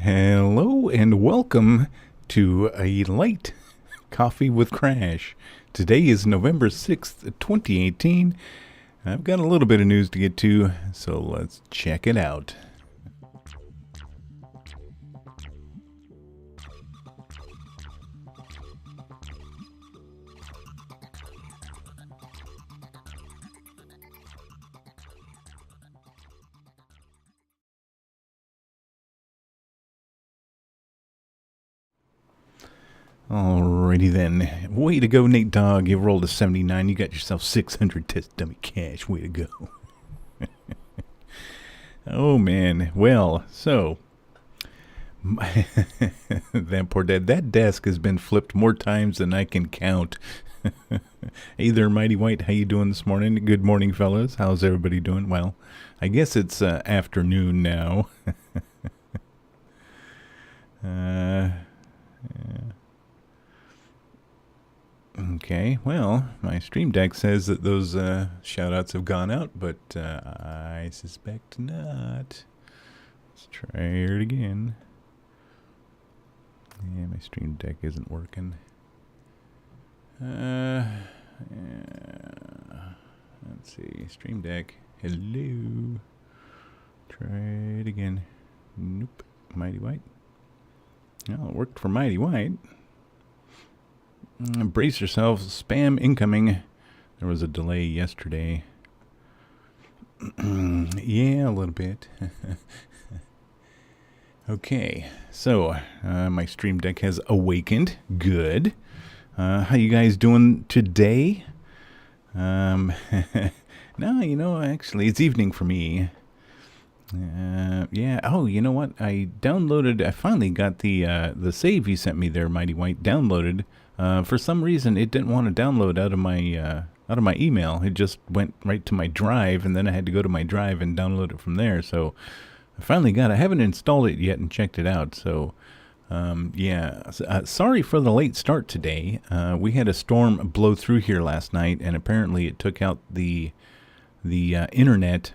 Hello and welcome to a light coffee with Crash. Today is November 6th, 2018. I've got a little bit of news to get to, so let's check it out. Alrighty then. Way to go, Nate Dogg. You rolled a 79. You got yourself 600 test dummy cash. Way to go. Oh, man. Well, so... that poor dad. That desk has been flipped more times than I can count. Hey there, Mighty White. How you doing this morning? Good morning, fellas. How's everybody doing? Well, I guess it's afternoon now. Yeah. Okay, well, my Stream Deck says that those shout-outs have gone out, but I suspect not. Let's try it again. Yeah, my Stream Deck isn't working. Yeah. Let's see, Stream Deck, hello. Try it again. Nope, Mighty White. Well, it worked for Mighty White. Brace yourselves, spam incoming. There was a delay yesterday. Yeah, a little bit. Okay, so my Stream Deck has awakened. Good. How you guys doing today? No, actually, it's evening for me. Yeah. Oh, you know what? I finally got the save you sent me there, Mighty White, downloaded. For some reason, it didn't want to download out of my email. It just went right to my drive, and then I had to go to my drive and download it from there. So I finally got it. I haven't installed it yet and checked it out. So, yeah. Sorry for the late start today. We had a storm blow through here last night, and apparently it took out the internet,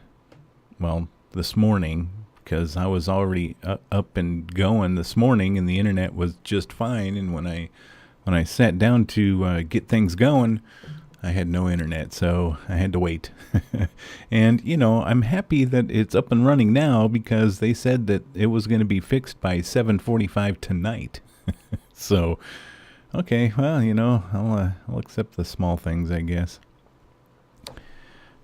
well, this morning, because I was already up and going this morning, and the internet was just fine. And when I sat down to get things going, I had no internet, so I had to wait. And, I'm happy that it's up and running now, because they said that it was going to be fixed by 7:45 tonight. So, okay, well, I'll accept the small things, I guess.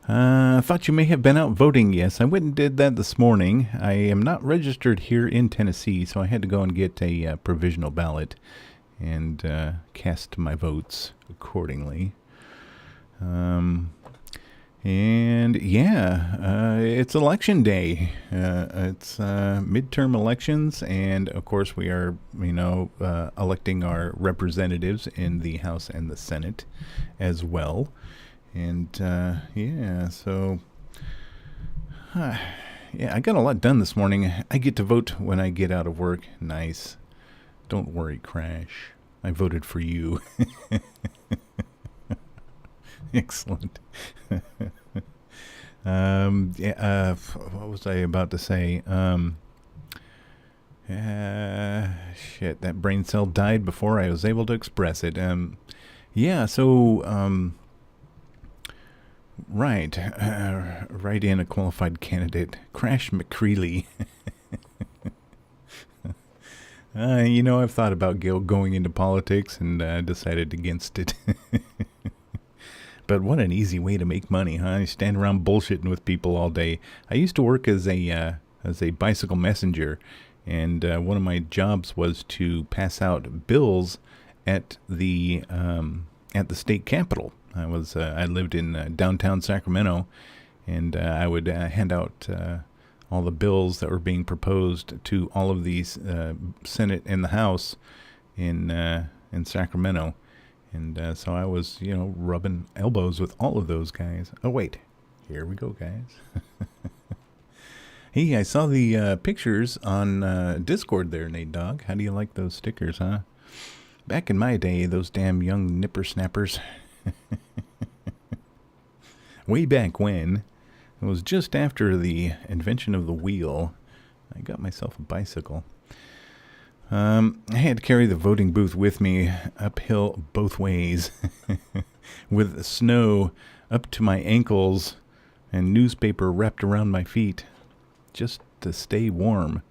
I thought you may have been out voting. Yes, I went and did that this morning. I am not registered here in Tennessee, so I had to go and get a provisional ballot and cast my votes accordingly. And yeah, it's election day. It's midterm elections, and of course we are, electing our representatives in the House and the Senate as well. And yeah, so yeah, I got a lot done this morning. I get to vote when I get out of work. Nice. Don't worry, Crash. I voted for you. Excellent. Yeah, what was I about to say? Shit, that brain cell died before I was able to express it. Yeah, so, right. Write in a qualified candidate. Crash McCreeley. I've thought about going into politics and decided against it. But what an easy way to make money, huh? You stand around bullshitting with people all day. I used to work as a bicycle messenger, and one of my jobs was to pass out bills at the state capitol. I lived in downtown Sacramento, and I would hand out all the bills that were being proposed to all of these Senate and the House in Sacramento. And so I was, rubbing elbows with all of those guys. Oh, wait. Here we go, guys. Hey, I saw the pictures on Discord there, Nate Dogg. How do you like those stickers, huh? Back in my day, those damn young nipper snappers. Way back when, it was just after the invention of the wheel, I got myself a bicycle. I had to carry the voting booth with me uphill both ways with snow up to my ankles and newspaper wrapped around my feet just to stay warm.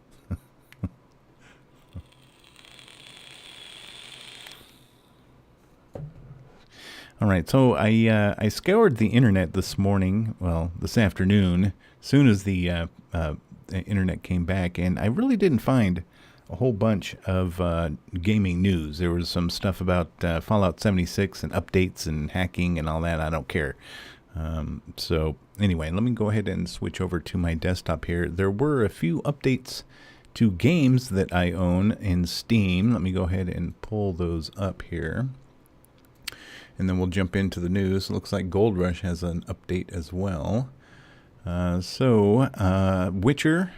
All right, so I scoured the internet this morning, well, this afternoon, as soon as the internet came back, and I really didn't find a whole bunch of gaming news. There was some stuff about Fallout 76 and updates and hacking and all that. I don't care. So anyway, let me go ahead and switch over to my desktop here. There were a few updates to games that I own in Steam. Let me go ahead and pull those up here. And then we'll jump into the news. It looks like Gold Rush has an update as well. Witcher.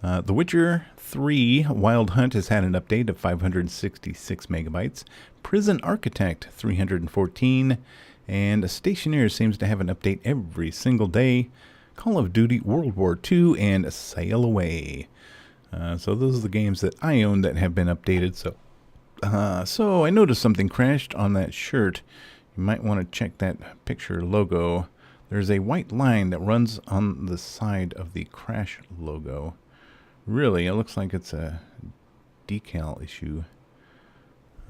The Witcher 3 Wild Hunt has had an update of 566 megabytes. Prison Architect 314. And Stationeer seems to have an update every single day. Call of Duty World War II and Sail Away. So those are the games that I own that have been updated. So I noticed something crashed on that shirt. You might want to check that picture logo. There's a white line that runs on the side of the crash logo. Really, it looks like it's a decal issue.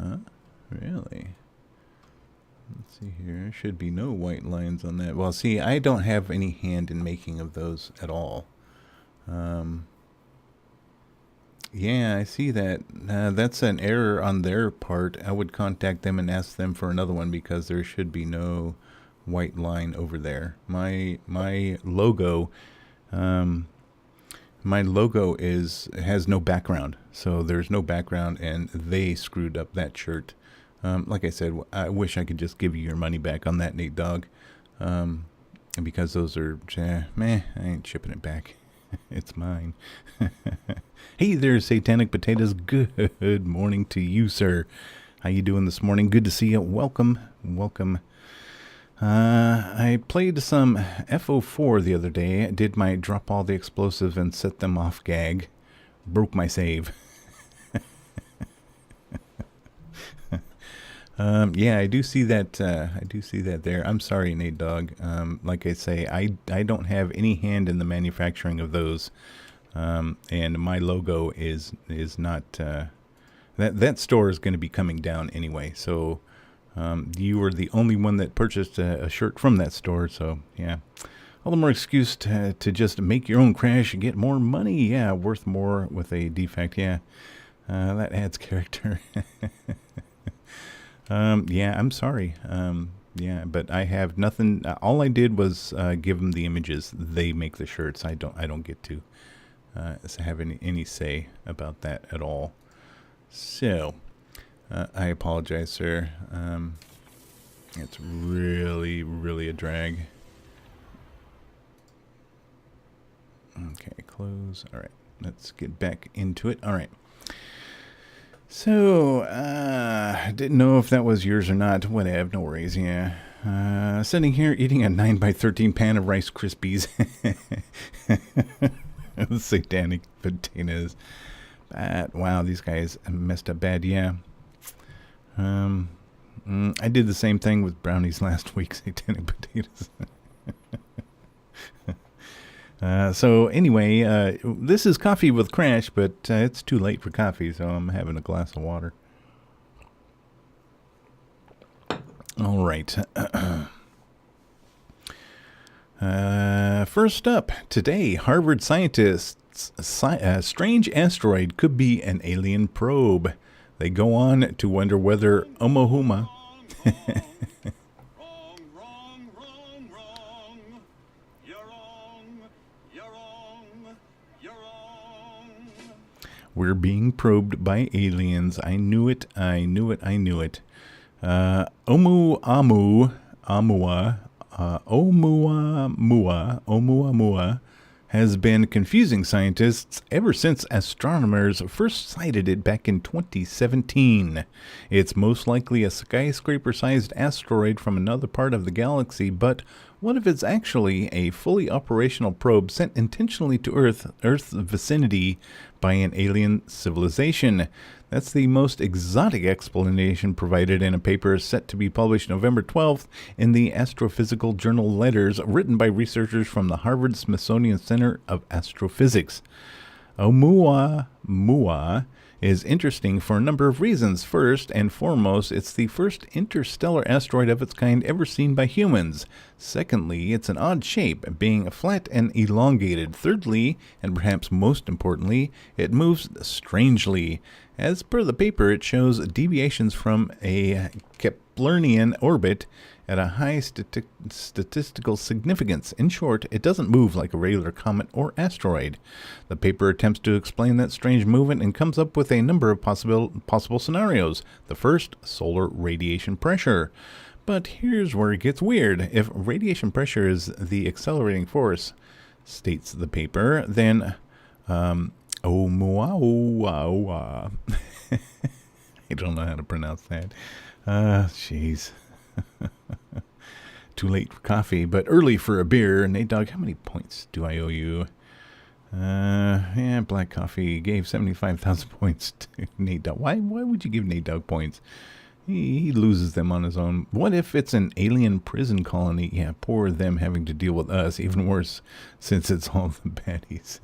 Huh? Really? Let's see here. There should be no white lines on that. Well, see, I don't have any hand in making of those at all. Yeah, I see that. That's an error on their part. I would contact them and ask them for another one because there should be no white line over there. My logo, has no background, so there's no background, and they screwed up that shirt. Like I said, I wish I could just give you your money back on that, Nate Dogg, because those are meh. I ain't shipping it back. It's mine. Hey there, Satanic Potatoes. Good morning to you, sir. How you doing this morning? Good to see you. Welcome. I played some FO4 the other day. I did my drop all the explosives and set them off gag. Broke my save. Yeah, I do see that. I do see that there. I'm sorry, Nate Dogg. Like I say, I don't have any hand in the manufacturing of those, and my logo is not. That store is going to be coming down anyway. So you were the only one that purchased a shirt from that store. So yeah, all the more excuse to just make your own crash and get more money. Yeah, worth more with a defect. Yeah, that adds character. Yeah, I'm sorry. Yeah, but I have nothing. All I did was give them the images. They make the shirts. I don't get to have any say about that at all. So, I apologize, sir. It's really a drag. Okay, close. All right, let's get back into it. All right. So, didn't know if that was yours or not. Whatever, no worries, yeah. Sitting here eating a 9x13 pan of Rice Krispies. Satanic potatoes. Wow, these guys messed up bad, yeah. I did the same thing with brownies last week, Satanic potatoes. So anyway, this is Coffee with Crash, but it's too late for coffee, so I'm having a glass of water. All right. First up, today, Harvard scientists, a strange asteroid could be an alien probe. They go on to wonder whether Oumuamua... We're being probed by aliens. I knew it. Oumuamua has been confusing scientists ever since astronomers first sighted it back in 2017. It's most likely a skyscraper-sized asteroid from another part of the galaxy, but What if it's actually a fully operational probe sent intentionally to Earth's vicinity by an alien civilization? That's the most exotic explanation provided in a paper set to be published November 12th in the Astrophysical Journal Letters, written by researchers from the Harvard-Smithsonian Center of Astrophysics. Oumuamua is interesting for a number of reasons. First and foremost, it's the first interstellar asteroid of its kind ever seen by humans. Secondly, it's an odd shape, being flat and elongated. Thirdly, and perhaps most importantly, it moves strangely. As per the paper, it shows deviations from a Keplerian orbit at a high statistical significance. In short, it doesn't move like a regular comet or asteroid. The paper attempts to explain that strange movement and comes up with a number of possible scenarios. The first, solar radiation pressure. But here's where it gets weird. If radiation pressure is the accelerating force, states the paper, then Oumuamua. I don't know how to pronounce that. Jeez. Too late for coffee, but early for a beer. Nate Dogg, how many points do I owe you? Yeah, Black Coffee gave 75,000 points to Nate Dogg. Why would you give Nate Dogg points? He loses them on his own. What if it's an alien prison colony? Yeah, poor them having to deal with us. Even worse, since it's all the baddies.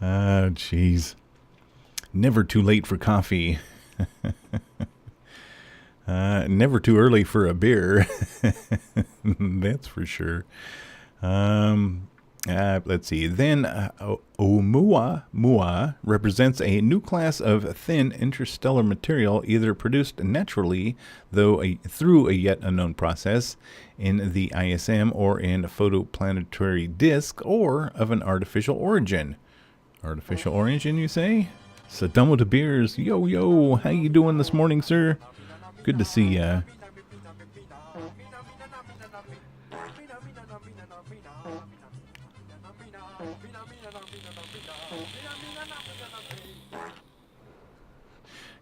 Oh, jeez. Never too late for coffee. Never too early for a beer. That's for sure. Let's see. Then Oumuamua represents a new class of thin interstellar material, either produced naturally, through a yet unknown process in the ISM or in a photoplanetary disk, or of an artificial origin. Artificial origin, you say? Sadamo de Beers, yo, how you doing this morning, sir? Good to see ya.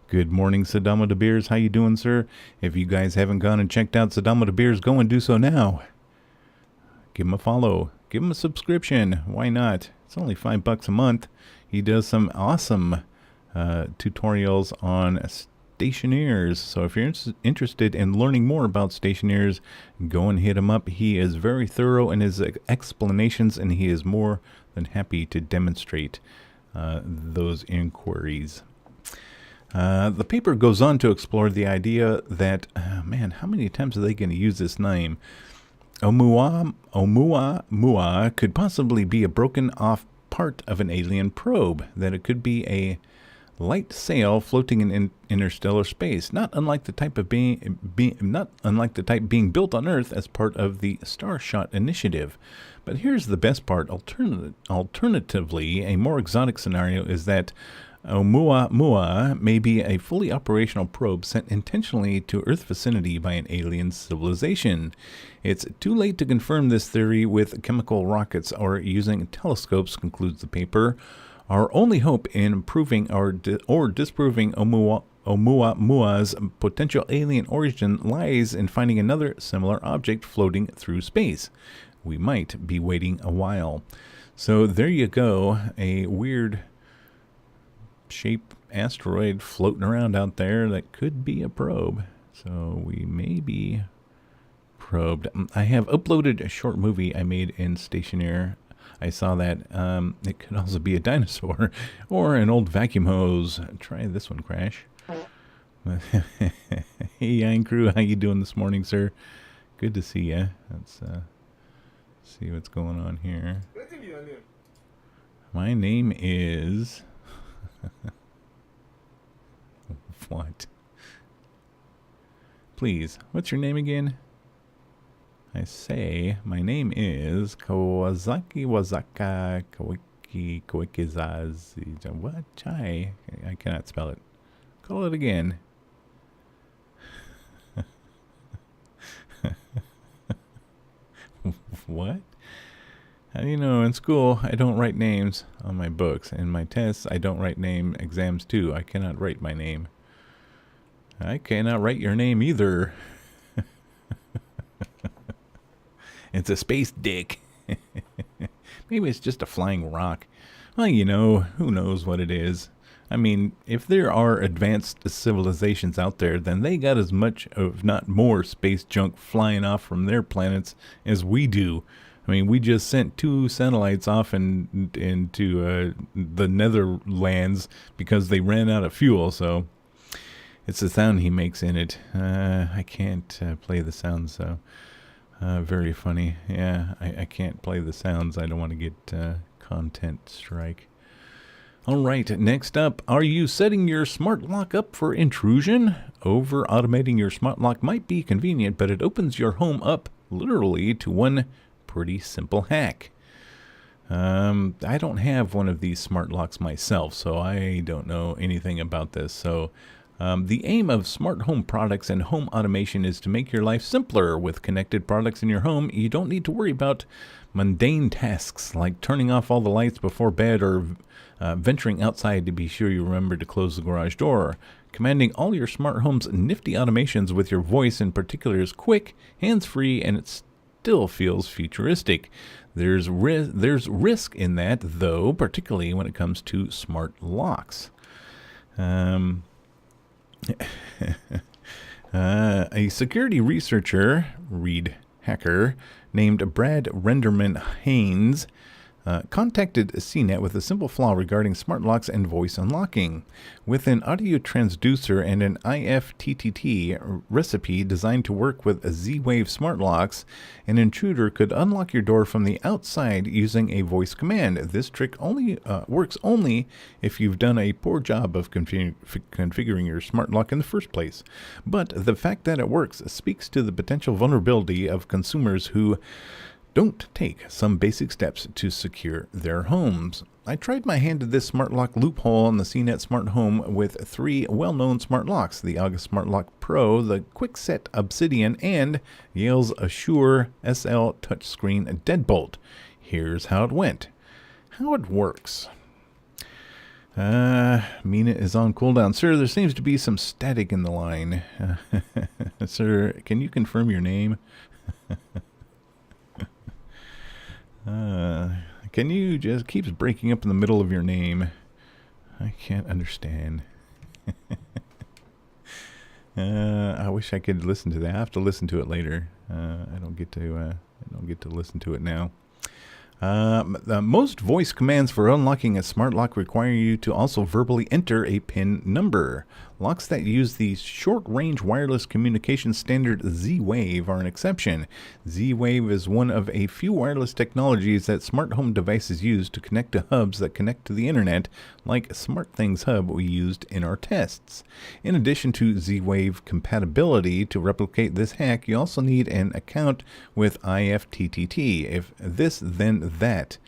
Good morning, Sadamo de Beers. How you doing, sir? If you guys haven't gone and checked out Sadamo de Beers, go and do so now. Give him a follow. Give him a subscription. Why not? It's only $5 a month. He does some awesome tutorials on stationaries. So if you're interested in learning more about stationaries, go and hit him up. He is very thorough in his explanations, and he is more than happy to demonstrate those inquiries. The paper goes on to explore the idea that, man, how many times are they going to use this name? Oumuamua could possibly be a broken off part of an alien probe, that it could be a light sail floating in interstellar space, not unlike the type being built on Earth as part of the Starshot initiative. But here's the best part. Alternatively, a more exotic scenario is that Oumuamua may be a fully operational probe sent intentionally to Earth vicinity by an alien civilization. It's too late to confirm this theory with chemical rockets or using telescopes, concludes the paper. Our only hope in proving or disproving Oumuamua's potential alien origin lies in finding another similar object floating through space. We might be waiting a while. So there you go, a weird shape asteroid floating around out there that could be a probe. So we may be probed. I have uploaded a short movie I made in Stationaire. I saw that. It could also be a dinosaur or an old vacuum hose. Try this one, Crash. Hey, Yang Crew, how you doing this morning, sir? Good to see ya. Let's see what's going on here. My name is... What? Please, what's your name again? I say, my name is Kawasaki Wazaka Kawiki Kawikizazi. What? Chai? I cannot spell it. Call it again. What? How do you know? In school, I don't write names on my books. In my tests, I don't write name exams too. I cannot write my name. I cannot write your name either. It's a space dick. Maybe it's just a flying rock. Well, you know, who knows what it is. I mean, if there are advanced civilizations out there, then they got as much, if not more, space junk flying off from their planets as we do. I mean, we just sent 2 satellites off into the Netherlands because they ran out of fuel, so it's the sound he makes in it. I can't play the sounds, so very funny. Yeah, I can't play the sounds. I don't want to get content strike. All right, next up, are you setting your smart lock up for intrusion? Over automating your smart lock might be convenient, but it opens your home up literally to one pretty simple hack. I don't have one of these smart locks myself, so I don't know anything about this. So the aim of smart home products and home automation is to make your life simpler. With connected products in your home, you don't need to worry about mundane tasks like turning off all the lights before bed or venturing outside to be sure you remember to close the garage door. Commanding all your smart home's nifty automations with your voice in particular is quick, hands-free, and it still feels futuristic. There's risk in that, though, particularly when it comes to smart locks. A security researcher, read hacker, named Brad Renderman Haynes contacted CNET with a simple flaw regarding smart locks and voice unlocking. With an audio transducer and an IFTTT recipe designed to work with Z-Wave smart locks, an intruder could unlock your door from the outside using a voice command. This trick works only if you've done a poor job of configuring your smart lock in the first place. But the fact that it works speaks to the potential vulnerability of consumers who don't take some basic steps to secure their homes. I tried my hand at this smart lock loophole on the CNET Smart Home with 3 well-known smart locks: the August Smart Lock Pro, the Quickset Obsidian, and Yale's Assure SL Touchscreen Deadbolt. Here's how it went. How it works. Mina is on cooldown. Sir, there seems to be some static in the line. Sir, can you confirm your name? Can you just keeps breaking up in the middle of your name? I can't understand. I wish I could listen to that. I have to listen to it later. I don't get to listen to it now. Most voice commands for unlocking a smart lock require you to also verbally enter a PIN number. Locks that use the short-range wireless communication standard Z-Wave are an exception. Z-Wave is one of a few wireless technologies that smart home devices use to connect to hubs that connect to the internet, like SmartThings Hub we used in our tests. In addition to Z-Wave compatibility, to replicate this hack, you also need an account with IFTTT. If this, then that.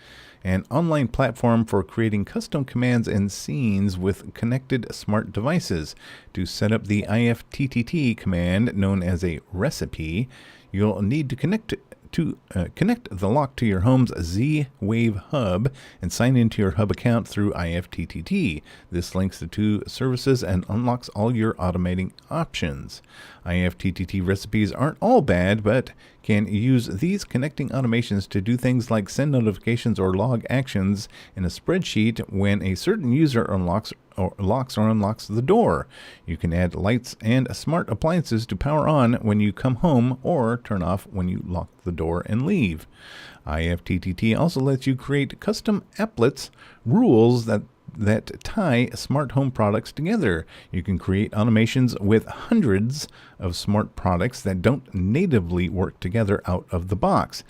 An online platform for creating custom commands and scenes with connected smart devices. To set up the IFTTT command, known as a recipe, you'll need to connect the lock to your home's Z-Wave hub and sign into your hub account through IFTTT. This links the 2 services and unlocks all your automating options. IFTTT recipes aren't all bad, but can use these connecting automations to do things like send notifications or log actions in a spreadsheet when a certain user locks or unlocks the door. You can add lights and smart appliances to power on when you come home or turn off when you lock the door and leave. IFTTT also lets you create custom applets, rules that tie smart home products together. You can create automations with hundreds of smart products that don't natively work together out of the box.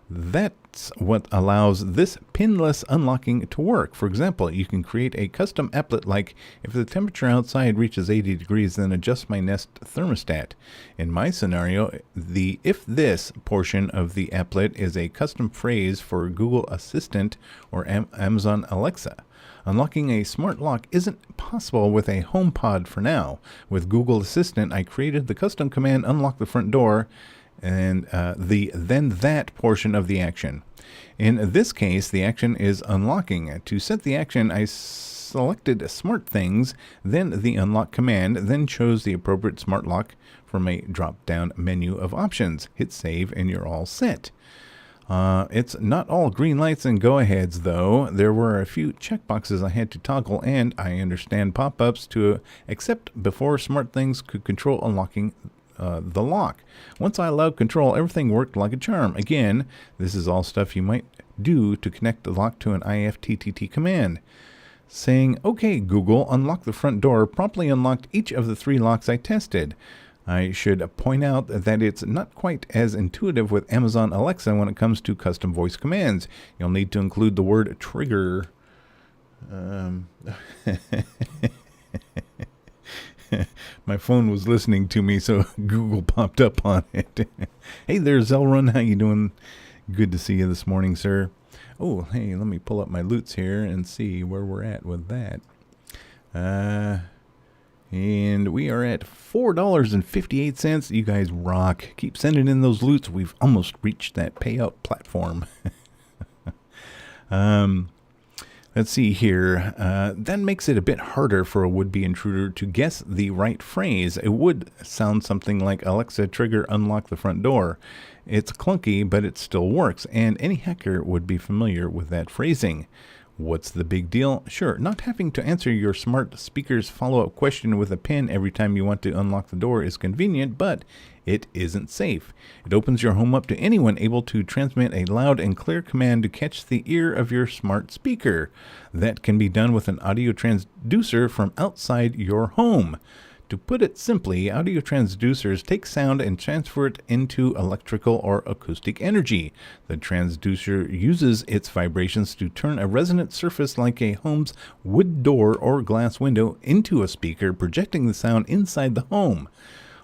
That's what allows this pinless unlocking to work. For example, you can create a custom applet like, if the temperature outside reaches 80 degrees, then adjust my Nest thermostat. In my scenario, the if this portion of the applet is a custom phrase for Google Assistant or Amazon Alexa. Unlocking a smart lock isn't possible with a HomePod for now. With Google Assistant, I created the custom command unlock the front door and the then that portion of the action. In this case, the action is unlocking. To set the action, I selected SmartThings, then the unlock command, then chose the appropriate smart lock from a drop-down menu of options. Hit save and you're all set. It's not all green lights and go-aheads, though. There were a few checkboxes I had to toggle, and I understand pop-ups to accept before SmartThings could control unlocking the lock. Once I allowed control, everything worked like a charm. Again, this is all stuff you might do to connect the lock to an IFTTT command. Saying, "Okay, Google, unlock the front door," promptly unlocked each of the 3 locks I tested. I should point out that it's not quite as intuitive with Amazon Alexa when it comes to custom voice commands. You'll need to include the word trigger. My phone was listening to me, so Google popped up on it. Hey there, Zelrun. How you doing? Good to see you this morning, sir. Oh, hey, let me pull up my loots here and see where we're at with that. And we are at $4.58. You guys rock. Keep sending in those loots. We've almost reached that payout platform. Let's see here. That makes it a bit harder for a would-be intruder to guess the right phrase. It would sound something like, "Alexa, trigger unlock the front door." It's clunky, but it still works, and any hacker would be familiar with that phrasing. What's the big deal? Sure, not having to answer your smart speaker's follow-up question with a pin every time you want to unlock the door is convenient, but it isn't safe. It opens your home up to anyone able to transmit a loud and clear command to catch the ear of your smart speaker. That can be done with an audio transducer from outside your home. To put it simply, audio transducers take sound and transfer it into electrical or acoustic energy. The transducer uses its vibrations to turn a resonant surface like a home's wood door or glass window into a speaker, projecting the sound inside the home.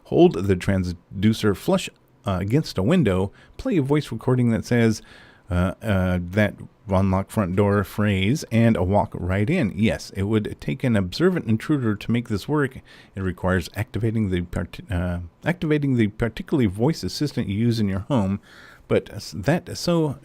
Hold the transducer flush against a window, play a voice recording that says that unlock front door phrase, and walk right in. Yes, it would take an observant intruder to make this work. It requires activating the particular voice assistant you use in your home. But is that so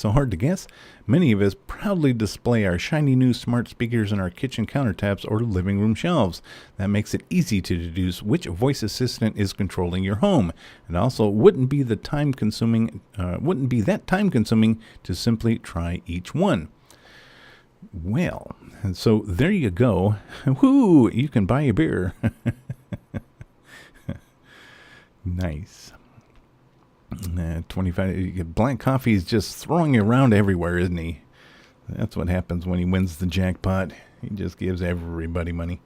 hard to guess? Many of us proudly display our shiny new smart speakers on our kitchen countertops or living room shelves. That makes it easy to deduce which voice assistant is controlling your home. It also wouldn't be that time consuming to simply try each one. Well, and so there you go. Whoo! You can buy a beer. Nice. 25. Black Coffee is just throwing around everywhere, isn't he? That's what happens when he wins the jackpot. He just gives everybody money.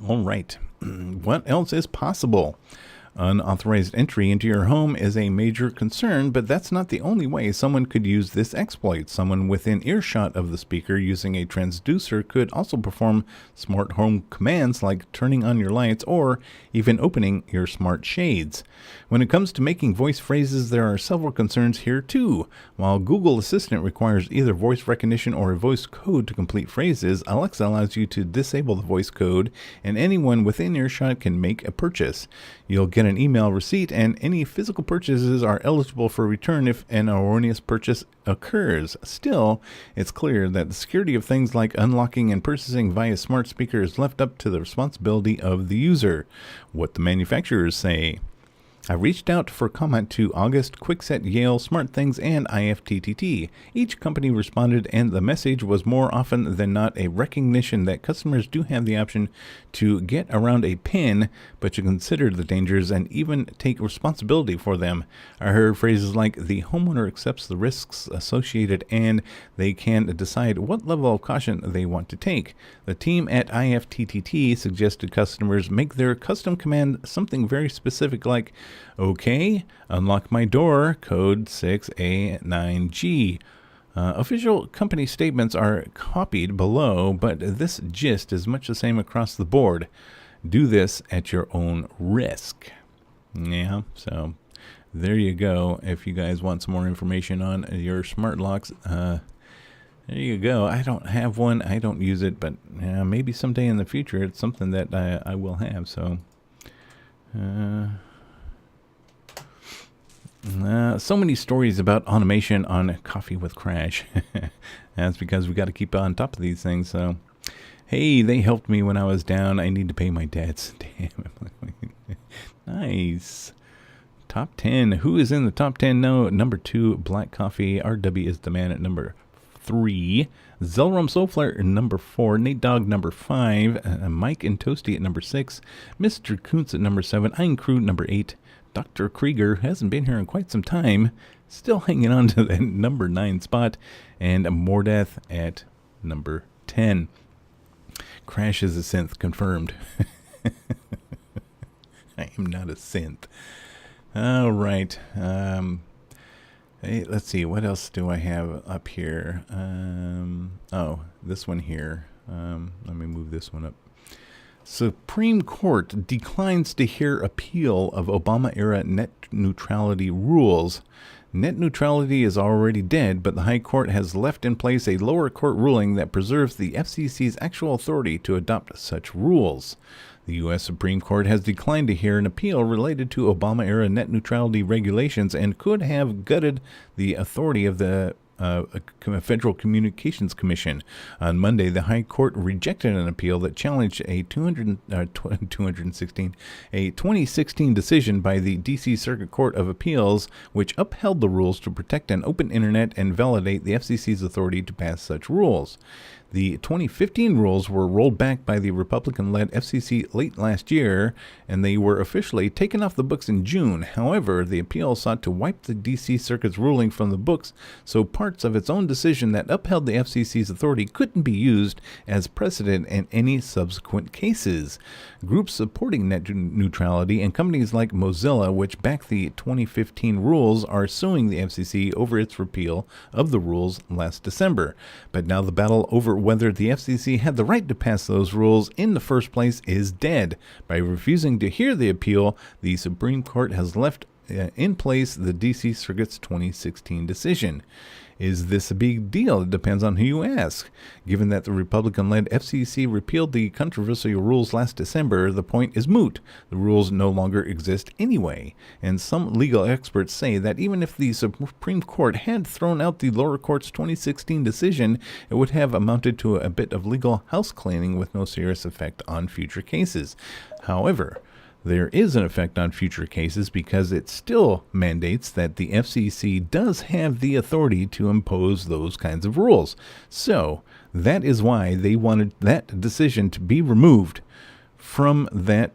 All right. What else is possible? Unauthorized entry into your home is a major concern, but that's not the only way someone could use this exploit. Someone within earshot of the speaker using a transducer could also perform smart home commands like turning on your lights or even opening your smart shades. When it comes to making voice phrases, there are several concerns here too. While Google Assistant requires either voice recognition or a voice code to complete phrases, Alexa allows you to disable the voice code, and anyone within earshot can make a purchase. You'll get an email receipt, and any physical purchases are eligible for return if an erroneous purchase occurs. Still, it's clear that the security of things like unlocking and purchasing via smart speaker is left up to the responsibility of the user. What the manufacturers say. I reached out for comment to August, Kwikset, Yale, SmartThings, and IFTTT. Each company responded, and the message was more often than not a recognition that customers do have the option to get around a PIN, but to consider the dangers and even take responsibility for them. I heard phrases like, the homeowner accepts the risks associated and they can decide what level of caution they want to take. The team at IFTTT suggested customers make their custom command something very specific like, okay, unlock my door, code 6A9G. Official company statements are copied below, but this gist is much the same across the board. Do this at your own risk. Yeah, so there you go. If you guys want some more information on your smart locks, there you go. I don't have one. I don't use it, but maybe someday in the future it's something that I will have. So, so many stories about automation on Coffee with Crash. That's because we got to keep on top of these things. So, hey, they helped me when I was down. I need to pay my debts. Damn. Nice. Top 10. Who is in the top 10? No, number 2, Black Coffee. RW is the man at number 3. Zelrum Soulflare at number 4. Nate Dogg number 5. Mike and Toasty at number 6. Mr. Kuntz at number 7. Ein Crew number 8. Dr. Krieger hasn't been here in quite some time. Still hanging on to that number 9 spot. And Mordeath at number 10. Crash is a synth, confirmed. I am not a synth. All right. Hey, let's see. What else do I have up here? This one here. Let me move this one up. Supreme Court declines to hear appeal of Obama-era net neutrality rules. Net neutrality is already dead, but the High Court has left in place a lower court ruling that preserves the FCC's actual authority to adopt such rules. The U.S. Supreme Court has declined to hear an appeal related to Obama-era net neutrality regulations and could have gutted the authority of the Federal Communications Commission. On Monday, the High Court rejected an appeal that challenged a 2016 decision by the D.C. Circuit Court of Appeals, which upheld the rules to protect an open internet and validate the FCC's authority to pass such rules. The 2015 rules were rolled back by the Republican-led FCC late last year, and they were officially taken off the books in June. However, the appeal sought to wipe the D.C. Circuit's ruling from the books, so parts of its own decision that upheld the FCC's authority couldn't be used as precedent in any subsequent cases. Groups supporting net neutrality and companies like Mozilla, which backed the 2015 rules, are suing the FCC over its repeal of the rules last December. But now the battle over whether the FCC had the right to pass those rules in the first place is dead. By refusing to hear the appeal, the Supreme Court has left in place the D.C. Circuit's 2016 decision. Is this a big deal? It depends on who you ask. Given that the Republican-led FCC repealed the controversial rules last December, the point is moot. The rules no longer exist anyway. And some legal experts say that even if the Supreme Court had thrown out the lower court's 2016 decision, it would have amounted to a bit of legal house cleaning with no serious effect on future cases. However, there is an effect on future cases because it still mandates that the FCC does have the authority to impose those kinds of rules. So that is why they wanted that decision to be removed from that.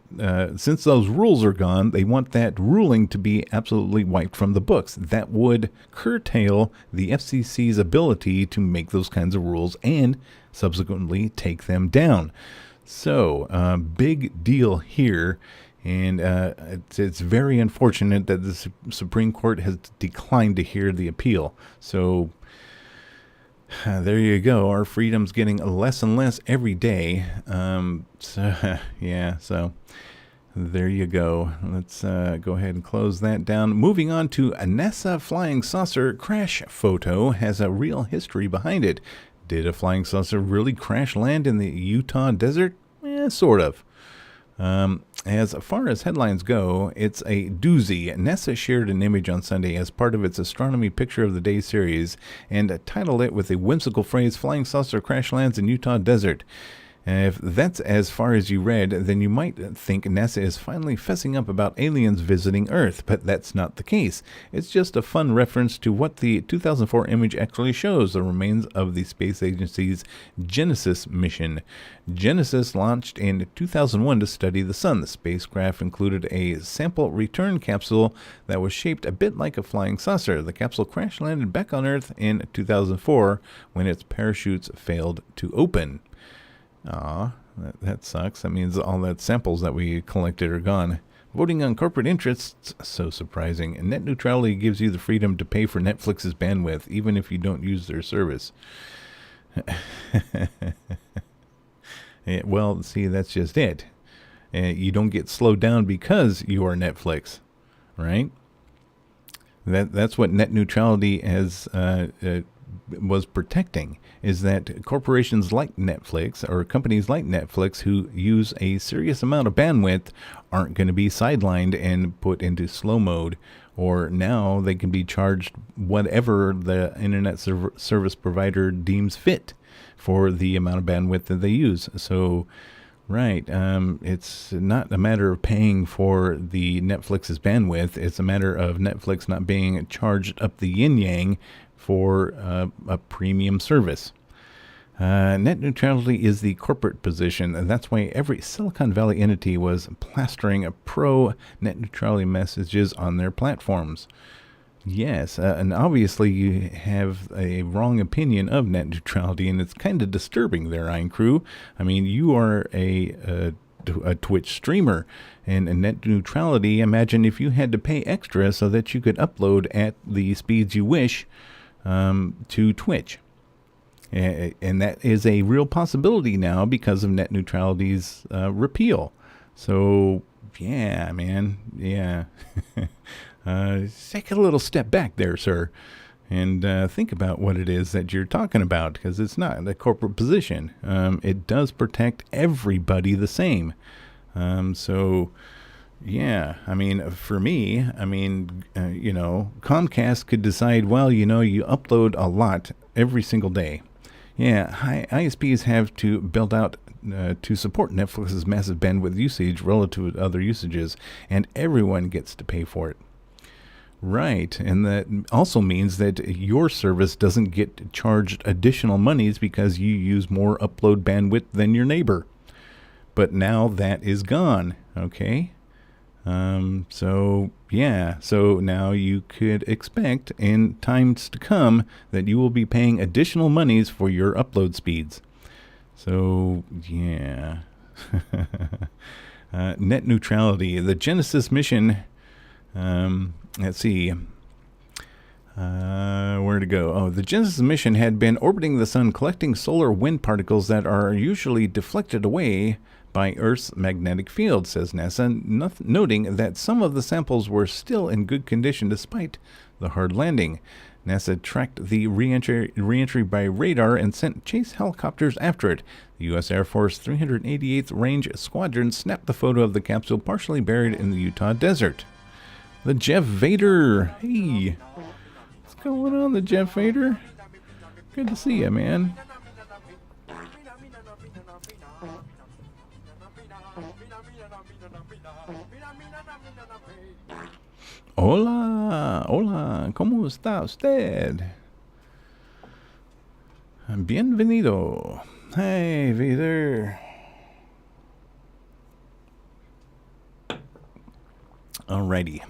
Since those rules are gone, they want that ruling to be absolutely wiped from the books. That would curtail the FCC's ability to make those kinds of rules and subsequently take them down. So, big deal here. And it's very unfortunate that the Supreme Court has declined to hear the appeal. So there you go. Our freedom's getting less and less every day. So there you go. Let's go ahead and close that down. Moving on to a NASA flying saucer crash photo has a real history behind it. Did a flying saucer really crash land in the Utah desert? Sort of. As far as headlines go, it's a doozy. NASA shared an image on Sunday as part of its Astronomy Picture of the Day series and titled it with the whimsical phrase, "Flying saucer crash lands in Utah desert." If that's as far as you read, then you might think NASA is finally fessing up about aliens visiting Earth, but that's not the case. It's just a fun reference to what the 2004 image actually shows, the remains of the space agency's Genesis mission. Genesis launched in 2001 to study the sun. The spacecraft included a sample return capsule that was shaped a bit like a flying saucer. The capsule crash landed back on Earth in 2004 when its parachutes failed to open. That sucks. That means all that samples that we collected are gone. Voting on corporate interests, so surprising. And net neutrality gives you the freedom to pay for Netflix's bandwidth, even if you don't use their service. Well, see, that's just it. You don't get slowed down because you are Netflix, right? That's what net neutrality has was protecting, is that corporations like Netflix or companies like Netflix who use a serious amount of bandwidth aren't going to be sidelined and put into slow mode, or now they can be charged whatever the internet service provider deems fit for the amount of bandwidth that they use. So Right. It's not a matter of paying for the Netflix's bandwidth. It's a matter of Netflix not being charged up the yin-yang for a premium service. Net neutrality is the corporate position, and that's why every Silicon Valley entity was plastering pro-net neutrality messages on their platforms. Yes, and obviously you have a wrong opinion of net neutrality, and it's kind of disturbing there, Iron Crew. I mean, you are a Twitch streamer, and net neutrality, imagine if you had to pay extra so that you could upload at the speeds you wish to Twitch. And that is a real possibility now because of net neutrality's repeal. So, yeah, man, yeah. Take a little step back there, sir, and think about what it is that you're talking about, because it's not a corporate position. It does protect everybody the same. So, yeah, I mean, for me, I mean, Comcast could decide, well, you upload a lot every single day. Yeah, ISPs have to build out to support Netflix's massive bandwidth usage relative to other usages, and everyone gets to pay for it. Right, and that also means that your service doesn't get charged additional monies because you use more upload bandwidth than your neighbor. But now that is gone, okay? So now you could expect in times to come that you will be paying additional monies for your upload speeds. So, yeah. Net neutrality, the Genesis mission. Let's see. Where to go? Oh, the Genesis mission had been orbiting the sun, collecting solar wind particles that are usually deflected away by Earth's magnetic field, says NASA, noting that some of the samples were still in good condition despite the hard landing. NASA tracked the re-entry by radar and sent chase helicopters after it. The U.S. Air Force 388th Range Squadron snapped the photo of the capsule partially buried in the Utah desert. The Jeff Vader. Hey, what's going on, the Jeff Vader? Good to see you, man. Hola, hola, ¿cómo está usted? Bienvenido. Hey, Vader. Alrighty.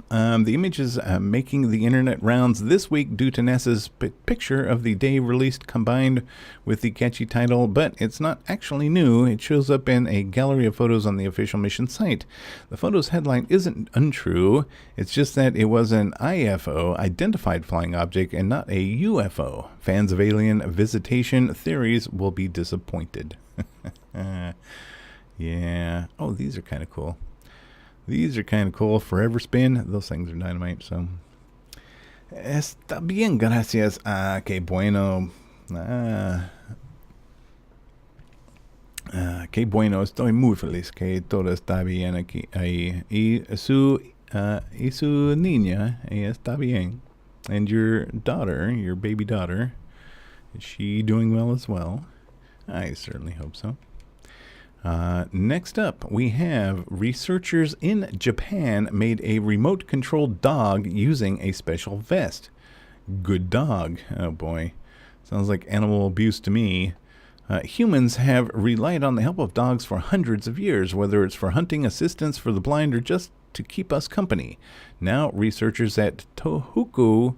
The image is making the internet rounds this week due to NASA's picture of the day released combined with the catchy title, but it's not actually new. It shows up in a gallery of photos on the official mission site. The photo's headline isn't untrue. It's just that it was an IFO, identified flying object, and not a UFO. Fans of alien visitation theories will be disappointed. Yeah. Oh, these are kind of cool. These are kind of cool. Forever Spin. Those things are dynamite. So, está bien, gracias. Qué bueno. Qué bueno. Estoy muy feliz que todo está bien aquí. Ahí. Y su niña, ella está bien. And your daughter, your baby daughter, is she doing well as well? I certainly hope so. Next up, we have researchers in Japan made a remote-controlled dog using a special vest. Good dog. Oh boy. Sounds like animal abuse to me. Humans have relied on the help of dogs for hundreds of years, whether it's for hunting, assistance for the blind, or just to keep us company. Now, researchers at Tohoku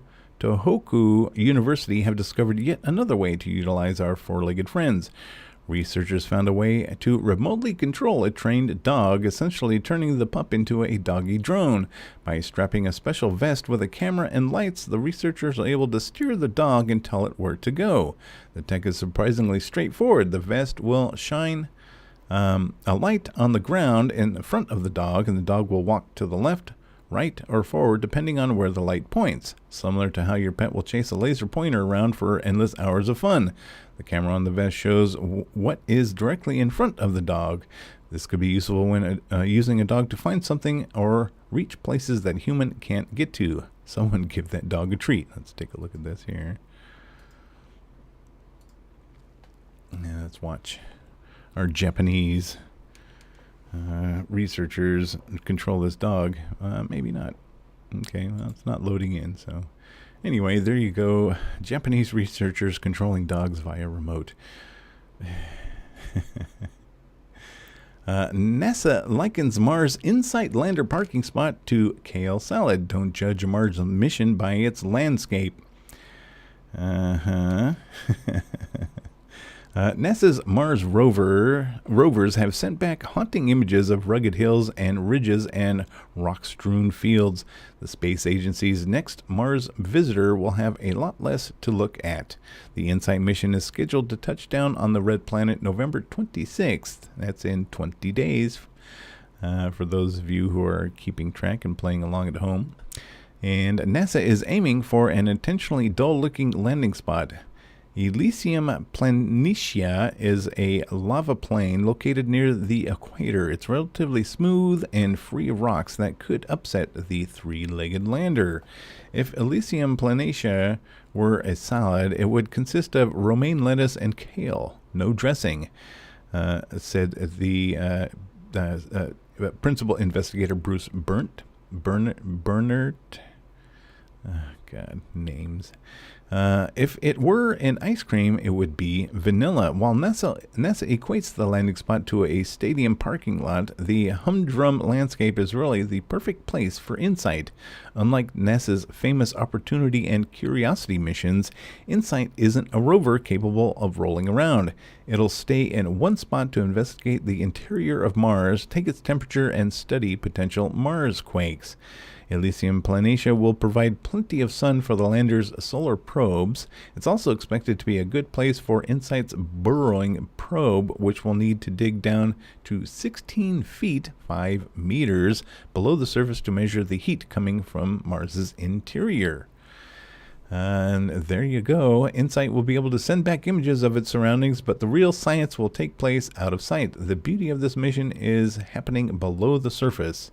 University have discovered yet another way to utilize our four-legged friends. Researchers found a way to remotely control a trained dog, essentially turning the pup into a doggy drone. By strapping a special vest with a camera and lights, the researchers are able to steer the dog and tell it where to go. The tech is surprisingly straightforward. The vest will shine a light on the ground in front of the dog, and the dog will walk to the left, right, or forward depending on where the light points, similar to how your pet will chase a laser pointer around for endless hours of fun. The camera on the vest shows what is directly in front of the dog. This could be useful when using a dog to find something or reach places that human can't get to. Someone give that dog a treat. Let's take a look at this here. Yeah, let's watch our Japanese researchers control this dog. Maybe not. Okay, well, it's not loading in, so... Anyway, there you go. Japanese researchers controlling dogs via remote. NASA likens Mars InSight lander parking spot to kale salad. Don't judge a Mars mission by its landscape. NASA's Mars rovers have sent back haunting images of rugged hills and ridges and rock-strewn fields. The space agency's next Mars visitor will have a lot less to look at. The InSight mission is scheduled to touch down on the red planet November 26th. That's in 20 days, for those of you who are keeping track and playing along at home. And NASA is aiming for an intentionally dull-looking landing spot. Elysium Planitia is a lava plain located near the equator. It's relatively smooth and free of rocks that could upset the three-legged lander. If Elysium Planitia were a salad, it would consist of romaine lettuce and kale, no dressing, said the principal investigator Bruce Bernert. God, names. If it were an ice cream, it would be vanilla. While NASA equates the landing spot to a stadium parking lot, the humdrum landscape is really the perfect place for InSight. Unlike NASA's famous Opportunity and Curiosity missions, InSight isn't a rover capable of rolling around. It'll stay in one spot to investigate the interior of Mars, take its temperature, and study potential Mars quakes. Elysium Planitia will provide plenty of sun for the lander's solar probes. It's also expected to be a good place for InSight's burrowing probe, which will need to dig down to 16 feet, 5 meters, below the surface to measure the heat coming from Mars's interior. And there you go. InSight will be able to send back images of its surroundings, but the real science will take place out of sight. The beauty of this mission is happening below the surface.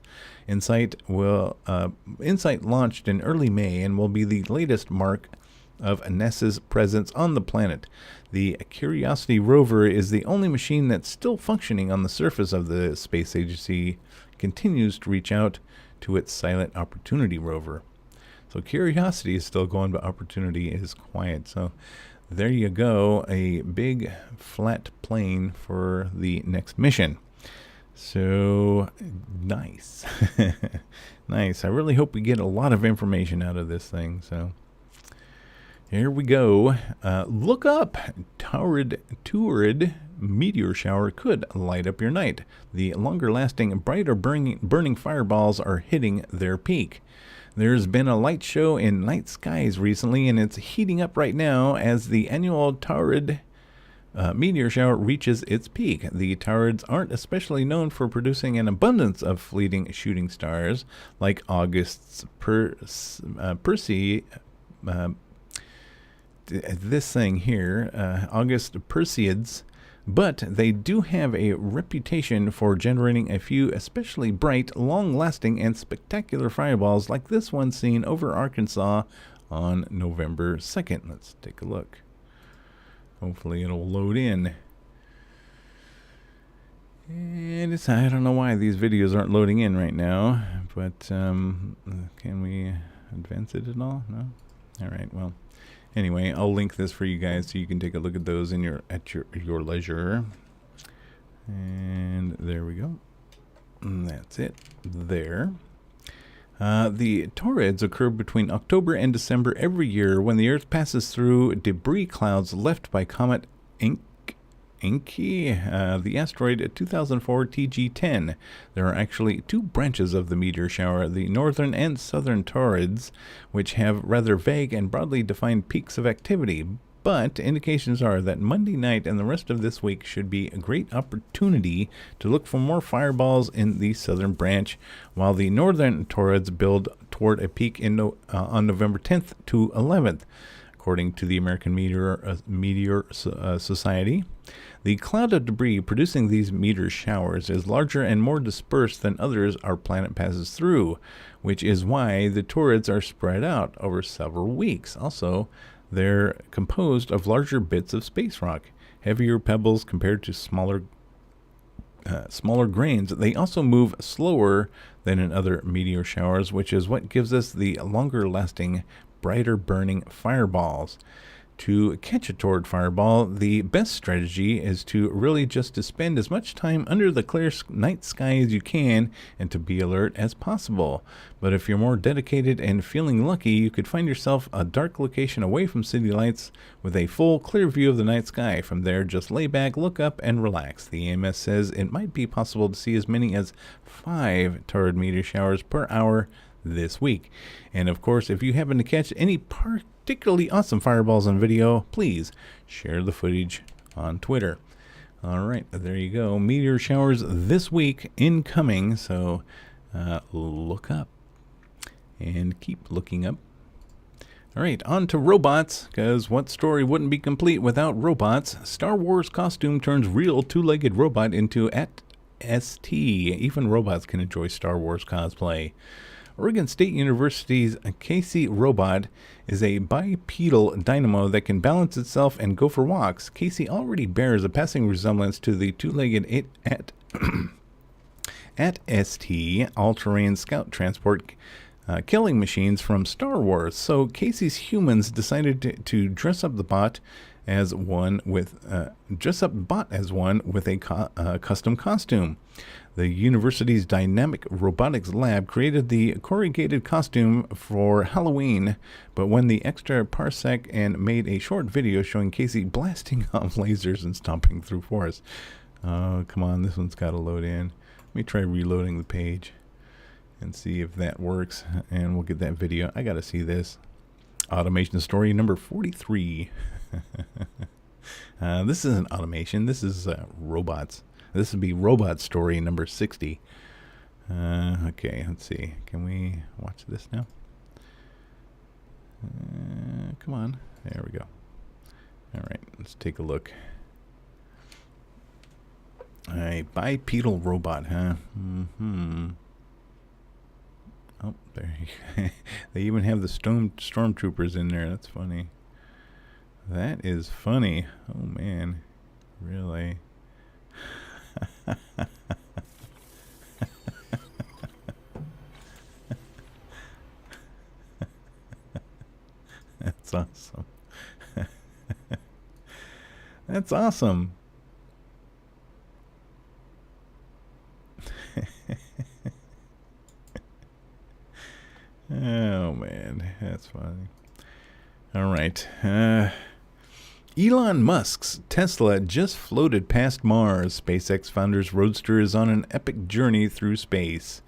InSight launched in early May and will be the latest mark of NASA's presence on the planet. The Curiosity rover is the only machine that's still functioning on the surface of the space agency, continues to reach out to its silent Opportunity rover. So Curiosity is still going, but Opportunity is quiet. So there you go, a big flat plane for the next mission. So nice. Nice. I really hope we get a lot of information out of this thing. So here we go. Look up. Taurid meteor shower could light up your night. The longer-lasting, brighter burning fireballs are hitting their peak. There's been a light show in night skies recently, and it's heating up right now as the annual Taurid meteor shower reaches its peak. The Taurids aren't especially known for producing an abundance of fleeting shooting stars like August's August Perseids, but they do have a reputation for generating a few especially bright, long-lasting, and spectacular fireballs like this one seen over Arkansas on November 2nd. Let's take a look. Hopefully it'll load in. And I don't know why these videos aren't loading in right now, but can we advance it at all? No? All right, well. Anyway, I'll link this for you guys so you can take a look at those in your leisure. And there we go. And that's it there. The Taurids occur between October and December every year when the Earth passes through debris clouds left by comet Encke, the asteroid 2004 TG10. There are actually two branches of the meteor shower, the northern and southern Taurids, which have rather vague and broadly defined peaks of activity. But indications are that Monday night and the rest of this week should be a great opportunity to look for more fireballs in the southern branch, while the northern Taurids build toward a peak on November 10th to 11th, according to the American Meteor Society. The cloud of debris producing these meteor showers is larger and more dispersed than others our planet passes through, which is why the Taurids are spread out over several weeks. Also, they're composed of larger bits of space rock, heavier pebbles compared to smaller smaller grains. They also move slower than in other meteor showers, which is what gives us the longer lasting, brighter burning fireballs. To catch a toward fireball, the best strategy is to really just to spend as much time under the clear night sky as you can and to be alert as possible. But if you're more dedicated and feeling lucky, you could find yourself a dark location away from city lights with a full clear view of the night sky. From there, just lay back, look up, and relax. The AMS says it might be possible to see as many as 5 toward meteor showers per hour this week. And of course, if you happen to catch any particularly awesome fireballs on video, please share the footage on Twitter. All right, there you go. Meteor showers this week incoming, so look up and keep looking up. All right, on to robots, because what story wouldn't be complete without robots? Star Wars costume turns real two-legged robot into ST. Even robots can enjoy Star Wars cosplay. Oregon State University's Casey robot is a bipedal dynamo that can balance itself and go for walks. Casey already bears a passing resemblance to the two-legged ST all-terrain scout transport killing machines from Star Wars. So Casey's humans decided to dress up the bot as one with a custom costume. The university's dynamic robotics lab created the corrugated costume for Halloween, but went the extra parsec and made a short video showing Casey blasting off lasers and stomping through forests. Oh, come on, this one's got to load in. Let me try reloading the page and see if that works, and we'll get that video. I got to see this. Automation story number 43. This isn't automation. This is robots. This would be robot story number 60. Okay, let's see. Can we watch this now? Come on. There we go. All right, let's take a look. A bipedal robot, huh? Oh, there. They even have the stormtroopers in there. That's funny. That is funny. Oh, man. Really? That's awesome. That's awesome. Oh, man. That's funny. All right. Elon Musk's Tesla just floated past Mars. SpaceX founder's Roadster is on an epic journey through space.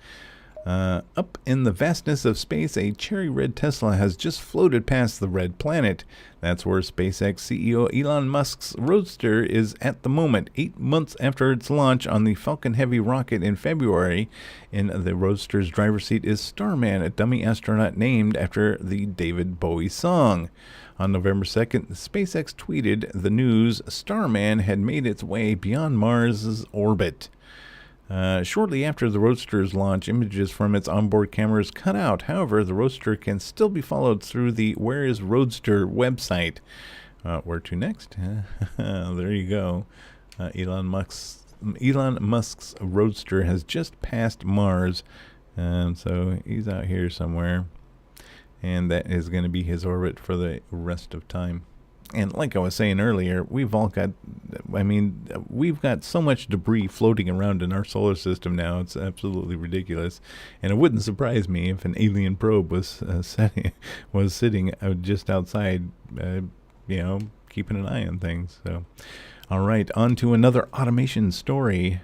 Up in the vastness of space, a cherry red Tesla has just floated past the red planet. That's where SpaceX CEO Elon Musk's Roadster is at the moment, 8 months after its launch on the Falcon Heavy rocket in February. In the Roadster's driver's seat is Starman, a dummy astronaut named after the David Bowie song. On November 2nd, SpaceX tweeted the news Starman had made its way beyond Mars' orbit. Shortly after the Roadster's launch, images from its onboard cameras cut out. However, the Roadster can still be followed through the Where is Roadster website. Where to next? There you go. Elon Musk's Roadster has just passed Mars. So he's out here somewhere. And that is going to be his orbit for the rest of time. And like I was saying earlier, we've got so much debris floating around in our solar system now. It's absolutely ridiculous. And it wouldn't surprise me if an alien probe was sitting just outside, keeping an eye on things. So, all right, on to another automation story.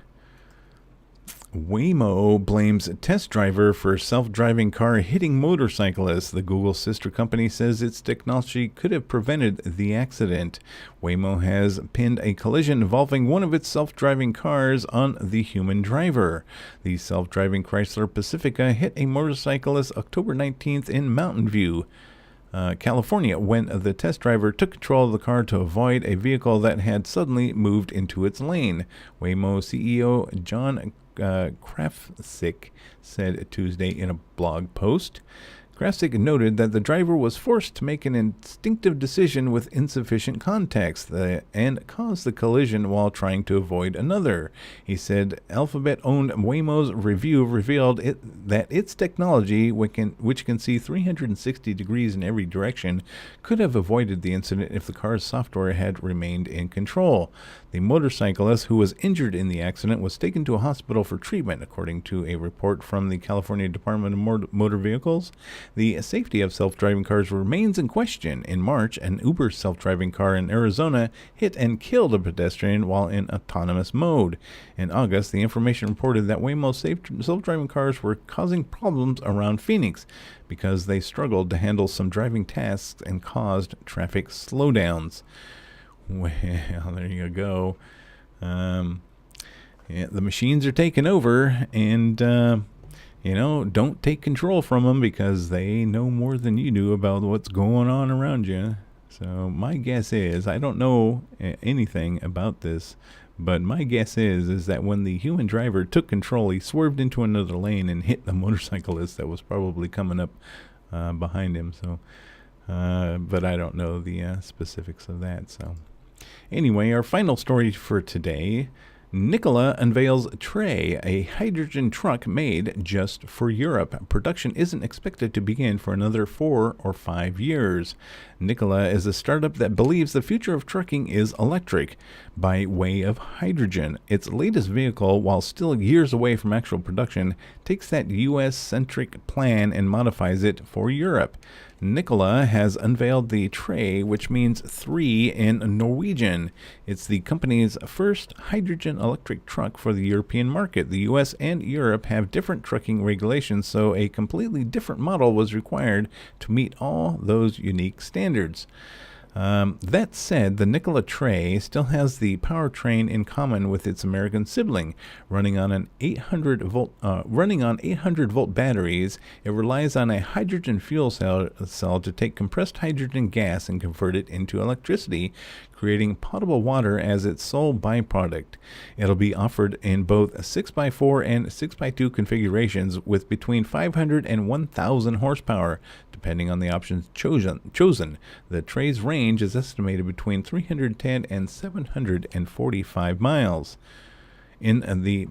Waymo blames test driver for self-driving car hitting motorcyclist. The Google sister company says its technology could have prevented the accident. Waymo has pinned a collision involving one of its self-driving cars on the human driver. The self-driving Chrysler Pacifica hit a motorcyclist October 19th in Mountain View, California, when the test driver took control of the car to avoid a vehicle that had suddenly moved into its lane. Waymo CEO John Krafcik said Tuesday in a blog post. Krasik noted that the driver was forced to make an instinctive decision with insufficient context and caused the collision while trying to avoid another. He said Alphabet-owned Waymo's review revealed that its technology, which can see 360 degrees in every direction, could have avoided the incident if the car's software had remained in control. The motorcyclist who was injured in the accident was taken to a hospital for treatment, according to a report from the California Department of Motor Vehicles. The safety of self-driving cars remains in question. In March, an Uber self-driving car in Arizona hit and killed a pedestrian while in autonomous mode. In August, the information reported that Waymo's self-driving cars were causing problems around Phoenix because they struggled to handle some driving tasks and caused traffic slowdowns. Well, there you go. Yeah, the machines are taking over, and don't take control from them because they know more than you do about what's going on around you. So my guess is, I don't know anything about this, but my guess is that when the human driver took control, he swerved into another lane and hit the motorcyclist that was probably coming up behind him. So, but I don't know the specifics of that. So, anyway, our final story for today. Nikola unveils Trey, a hydrogen truck made just for Europe. Production isn't expected to begin for another 4 or 5 years. Nikola is a startup that believes the future of trucking is electric by way of hydrogen. Its latest vehicle, while still years away from actual production, takes that US-centric plan and modifies it for Europe. Nikola has unveiled the Trey, which means 3 in Norwegian. It's the company's first hydrogen electric truck for the European market. The US and Europe have different trucking regulations, so a completely different model was required to meet all those unique standards. That said, the Nikola Trey still has the powertrain in common with its American sibling. Running on 800 volt batteries, it relies on a hydrogen fuel cell to take compressed hydrogen gas and convert it into electricity, creating potable water as its sole byproduct. It'll be offered in both 6x4 and 6x2 configurations with between 500 and 1,000 horsepower, depending on the options chosen. The Trey's range is estimated between 310 and 745 miles. In the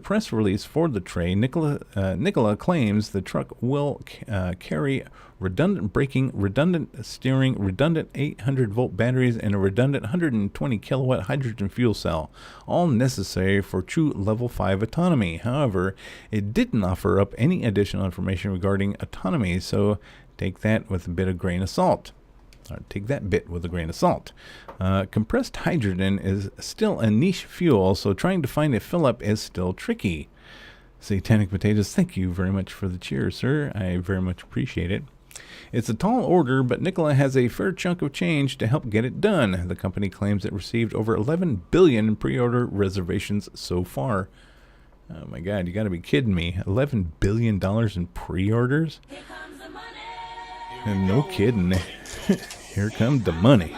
press release for the Trey, Nikola claims the truck will carry redundant braking, redundant steering, redundant 800-volt batteries, and a redundant 120-kilowatt hydrogen fuel cell, all necessary for true Level 5 autonomy. However, it didn't offer up any additional information regarding autonomy, so take that with a bit of grain of salt. Take that bit with a grain of salt. Compressed hydrogen is still a niche fuel, so trying to find a fill-up is still tricky. Satanic Potatoes, thank you very much for the cheer, sir. I very much appreciate it. It's a tall order, but Nikola has a fair chunk of change to help get it done. The company claims it received over 11 billion in pre-order reservations so far. Oh my God, you got to be kidding me. $11 billion in pre-orders? Here comes the money. And no kidding. Here comes the money.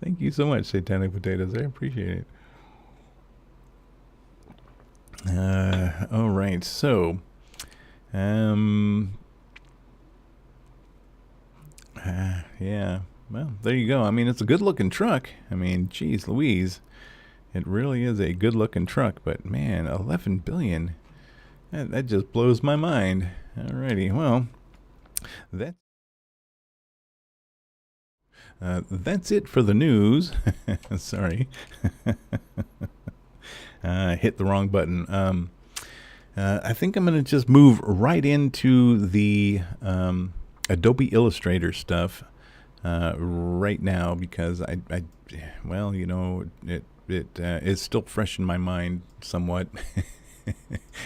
Thank you so much, Satanic Potatoes. I appreciate it. All right, so, yeah, well, there you go. I mean, it's a good-looking truck. I mean, geez Louise, it really is a good-looking truck. But man, 11 billion. That just blows my mind. Alrighty, well, that's it for the news. Sorry. Hit the wrong button. I think I'm going to just move right into the Adobe Illustrator stuff right now because well, you know, it is still fresh in my mind somewhat.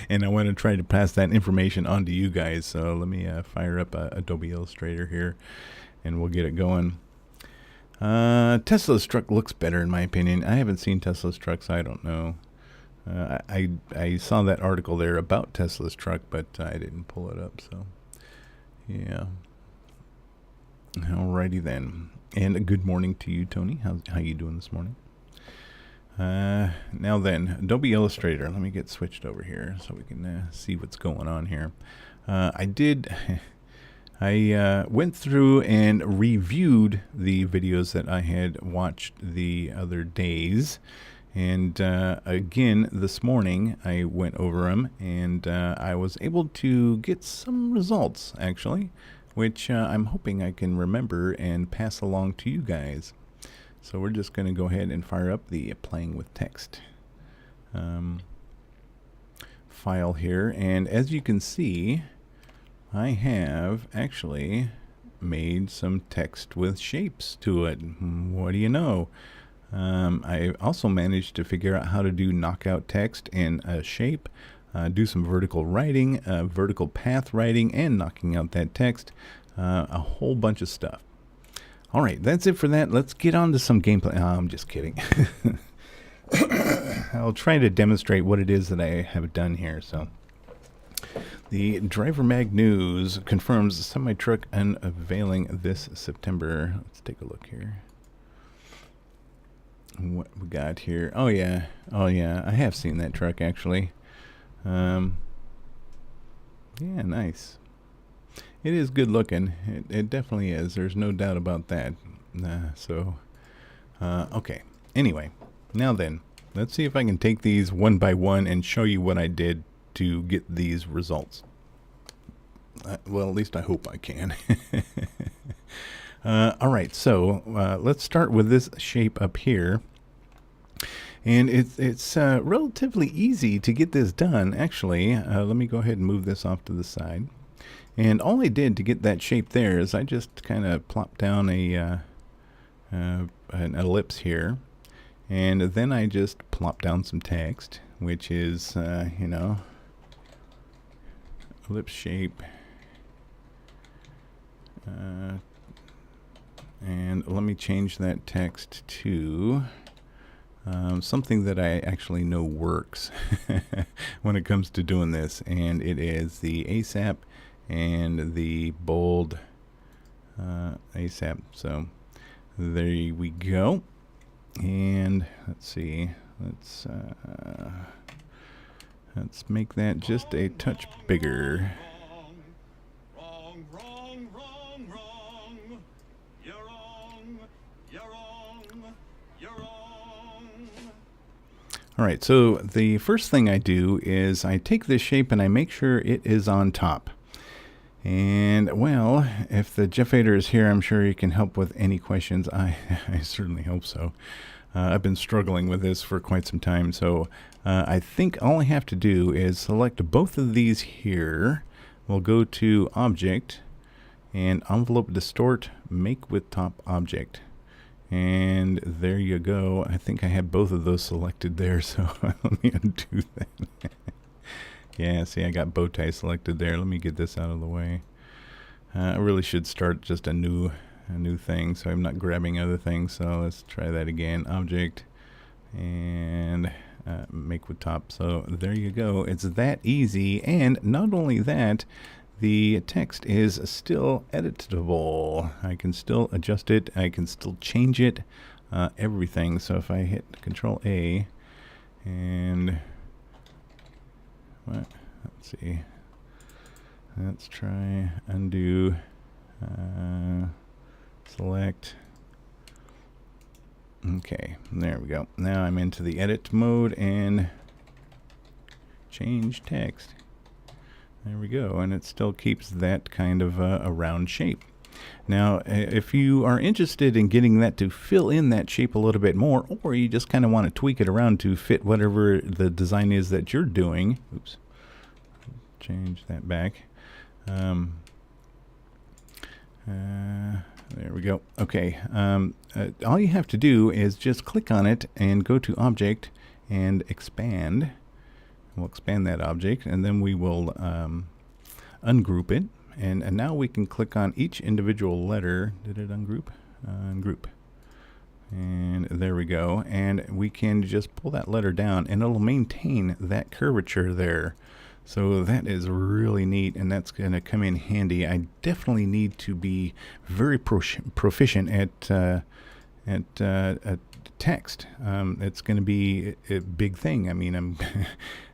And I want to try to pass that information on to you guys. So let me fire up Adobe Illustrator here, and we'll get it going. Tesla's truck looks better in my opinion. I haven't seen Tesla's truck, so I don't know. I saw that article there about Tesla's truck, but I didn't pull it up. So yeah. Alrighty then. And good morning to you, Tony. How you doing this morning? Now then, Adobe Illustrator. Let me get switched over here so we can see what's going on here. I went through and reviewed the videos that I had watched the other days. And again, this morning, I went over them, and I was able to get some results, actually, which I'm hoping I can remember and pass along to you guys. So we're just going to go ahead and fire up the playing with text file here. And as you can see, I have actually made some text with shapes to it. What do you know? I also managed to figure out how to do knockout text in a shape, do some vertical writing, vertical path writing, and knocking out that text. A whole bunch of stuff. All right, that's it for that. Let's get on to some gameplay. Oh, I'm just kidding. I'll try to demonstrate what it is that I have done here. So, the Driver Mag News confirms semi-truck unveiling this September. Let's take a look here. What we got here? Oh yeah, I have seen that truck actually. Yeah, nice. It is good looking. It definitely is. There's no doubt about that. Okay. Anyway, now then, let's see if I can take these one by one and show you what I did to get these results. Well, at least I hope I can. All right, so let's start with this shape up here. And it's relatively easy to get this done, actually. Let me go ahead and move this off to the side. And all I did to get that shape there is I just kind of plopped down an ellipse here. And then I just plopped down some text, which is, you know, ellipse shape. And let me change that text to something that I actually know works when it comes to doing this, and it is the ASAP and the bold ASAP. So there we go. And let's see, let's make that just a touch bigger. Alright, so the first thing I do is I take this shape and I make sure it is on top. And, well, if the Jeff Ader is here, I'm sure he can help with any questions. I certainly hope so. I've been struggling with this for quite some time, so I think all I have to do is select both of these here. We'll go to Object and Envelope Distort, Make with Top Object. And there you go. I think I had both of those selected there, so let me undo that. Yeah, see, I got bow tie selected there. Let me get this out of the way. I really should start just a new thing, so I'm not grabbing other things. So let's try that again. Object and make with top. So there you go. It's that easy, and not only that, the text is still editable. I can still adjust it. I can still change it. Everything. So if I hit Control A and what? Let's see. Let's try undo. Select. Okay, there we go. Now I'm into the edit mode and change text. There we go, and it still keeps that kind of a round shape. Now, if you are interested in getting that to fill in that shape a little bit more, or you just kind of want to tweak it around to fit whatever the design is that you're doing, oops, change that back. There we go. Okay, all you have to do is just click on it and go to Object and Expand. We'll expand that object, and then we will ungroup it. And now we can click on each individual letter. Did it ungroup? Ungroup. And there we go. And we can just pull that letter down, and it'll maintain that curvature there. So that is really neat, and that's going to come in handy. I definitely need to be very proficient at text. It's going to be a big thing. I mean, I'm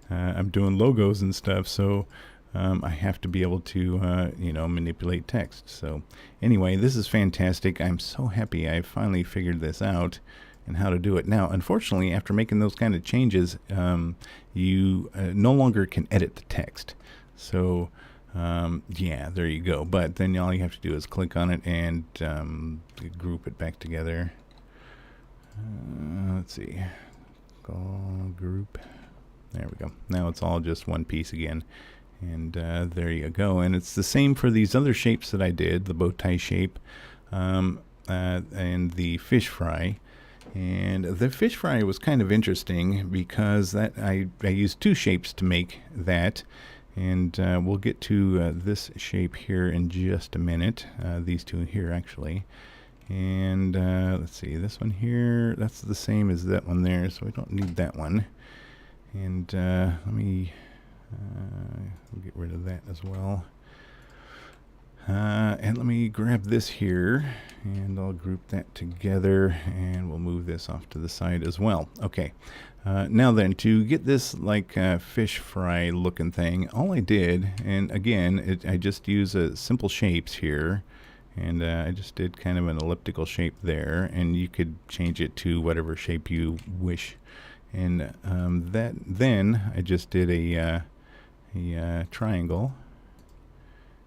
I'm doing logos and stuff, so I have to be able to manipulate text. So anyway, this is fantastic. I'm so happy I finally figured this out and how to do it. Now, unfortunately, after making those kind of changes, you no longer can edit the text. So yeah, there you go. But then all you have to do is click on it and group it back together. Let's see. Go group. There we go. Now it's all just one piece again. And there you go. And it's the same for these other shapes that I did, the bow tie shape and the fish fry. And the fish fry was kind of interesting because that I used two shapes to make that. And we'll get to this shape here in just a minute. These two here, actually. And let's see, this one here, that's the same as that one there, so we don't need that one. And let me get rid of that as well. And let me grab this here, and I'll group that together, and we'll move this off to the side as well. Okay, now then, to get this like fish fry looking thing, all I did, and again, I just use simple shapes here, and I just did kind of an elliptical shape there, and you could change it to whatever shape you wish. And then I just did a triangle.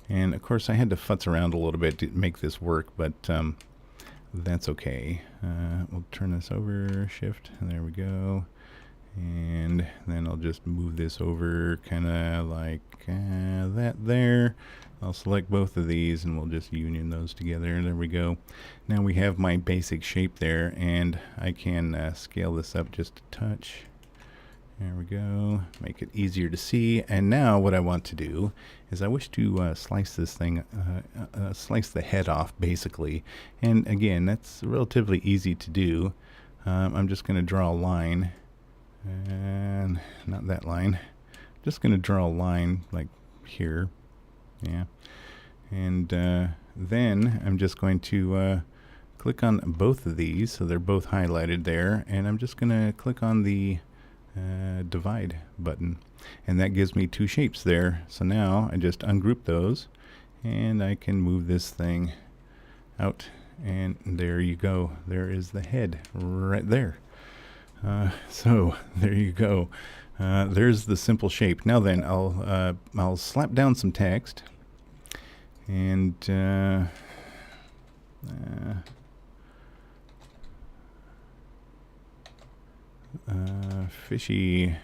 And of course I had to futz around a little bit to make this work, but that's okay. We'll turn this over, shift, and there we go. And then I'll just move this over kind of like that there. I'll select both of these and we'll just union those together. There we go. Now we have my basic shape there, and I can scale this up just a touch. There we go. Make it easier to see. And now what I want to do is I wish to slice this thing, slice the head off basically. And again, that's relatively easy to do. I'm just going to draw a line, and not that line. Just going to draw a line like here. Yeah. And then I'm just going to click on both of these, so they're both highlighted there, and I'm just going to click on the divide button, and that gives me two shapes there. So now I just ungroup those, and I can move this thing out, and there you go. There is the head right there. So there you go. There's the simple shape. Now then, I'll slap down some text, and fishy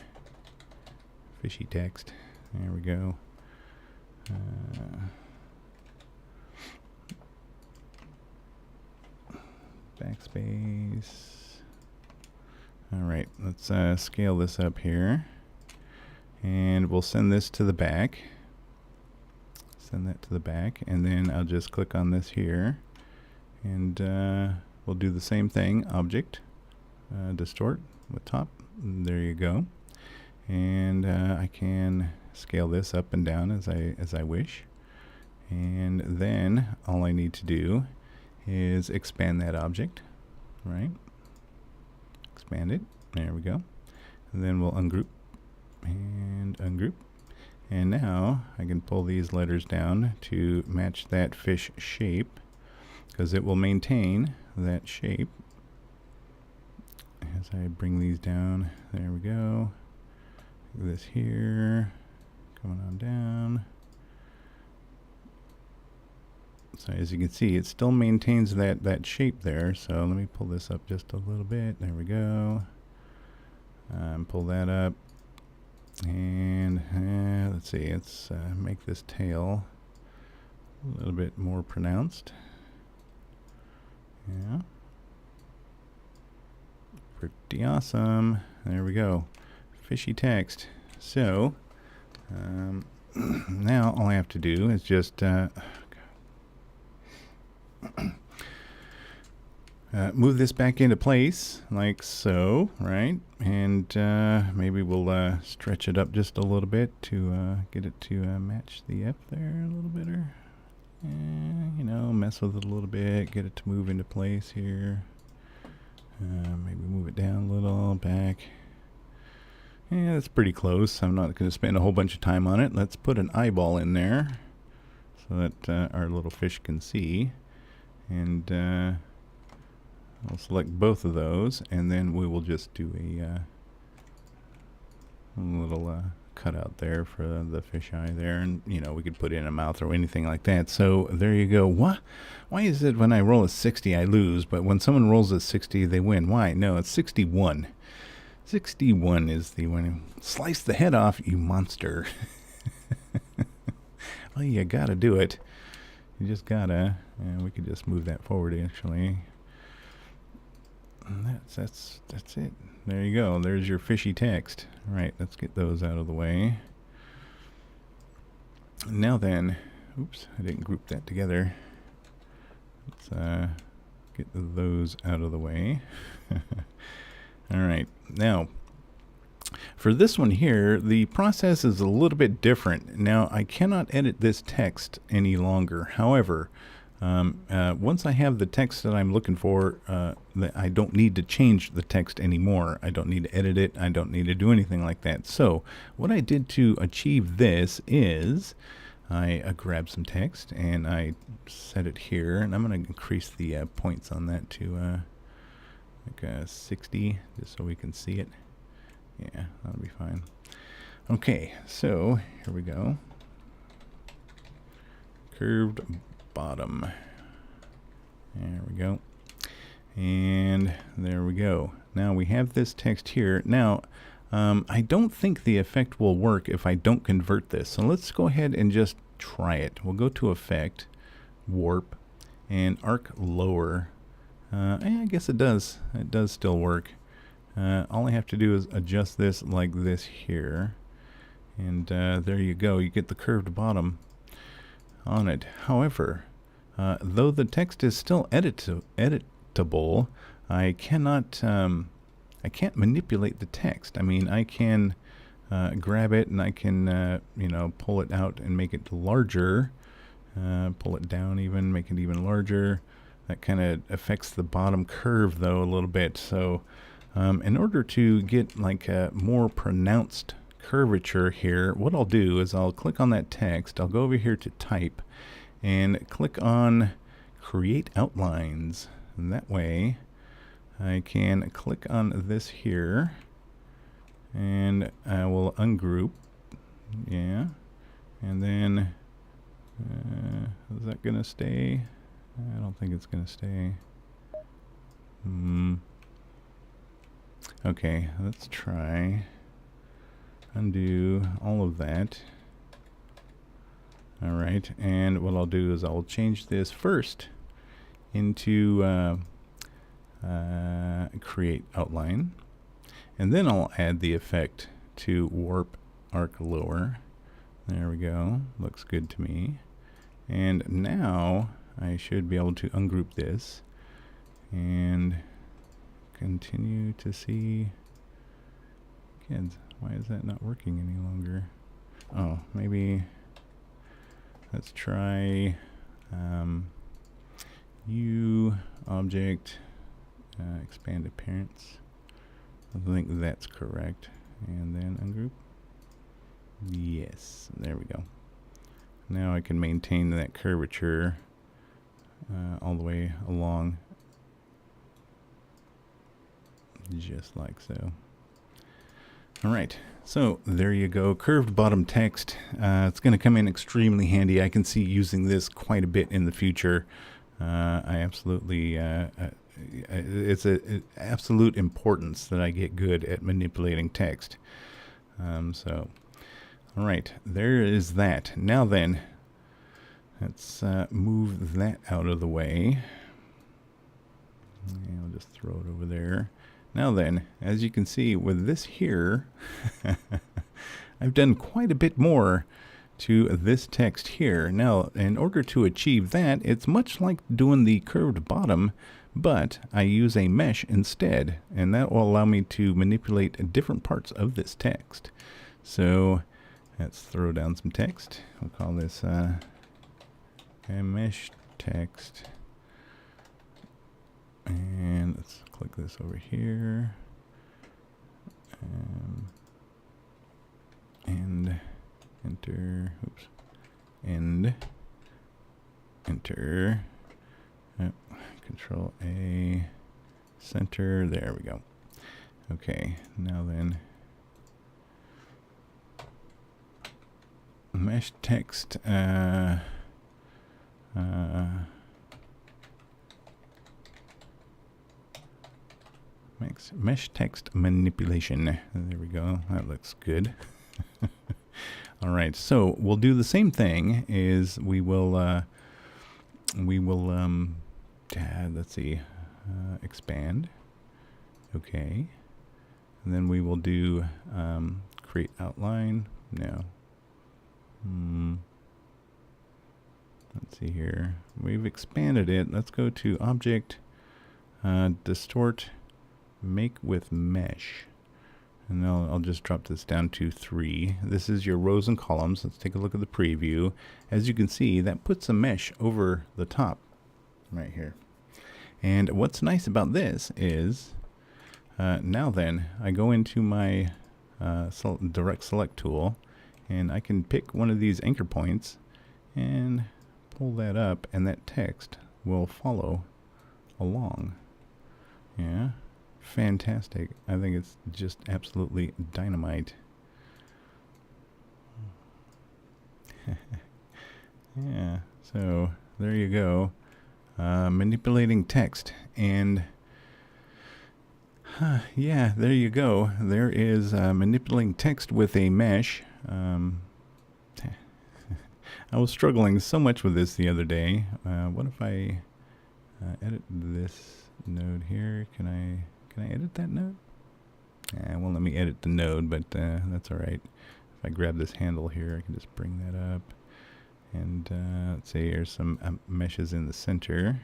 text. There we go. Backspace. All right, let's scale this up here, and we'll send this to the back. Send that to the back, and then I'll just click on this here, and we'll do the same thing. Object, distort with top. There you go. And I can scale this up and down as I wish. And then all I need to do is expand that object, right? Expand it. There we go. And then we'll ungroup and ungroup. And now I can pull these letters down to match that fish shape, because it will maintain that shape as I bring these down. There we go. This here, coming on down. So as you can see, it still maintains that shape there. So let me pull this up just a little bit. There we go. Pull that up. And let's see, let's make this tail a little bit more pronounced. Yeah. Pretty awesome. There we go. Fishy text. So now all I have to do is just move this back into place like so, right? And maybe we'll stretch it up just a little bit to get it to match the F there a little better. You know, mess with it a little bit, get it to move into place here. Maybe move it down a little, back. Yeah, that's pretty close. I'm not going to spend a whole bunch of time on it. Let's put an eyeball in there so that our little fish can see. And I'll select both of those, and then we will just do a little cutout there for the fish eye there. And, you know, we could put in a mouth or anything like that. So there you go. What? Why is it when I roll a 60, I lose, but when someone rolls a 60, they win? Why? No, it's 61. 61 is the winning. Slice the head off, you monster. Well, you gotta do it. You just gotta. And we could just move that forward, actually. And that's it. There you go. There's your fishy text. All right, let's get those out of the way. Now then, oops, I didn't group that together. Let's get those out of the way. All right, now for this one here, the process is a little bit different. Now I cannot edit this text any longer. However, once I have the text that I'm looking for, I don't need to change the text anymore. I don't need to edit it. I don't need to do anything like that. So what I did to achieve this is I grabbed some text and I set it here, and I'm going to increase the points on that to like 60, just so we can see it. Yeah, that'll be fine. Okay, so here we go. Curved bottom. There we go. And there we go. Now we have this text here. Now, I don't think the effect will work if I don't convert this. So let's go ahead and just try it. We'll go to Effect, Warp, and Arc Lower. I guess it does. It does still work. All I have to do is adjust this like this here. And there you go. You get the curved bottom on it. However, though the text is still editable, I cannot I can't manipulate the text. I mean, I can grab it and I can you know, pull it out and make it larger, pull it down even, make it even larger. That kind of affects the bottom curve though a little bit. So in order to get like a more pronounced curvature here, what I'll do is I'll click on that text, I'll go over here to type and click on create outlines, and that way I can click on this here and I will ungroup. Yeah, and then is that gonna stay? I don't think it's gonna stay. Okay, let's try undo all of that. All right, and what I'll do is I'll change this first into create outline, and then I'll add the effect to warp arc lower. There we go, looks good to me. And now I should be able to ungroup this and continue to see. Kids, why is that not working any longer? Oh, maybe let's try U object expand appearance. I think that's correct. And then ungroup. Yes, there we go. Now I can maintain that curvature all the way along, just like so. All right, so there you go, curved bottom text. It's going to come in extremely handy. I can see using this quite a bit in the future. I absolutely, it's an absolute importance that I get good at manipulating text. So, all right, there is that. Now then, let's move that out of the way. And I'll just throw it over there. Now then, as you can see with this here, I've done quite a bit more to this text here. Now, in order to achieve that, it's much like doing the curved bottom, but I use a mesh instead, and that will allow me to manipulate different parts of this text. So let's throw down some text. We'll call this a mesh text. And let's click this over here. And enter, oops, and enter, Control A, center, there we go. Okay, now then, mesh text, mesh text manipulation. There we go. That looks good. All right, so we'll do the same thing. Is we will let's see, expand. Okay, and then we will do create outline. No. Let's see here. We've expanded it. Let's go to object, distort, make with mesh. And I'll just drop this down to 3. This is your rows and columns. Let's take a look at the preview. As you can see, that puts a mesh over the top right here. And what's nice about this is, now then, I go into my direct select tool, and I can pick one of these anchor points and pull that up, and that text will follow along. Yeah. Fantastic. I think it's just absolutely dynamite. Yeah, so there you go. Manipulating text. And yeah, there you go. There is manipulating text with a mesh. I was struggling so much with this the other day. What if I edit this node here? Can I edit that node? It won't let me edit the node, but that's all right. If I grab this handle here, I can just bring that up. And let's say there's some meshes in the center.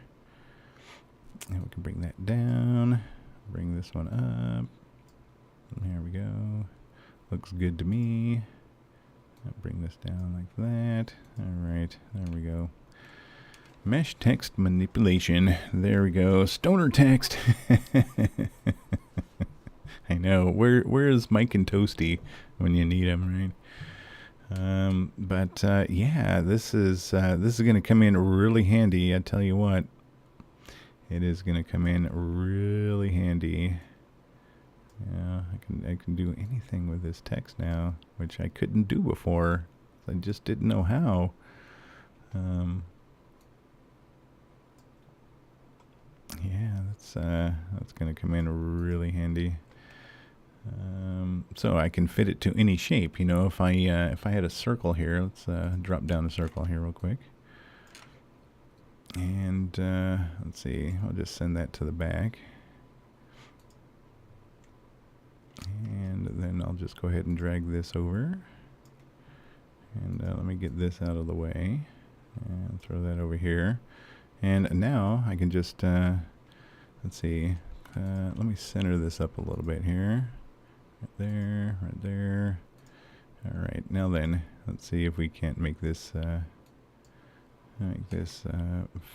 And we can bring that down. Bring this one up. There we go. Looks good to me. I'll bring this down like that. All right, there we go. Mesh text manipulation. There we go. Stoner text. I know. Where is Mike and Toasty when you need them, right? But yeah, this is going to come in really handy. I tell you what, it is going to come in really handy. Yeah, I can do anything with this text now, which I couldn't do before. I just didn't know how. Yeah, that's going to come in really handy. So I can fit it to any shape. You know, if I had a circle here, let's drop down a circle here real quick. And let's see, I'll just send that to the back. And then I'll just go ahead and drag this over. And let me get this out of the way. And throw that over here. And now I can just, let's see, let me center this up a little bit here. Right there. All right, now then, let's see if we can't make this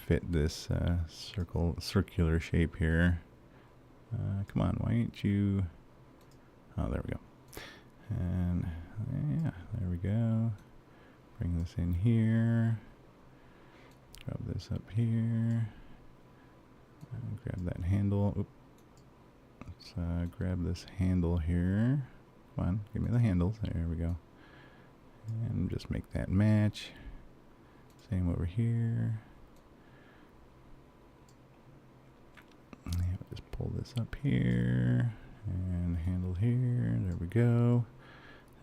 fit this circular shape here. Come on, why ain't you? Oh, there we go. And yeah, there we go. Bring this in here. Grab this up here. Grab that handle. Oop. Let's grab this handle here. Come on, give me the handles. There we go. And just make that match. Same over here. Yeah, just pull this up here. And handle here. There we go.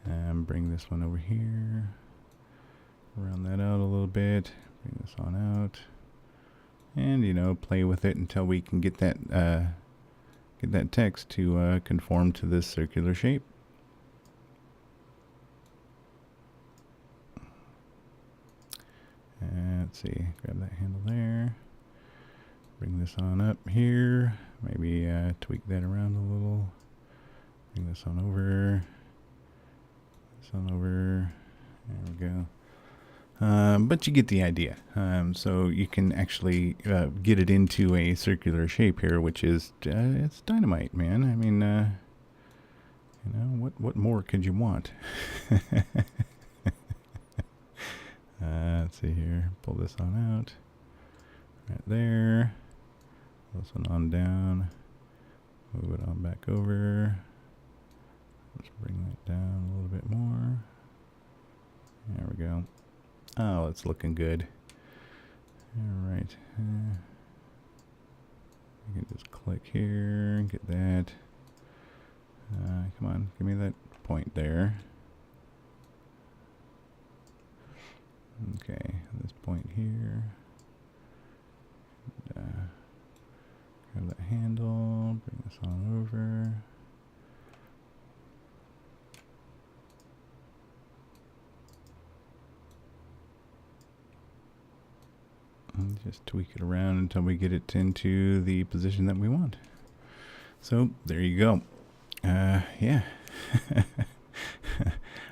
And bring this one over here. Round that out a little bit. Bring this on out. And, you know, play with it until we can get that text to conform to this circular shape. Let's see, grab that handle there. Bring this on up here. Maybe tweak that around a little. Bring this on over. This on over. There we go. But you get the idea. So you can actually get it into a circular shape here, which is it's dynamite, man. I mean, you know, what more could you want? Let's see here. Pull this on out. Right there. This one on down. Move it on back over. Let's bring that down a little bit more. There we go. Oh, it's looking good. All right. You can just click here and get that. Come on, give me that point there. Okay, this point here. And, grab that handle, bring this on over. And just tweak it around until we get it into the position that we want. So there you go. Yeah.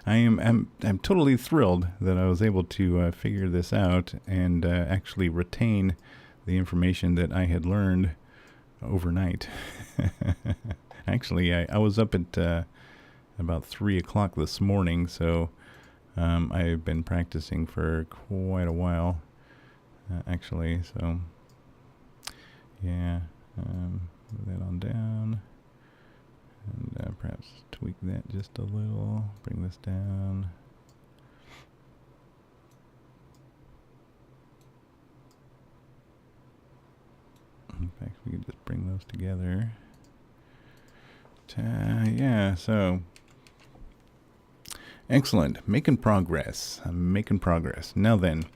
I'm totally thrilled that I was able to figure this out and actually retain the information that I had learned overnight. Actually, I was up at about 3 o'clock this morning, so I've been practicing for quite a while, actually. So yeah, move that on down. And perhaps tweak that just a little. Bring this down. In fact, we could just bring those together. Yeah, so excellent. Making progress. I'm making progress. Now then,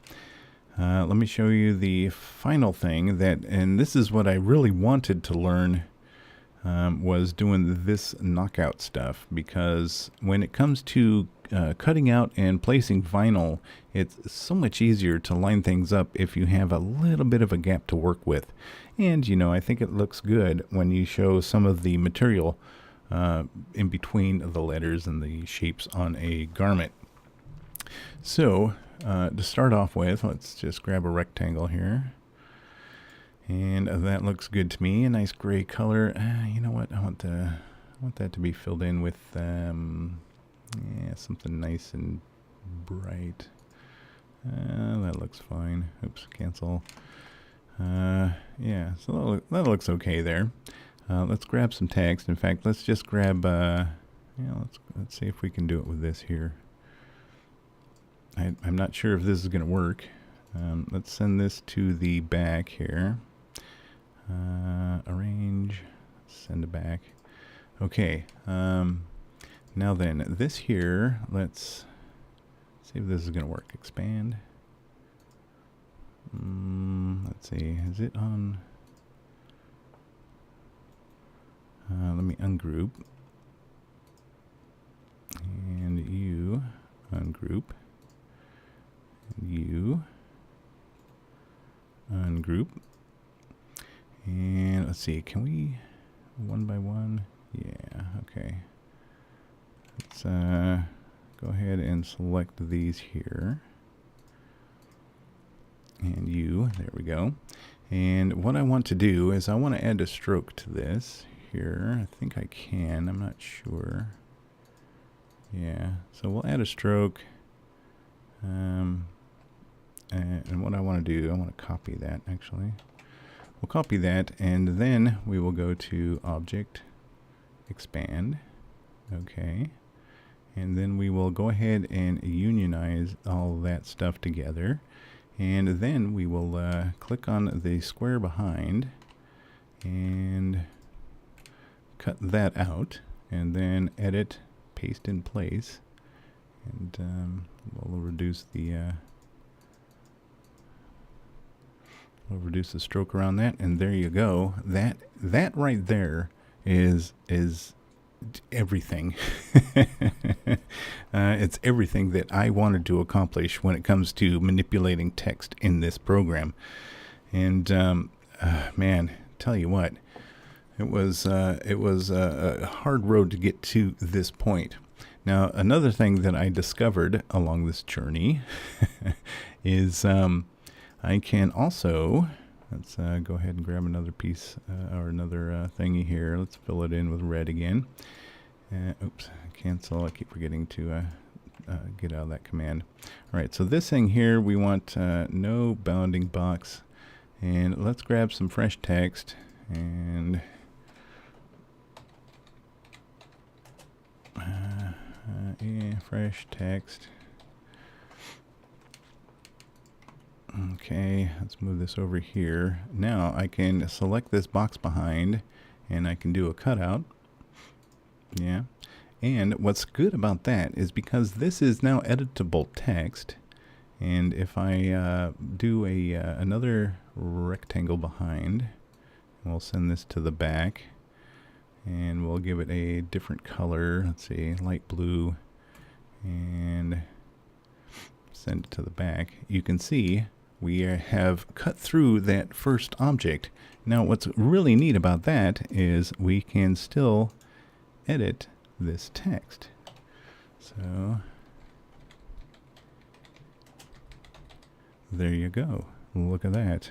let me show you the final thing that, and this is what I really wanted to learn. Was doing this knockout stuff, because when it comes to cutting out and placing vinyl, it's so much easier to line things up if you have a little bit of a gap to work with. And you know, I think it looks good when you show some of the material in between the letters and the shapes on a garment. So to start off with, let's just grab a rectangle here. And that looks good to me. A nice gray color. You know what? I want that to be filled in with yeah, something nice and bright. That looks fine. Oops, cancel. Yeah, so that looks okay there. Let's grab some text. In fact, let's just grab. Yeah, let's see if we can do it with this here. I'm not sure if this is going to work. Let's send this to the back here. Arrange, send it back. Okay, now then, this here, let's see if this is going to work. Expand. Let's see, is it on? Let me ungroup. And you, ungroup. And you, ungroup. And let's see, can we one by one? Yeah, okay. Let's go ahead and select these here. And you, there we go. And what I want to do is I want to add a stroke to this here. I think I can, I'm not sure. Yeah, so we'll add a stroke. And what I want to do, I want to copy that actually. We'll copy that, and then we will go to Object, Expand, okay, and then we will go ahead and unionize all that stuff together, and then we will click on the square behind and cut that out, and then Edit, Paste in Place, and we'll reduce the we'll reduce the stroke around that, and there you go. That right there is everything. It's everything that I wanted to accomplish when it comes to manipulating text in this program. And man, tell you what, it was a hard road to get to this point. Now, another thing that I discovered along this journey is I can also, let's go ahead and grab another piece or another thingy here. Let's fill it in with red again. Oops, cancel. I keep forgetting to get out of that command. All right, so this thing here, we want no bounding box. And let's grab some fresh text and yeah, fresh text. Okay, let's move this over here. Now I can select this box behind and I can do a cutout. Yeah. And what's good about that is because this is now editable text, and if I do another rectangle behind, we'll send this to the back, and we'll give it a different color. Let's see, light blue, and send it to the back. You can see we have cut through that first object. Now what's really neat about that is we can still edit this text. So there you go. Look at that.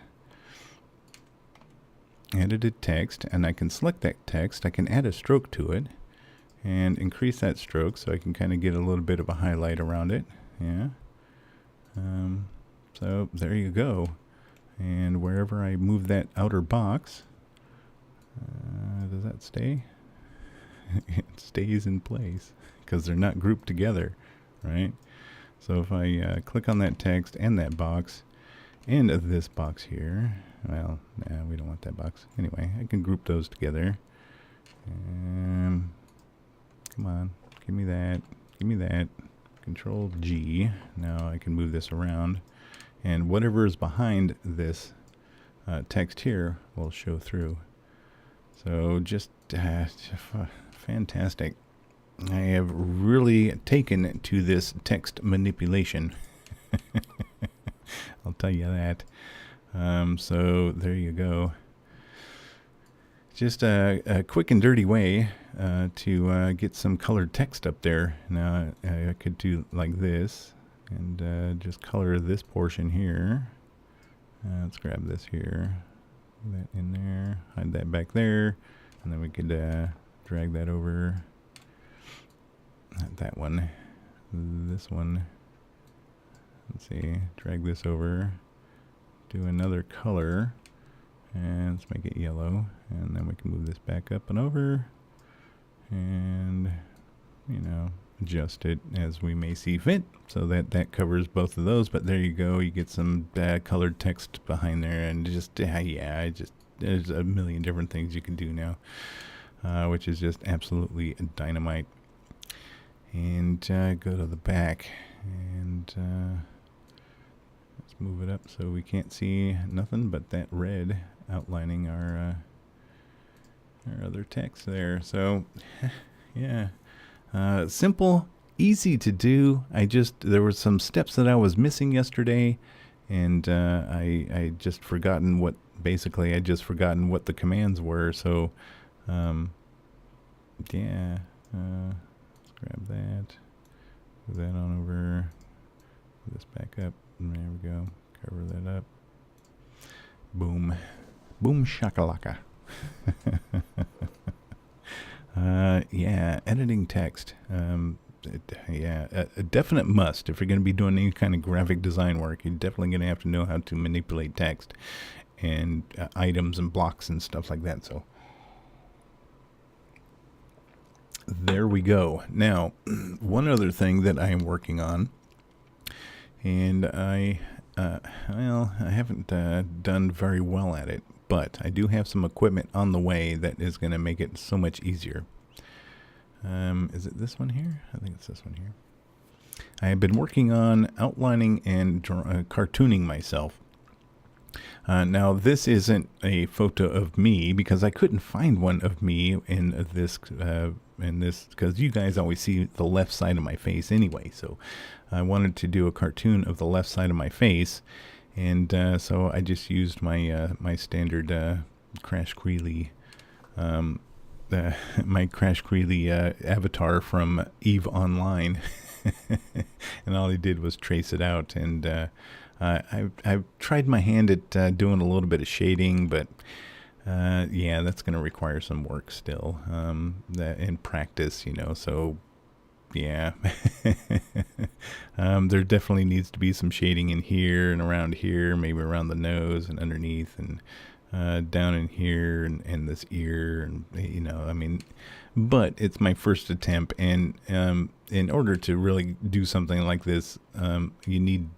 Edited text, and I can select that text. I can add a stroke to it and increase that stroke so I can kind of get a little bit of a highlight around it. Yeah. So there you go. And wherever I move that outer box, does that stay? It stays in place because they're not grouped together, right? So if I click on that text and that box and this box here, well, nah, we don't want that box. Anyway, I can group those together. Come on, give me that, give me that. Control G. Now I can move this around, and whatever is behind this text here will show through. So just fantastic. I have really taken to this text manipulation. I'll tell you that. So there you go. Just a quick and dirty way to get some colored text up there. Now I could do like this and just color this portion here. Let's grab this here, put that in there, hide that back there, and then we could drag that over. Not that one, this one. Let's see, drag this over, do another color, and let's make it yellow, and then we can move this back up and over, and, you know, adjust it as we may see fit, so that that covers both of those. But there you go, you get some colored text behind there, and just, yeah, there's a million different things you can do now, which is just absolutely dynamite. And go to the back, and let's move it up so we can't see nothing but that red outlining our other text there. So yeah, simple, easy to do. There were some steps that I was missing yesterday, and I just forgotten what, basically I just forgotten what the commands were. So yeah, grab that, move that on over, put this back up, and there we go, cover that up, boom, boom shakalaka. Yeah, editing text, yeah, a definite must. If you're going to be doing any kind of graphic design work, you're definitely going to have to know how to manipulate text and items and blocks and stuff like that. So there we go. Now, one other thing that I am working on, and I haven't done very well at it, but I do have some equipment on the way that is going to make it so much easier. Is it this one here? I think it's this one here. I have been working on outlining and cartooning myself. Now, this isn't a photo of me because I couldn't find one of me in this because you guys always see the left side of my face anyway. So I wanted to do a cartoon of the left side of my face, and so I just used my my standard Crash Creeley my Crash Creeley avatar from Eve Online, and all he did was trace it out. And I've tried my hand at doing a little bit of shading, but yeah, that's going to require some work still, in practice, you know. So yeah, there definitely needs to be some shading in here and around here, maybe around the nose and underneath, and down in here and this ear, and you know, I mean, but it's my first attempt, and in order to really do something like this, you need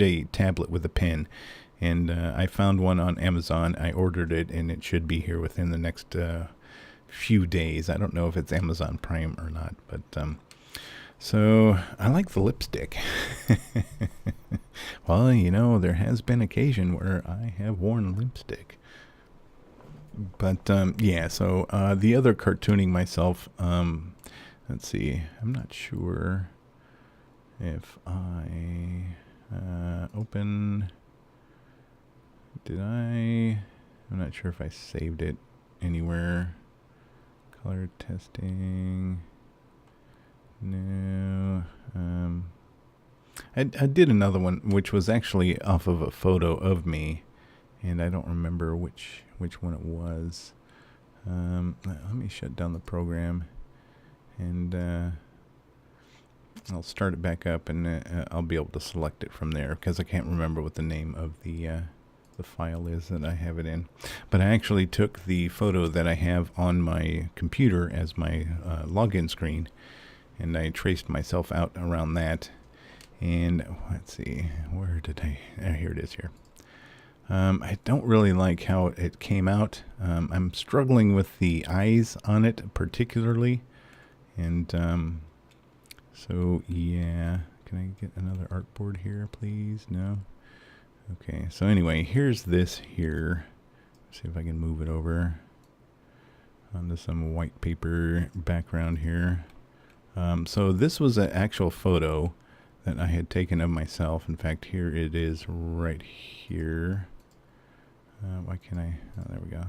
a tablet with a pen, and I found one on Amazon. I ordered it, and it should be here within the next few days. I don't know if it's Amazon Prime or not, but so I like the lipstick. Well, you know, there has been occasion where I have worn lipstick. But yeah, so the other cartooning myself, let's see, I'm not sure if I open, I'm not sure if I saved it anywhere. Color testing, no. I did another one, which was actually off of a photo of me, and I don't remember which one it was. Let me shut down the program, and I'll start it back up, and I'll be able to select it from there, because I can't remember what the name of the file is that I have it in. But I actually took the photo that I have on my computer as my login screen, and I traced myself out around that. And let's see, where did here it is here. I don't really like how it came out. I'm struggling with the eyes on it particularly, and so yeah, can I get another artboard here, please? No. Okay, so anyway, here's this here. Let's see if I can move it over onto some white paper background here. So this was an actual photo that I had taken of myself. In fact, here it is right here. Why can't I? Oh, there we go.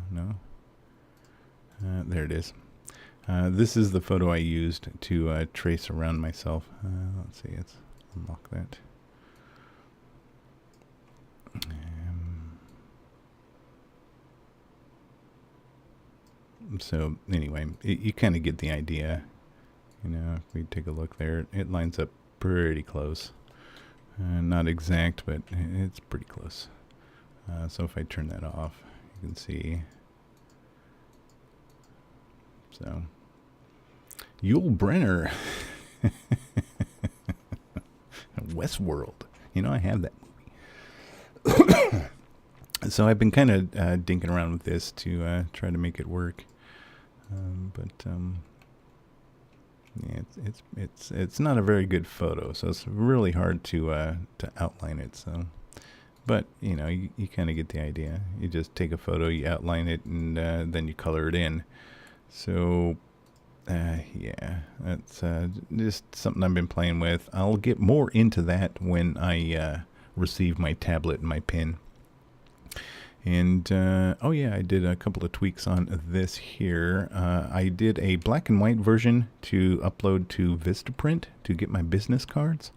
No. There it is. This is the photo I used to trace around myself. Let's see, let's unlock that. So anyway, you kind of get the idea. You know, if we take a look there, it lines up pretty close. Not exact, but it's pretty close. So if I turn that off, you can see. So, Yul Brynner. Westworld. You know, I have that movie. So I've been kind of dinking around with this to try to make it work. Yeah, it's not a very good photo, so it's really hard to outline it. So, but you know, you kind of get the idea. You just take a photo, you outline it, and then you color it in. So, yeah, that's just something I've been playing with. I'll get more into that when I receive my tablet and my pen. And, oh yeah, I did a couple of tweaks on this here. I did a black and white version to upload to Vistaprint to get my business cards.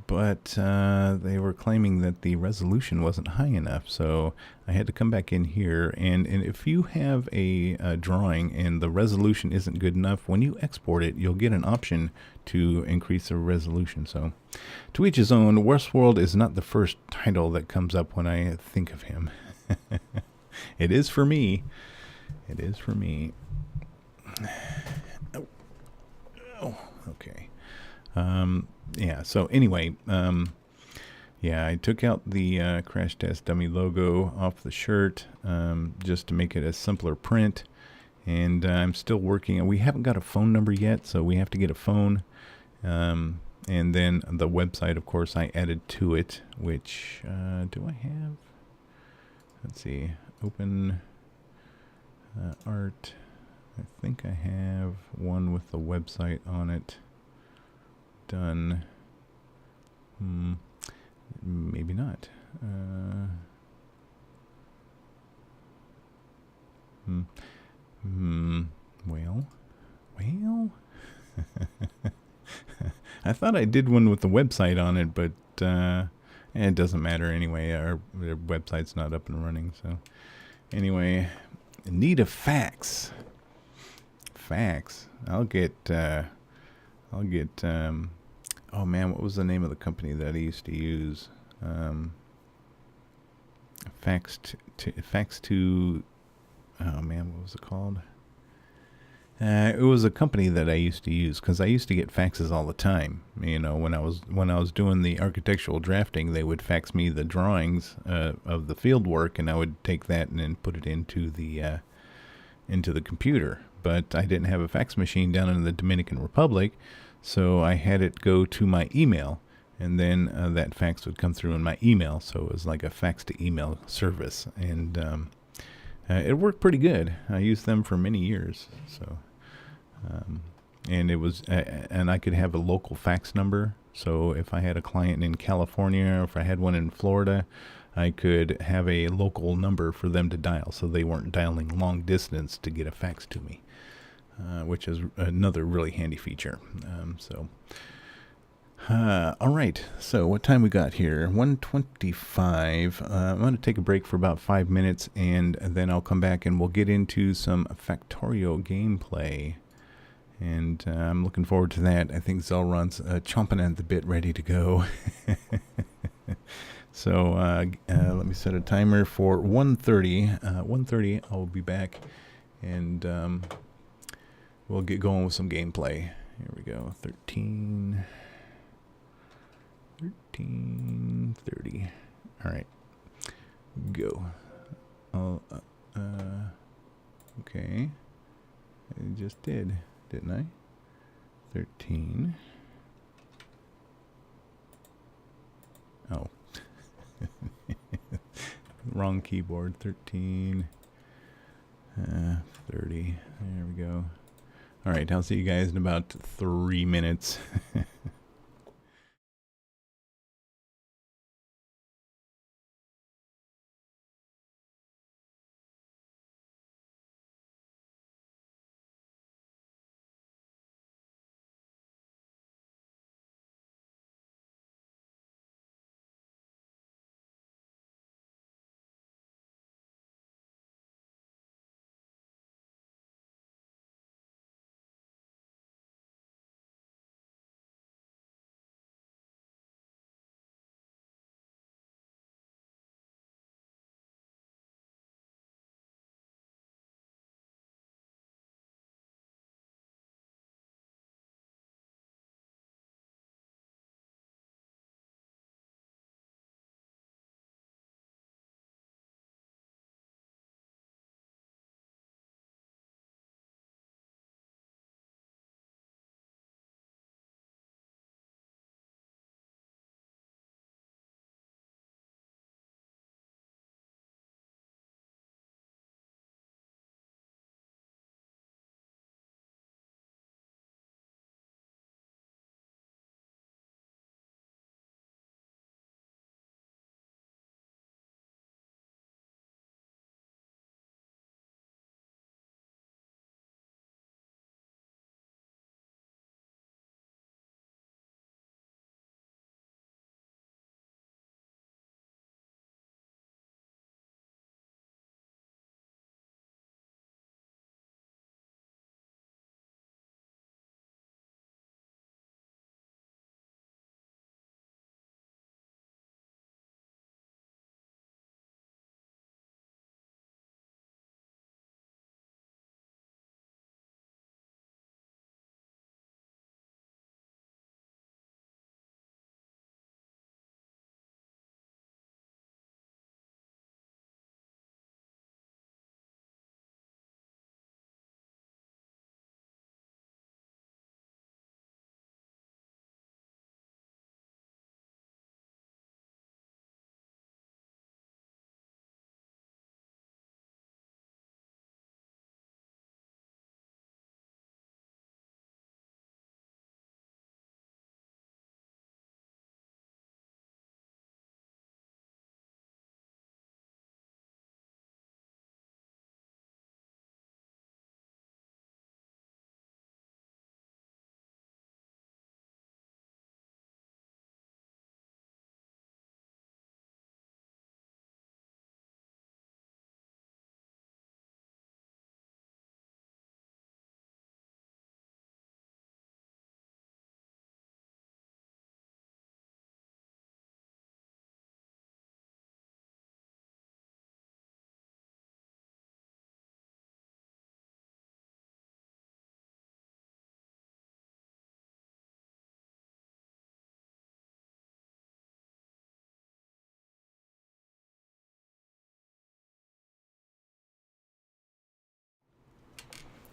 But they were claiming that the resolution wasn't high enough. So I had to come back in here. And if you have a drawing and the resolution isn't good enough, when you export it, you'll get an option to increase the resolution. So to each his own. Westworld is not the first title that comes up when I think of him. It is for me. It is for me. Oh. Oh, okay. Yeah, so anyway, yeah, I took out the Crash Test Dummy logo off the shirt just to make it a simpler print. And I'm still working. We haven't got a phone number yet, so we have to get a phone. And then the website, of course, I added to it, which do I have? Let's see, open art. I think I have one with the website on it done. Maybe not. Well, well. I thought I did one with the website on it, but it doesn't matter anyway. Our website's not up and running, so anyway, need a fax. Fax. I'll get. Oh man, what was the name of the company that I used to use? Fax to. Oh man, what was it called? It was a company that I used to use because I used to get faxes all the time. You know, when I was doing the architectural drafting, they would fax me the drawings of the field work, and I would take that and then put it into the computer. But I didn't have a fax machine down in the Dominican Republic, so I had it go to my email, and then that fax would come through in my email. So it was like a fax to email service, and it worked pretty good. I used them for many years. So, and it was, and I could have a local fax number. So if I had a client in California, or if I had one in Florida, I could have a local number for them to dial, so they weren't dialing long distance to get a fax to me, which is another really handy feature. All right, so what time we got here? 1:25. I'm going to take a break for about 5 minutes, and then I'll come back and we'll get into some Factorio gameplay. And I'm looking forward to that. I think Zelron's chomping at the bit, ready to go. So let me set a timer for 1:30. 1:30, I'll be back, and we'll get going with some gameplay. Here we go. 13:30. All right, go. Okay. I just didn't I? 13. Oh. Wrong keyboard. 13. 30. There we go. All right, I'll see you guys in about 3 minutes.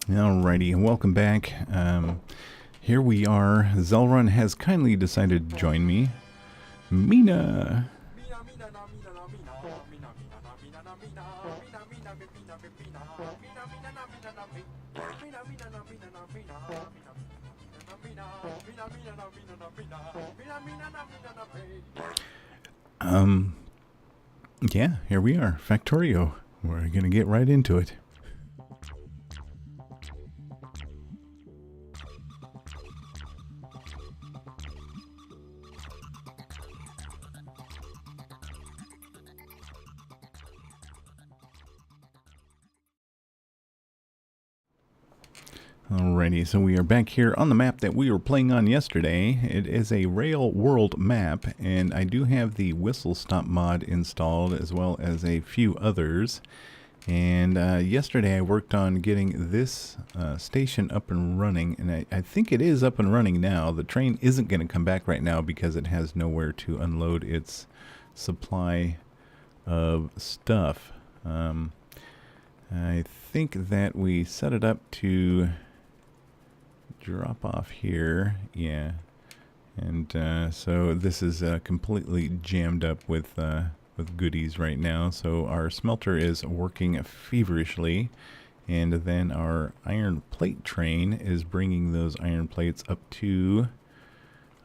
Alrighty, welcome back. Here we are. Zelrun has kindly decided to join me. Mina! Yeah, here we are. Factorio. We're gonna get right into it. Alrighty, so we are back here on the map that we were playing on yesterday. It is a Rail World map, and I do have the Whistle Stop mod installed, as well as a few others. And yesterday I worked on getting this station up and running, and I think it is up and running now. The train isn't going to come back right now because it has nowhere to unload its supply of stuff. I think that we set it up to drop off here, yeah, and so this is completely jammed up with goodies right now. So our smelter is working feverishly, and then our iron plate train is bringing those iron plates up to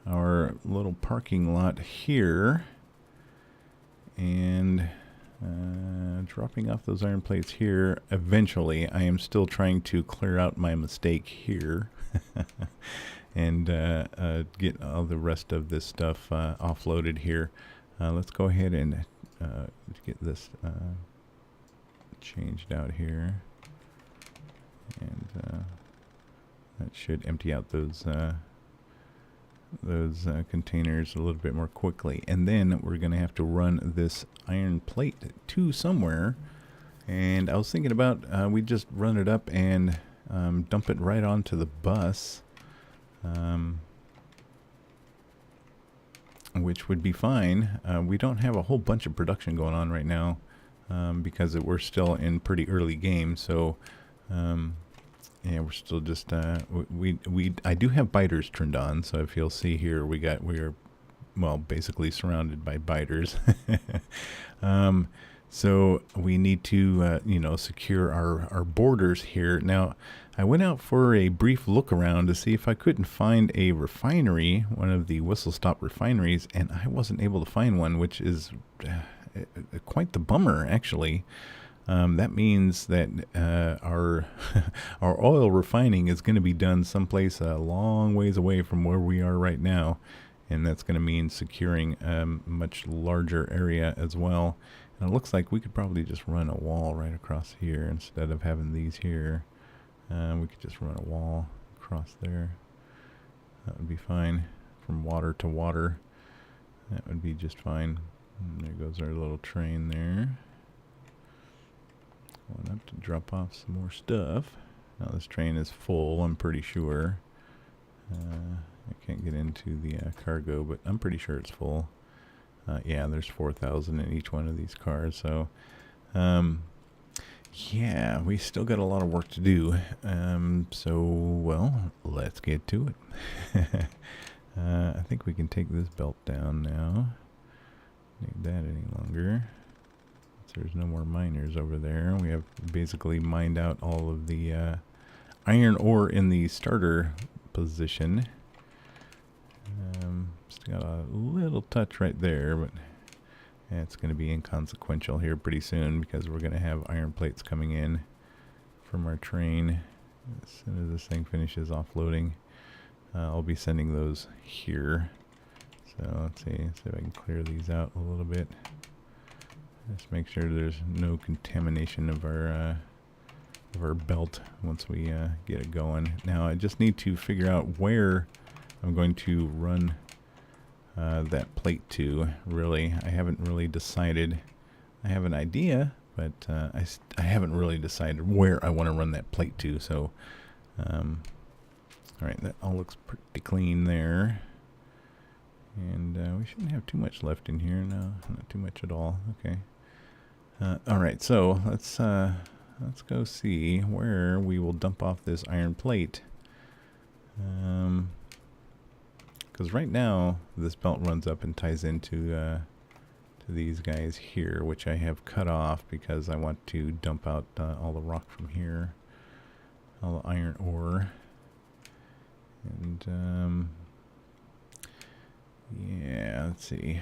our little parking lot here, and dropping off those iron plates here. Eventually, I am still trying to clear out my mistake here and get all the rest of this stuff offloaded here. Let's go ahead and get this changed out here, and that should empty out those containers a little bit more quickly. And then we're going to have to run this iron plate to somewhere, and I was thinking about we just run it up and dump it right onto the bus, which would be fine. We don't have a whole bunch of production going on right now because we're still in pretty early game, so yeah, we're still just I do have biters turned on, so if you'll see here, we're well basically surrounded by biters. So we need to you know, secure our borders here. Now, I went out for a brief look around to see if I couldn't find a refinery, one of the Whistle Stop refineries, and I wasn't able to find one, which is quite the bummer, actually. That means that our our oil refining is going to be done someplace a long ways away from where we are right now, and that's going to mean securing a much larger area as well. And it looks like we could probably just run a wall right across here instead of having these here. We could just run a wall across there. That would be fine. From water to water, that would be just fine. And there goes our little train there. Going up to drop off some more stuff. Now this train is full, I'm pretty sure. I can't get into the cargo, but I'm pretty sure it's full. Yeah, there's 4,000 in each one of these cars, so yeah, we still got a lot of work to do. So, well, let's get to it. I think we can take this belt down now. Need that any longer. There's no more miners over there. We have basically mined out all of the iron ore in the starter position. Still got a little touch right there, but it's going to be inconsequential here pretty soon because we're going to have iron plates coming in from our train. As soon as this thing finishes offloading, I'll be sending those here. So let's see if I can clear these out a little bit. Just make sure there's no contamination of our belt once we get it going. Now I just need to figure out where I'm going to run that plate to. Really, I haven't really decided. I have an idea, but I haven't really decided where I want to run that plate to. So, all right, that all looks pretty clean there. And we shouldn't have too much left in here. No, not too much at all. Okay. All right, so let's let's go see where we will dump off this iron plate. Because right now this belt runs up and ties into to these guys here, which I have cut off because I want to dump out all the rock from here, all the iron ore. And yeah, let's see.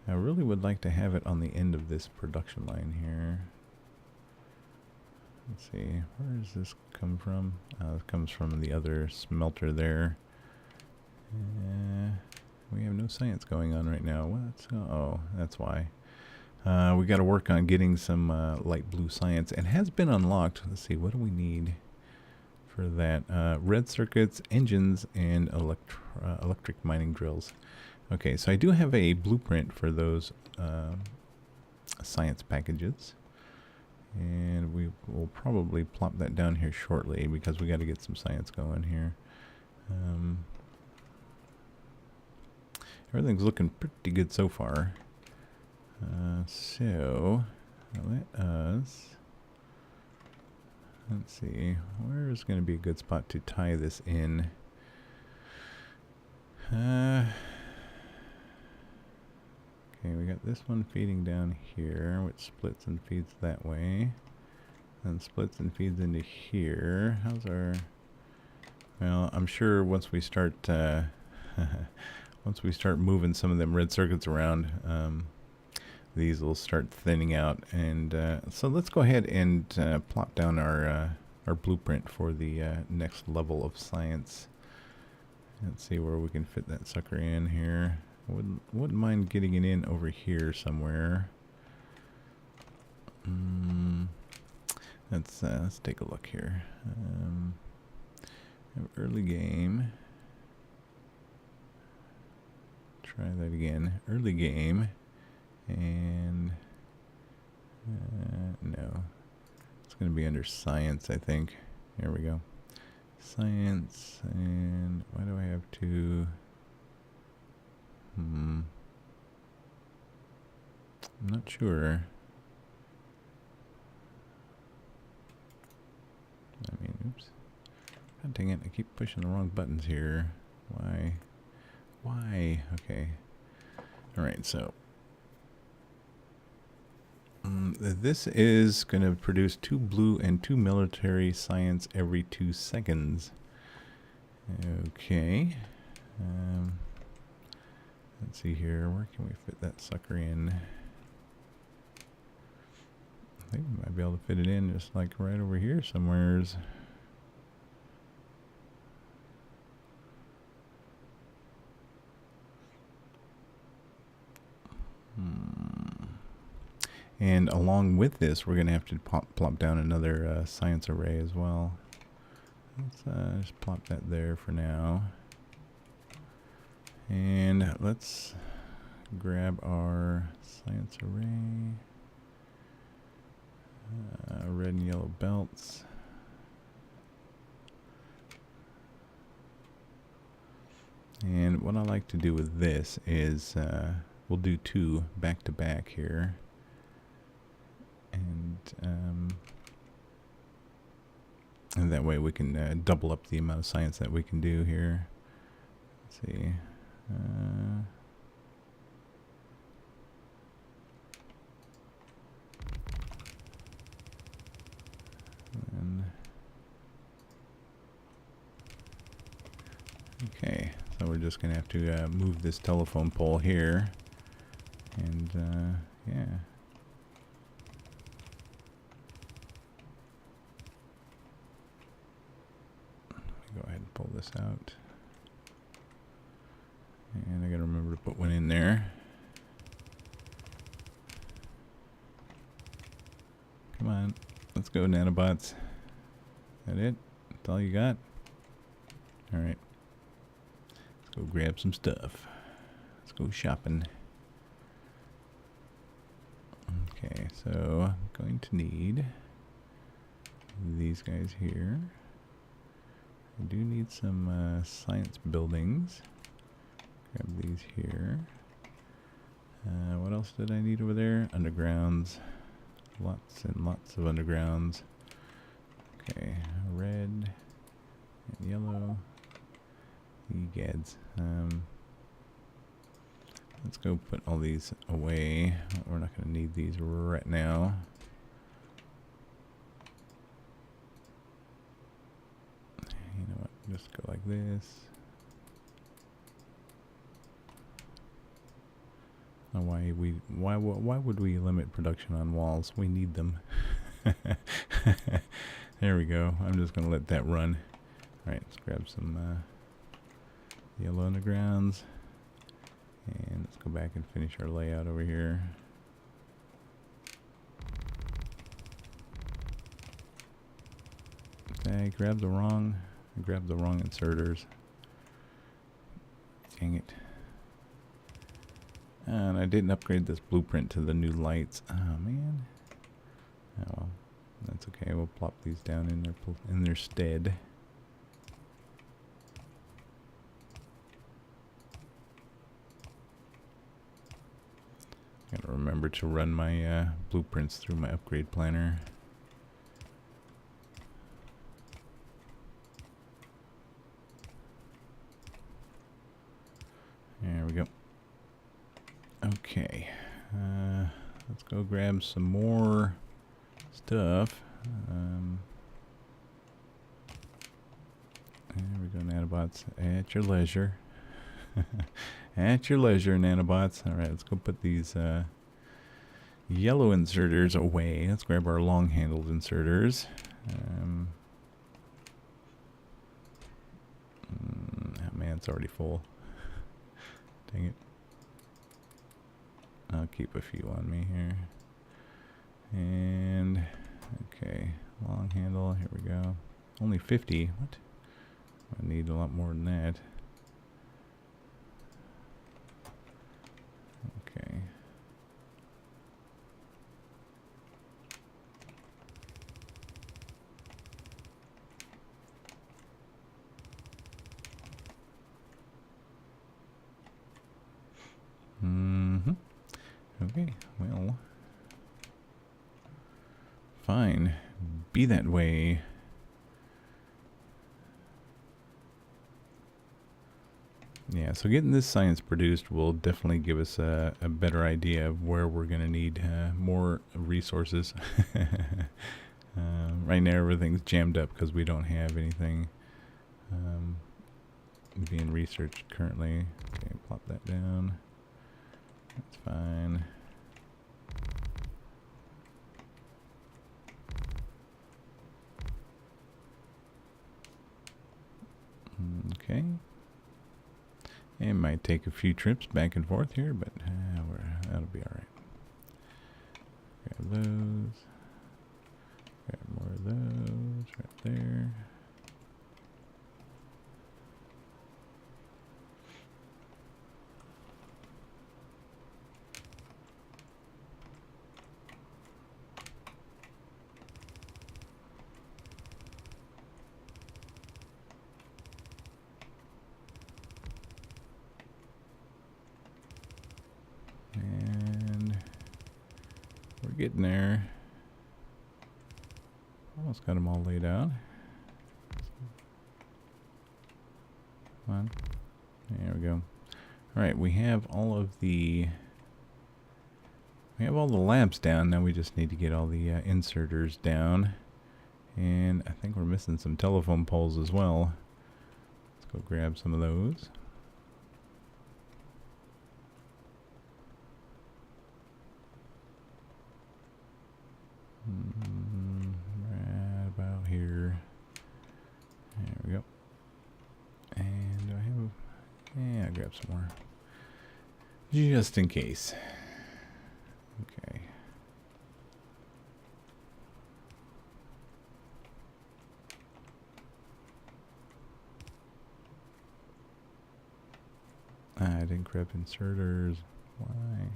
I really would like to have it on the end of this production line here. Let's see, where does this come from? It comes from the other smelter there. We have no science going on right now. Oh, that's why. We got to work on getting some light blue science. It has been unlocked. Let's see, what do we need for that? Red circuits, engines, and electric mining drills. Okay, so I do have a blueprint for those science packages. And we will probably plop that down here shortly because we got to get some science going here. Everything's looking pretty good so far. So let's see, where is going to be a good spot to tie this in? Okay, we got this one feeding down here, which splits and feeds that way. And splits and feeds into here. How's our... Well, I'm sure once we start once we start moving some of them red circuits around, these will start thinning out. And so let's go ahead and plop down our blueprint for the next level of science. Let's see where we can fit that sucker in here. Wouldn't mind getting it in over here somewhere. Let's take a look here. Early game. Try that again. Early game, and no, it's going to be under science, I think. There we go. Science, and why do I have to? I'm not sure. I mean, oops. God dang it, I keep pushing the wrong buttons here. Why? Why? Okay. Alright, so. This is going to produce 2 blue and 2 military science every 2 seconds. Okay. Let's see here, where can we fit that sucker in? I think we might be able to fit it in just like right over here somewheres. And along with this, we're going to have to plop down another science array as well. Let's just plop that there for now. And let's grab our science array. Red and yellow belts. And what I like to do with this is we'll do 2 back to back here. And that way we can double up the amount of science that we can do here. Let's see. Okay, so we're just gonna have to move this telephone pole here, and yeah. Go ahead and pull this out, and I gotta remember to put one in there. Come on, let's go, nanobots. That it? That's all you got? Alright. Let's go grab some stuff. Let's go shopping. Okay, so I'm going to need these guys here. I do need some science buildings. Grab these here. What else did I need over there? Undergrounds. Lots and lots of undergrounds. Okay, red and yellow. Egads. Let's go put all these away. We're not going to need these right now. You know what? Just go like this. Why would we limit production on walls? We need them. There we go. I'm just gonna let that run. All right, let's grab some yellow undergrounds, and let's go back and finish our layout over here. I grabbed the wrong inserters. Dang it. And I didn't upgrade this blueprint to the new lights. Oh man. Oh well, that's okay. We'll plop these down in their stead. Gotta remember to run my blueprints through my upgrade planner. There we go. Okay, let's go grab some more stuff. There we go, nanobots, at your leisure. At your leisure, nanobots. All right, let's go put these yellow inserters away. Let's grab our long-handled inserters. Oh man, it's already full. Dang it. I'll keep a few on me here. And, okay, long handle, here we go. Only 50, what? I need a lot more than that. Okay. Okay, well, fine, be that way. Yeah, so getting this science produced will definitely give us a better idea of where we're going to need more resources. Right now everything's jammed up because we don't have anything being researched currently. Okay, plop that down. That's fine. Okay. It might take a few trips back and forth here, but that'll be alright. Grab those. Grab more of those right there. And we're getting there. Almost got them all laid out. Come on. There we go. Alright, we have all the labs down. Now we just need to get all the inserters down. And I think we're missing some telephone poles as well. Let's go grab some of those. Right about here. There we go. And do I have... Yeah, I'll grab some more. Just in case. Okay. I didn't grab inserters. Why?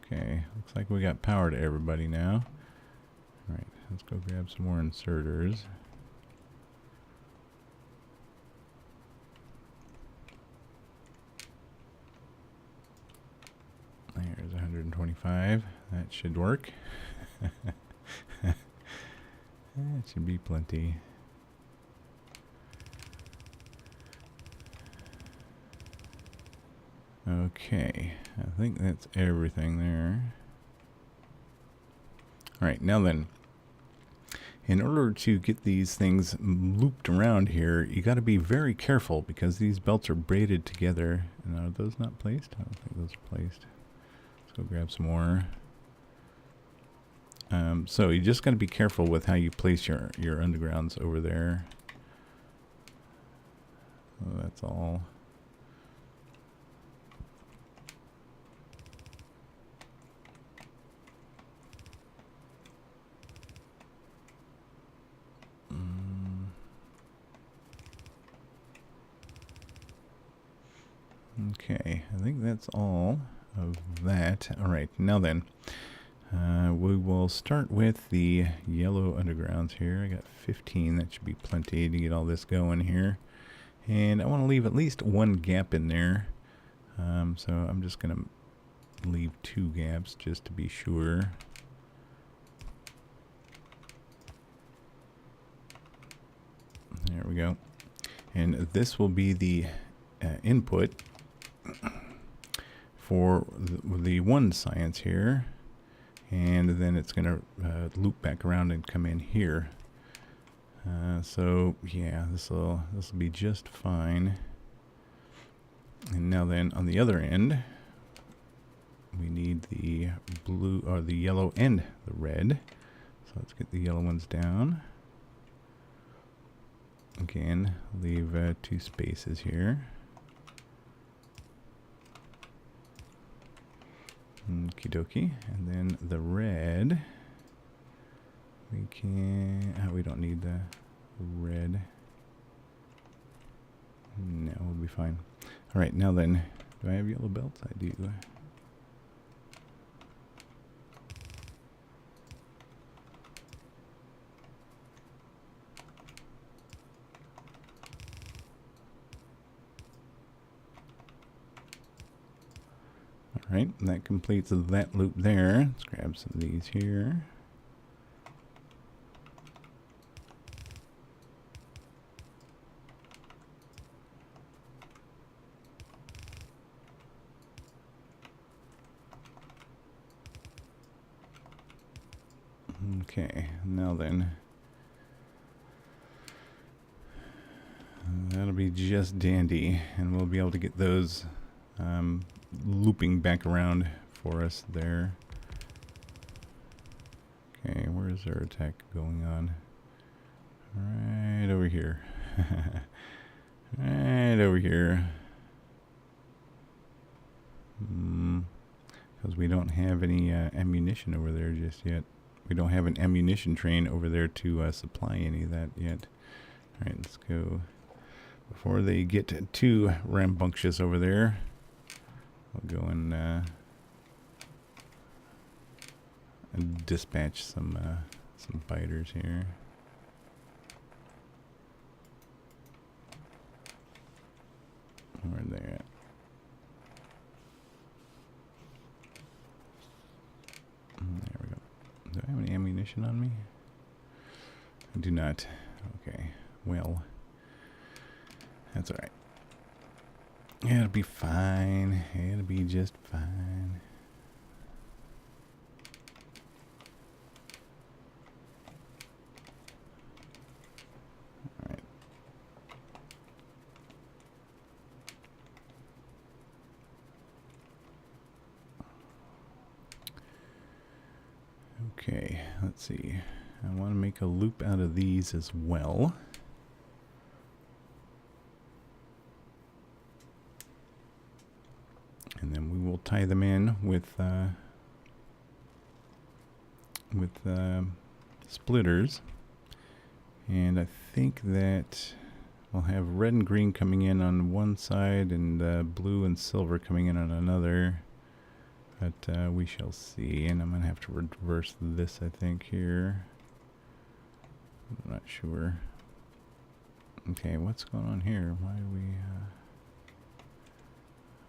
Okay, looks like we got power to everybody now. Alright, let's go grab some more inserters. There's 120. 125. That should work. That should be plenty. Okay, I think that's everything there. Alright, now then, in order to get these things looped around here, you got to be very careful because these belts are braided together. And are those not placed? I don't think those are placed. Let's go grab some more. So you just got to be careful with how you place your undergrounds over there. Oh, that's all. Okay, I think that's all of that. All right, now then, we will start with the yellow undergrounds here. I got 15. That should be plenty to get all this going here. And I want to leave at least one gap in there. So I'm just going to leave 2 gaps just to be sure. There we go. And this will be the input for the one science here, and then it's going to loop back around and come in here. So yeah, this will be just fine. And now then, on the other end, we need the blue or the yellow and the red. So let's get the yellow ones down. Again, leave 2 spaces here. Okie dokie. And then the red, we can, we don't need the red. No, we'll be fine. All right, now then, do I have yellow belts? I do. Alright, that completes that loop there. Let's grab some of these here. Okay, now then, that'll be just dandy, and we'll be able to get those looping back around for us there. Okay, where is our attack going on? Right over here. Right over here. Because we don't have any ammunition over there just yet. We don't have an ammunition train over there to supply any of that yet. Alright, let's go. Before they get too rambunctious over there, we'll go and dispatch some biters here. Where are they at? There we go. Do I have any ammunition on me? I do not. Okay. Well, that's alright. It'll be fine. It'll be just fine. Alright. Okay, let's see. I want to make a loop out of these as well. And then we will tie them in with splitters. And I think that we'll have red and green coming in on one side and blue and silver coming in on another. But we shall see. And I'm going to have to reverse this, I think, here. I'm not sure. Okay, what's going on here? Why do we...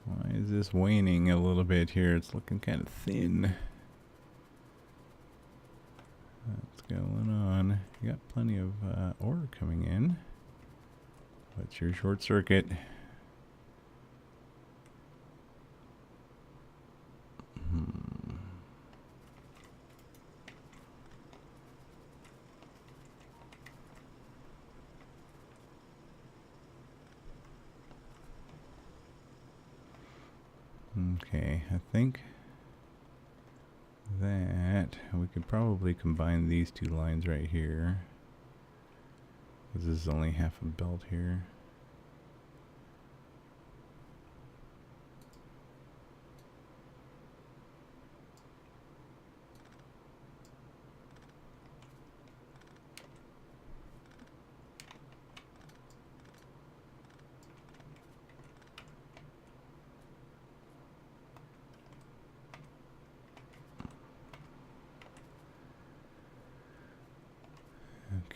Why is this waning a little bit here? It's looking kind of thin. What's going on? You got plenty of ore coming in. What's your short circuit? Okay, I think that we could probably combine these two lines right here, because this is only half a belt here.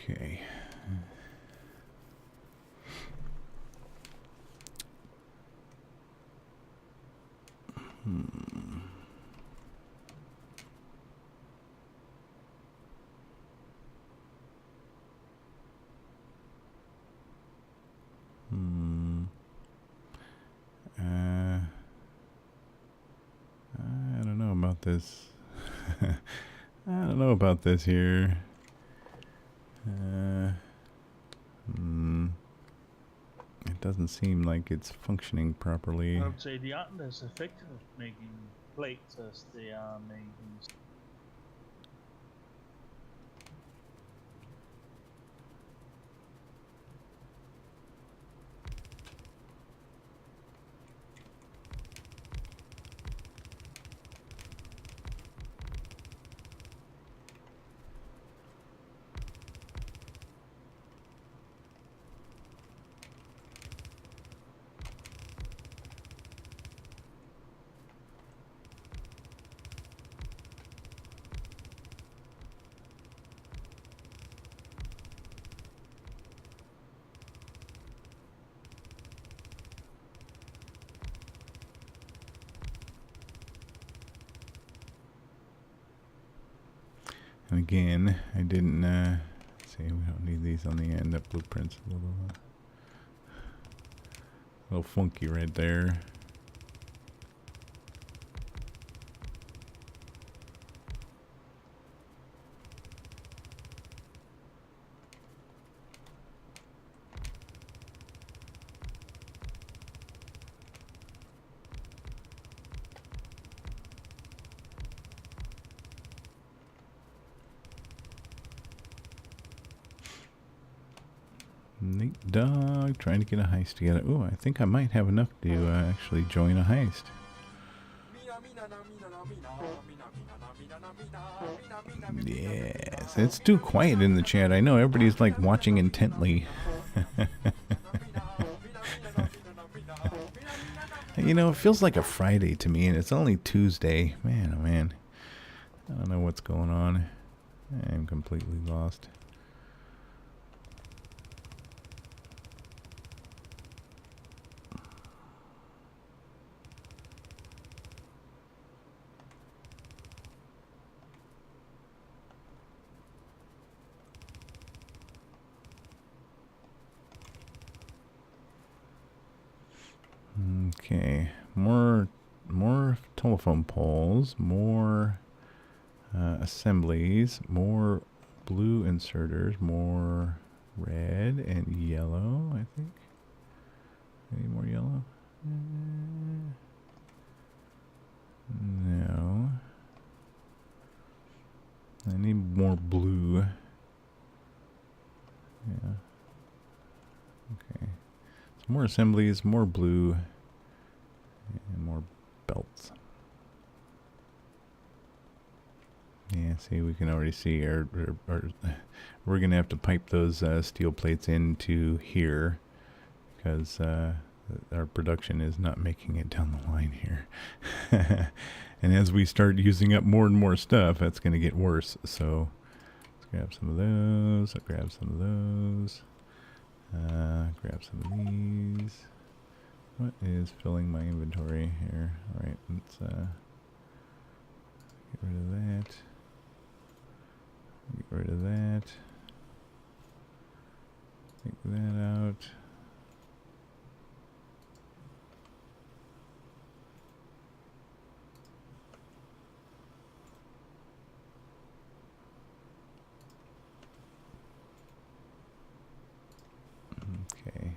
Okay. I don't know about this. I don't know about this here. It doesn't seem like it's functioning properly. I would say the aren't as effective at making plates as they are making. And again, I didn't see, we don't need these on the end. That blueprint's a little funky right there. Neat dog, trying to get a heist together. Oh, I think I might have enough to actually join a heist. Yes, it's too quiet in the chat. I know everybody's like watching intently. You know, it feels like a Friday to me, and it's only Tuesday. Man, oh man. I don't know what's going on. I'm completely lost. Okay, more telephone poles, more assemblies, more blue inserters, more red and yellow, I think. Any more yellow? No. I need more blue. Yeah. Okay. So more assemblies, more blue, and more belts. Yeah, see, we can already see we're going to have to pipe those steel plates into here because our production is not making it down the line here. And as we start using up more and more stuff, that's going to get worse. So let's grab some of those. I'll grab some of those. Grab some of these. What is filling my inventory here? Alright, let's get rid of that. Get rid of that. Take that out. Okay.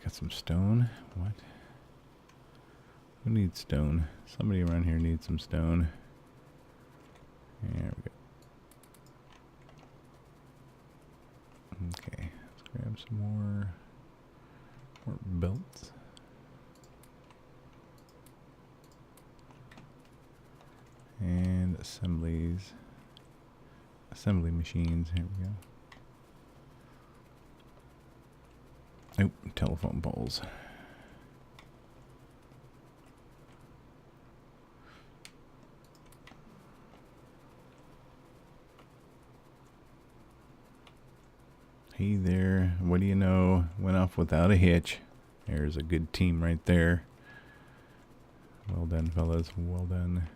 Got some stone. What? Who needs stone? Somebody around here needs some stone. There we go. Okay, let's grab some more belts. And assembly machines. Here we go. Nope, telephone poles. Hey there, what do you know? Went off without a hitch. There's a good team right there. Well done, fellas. Well done.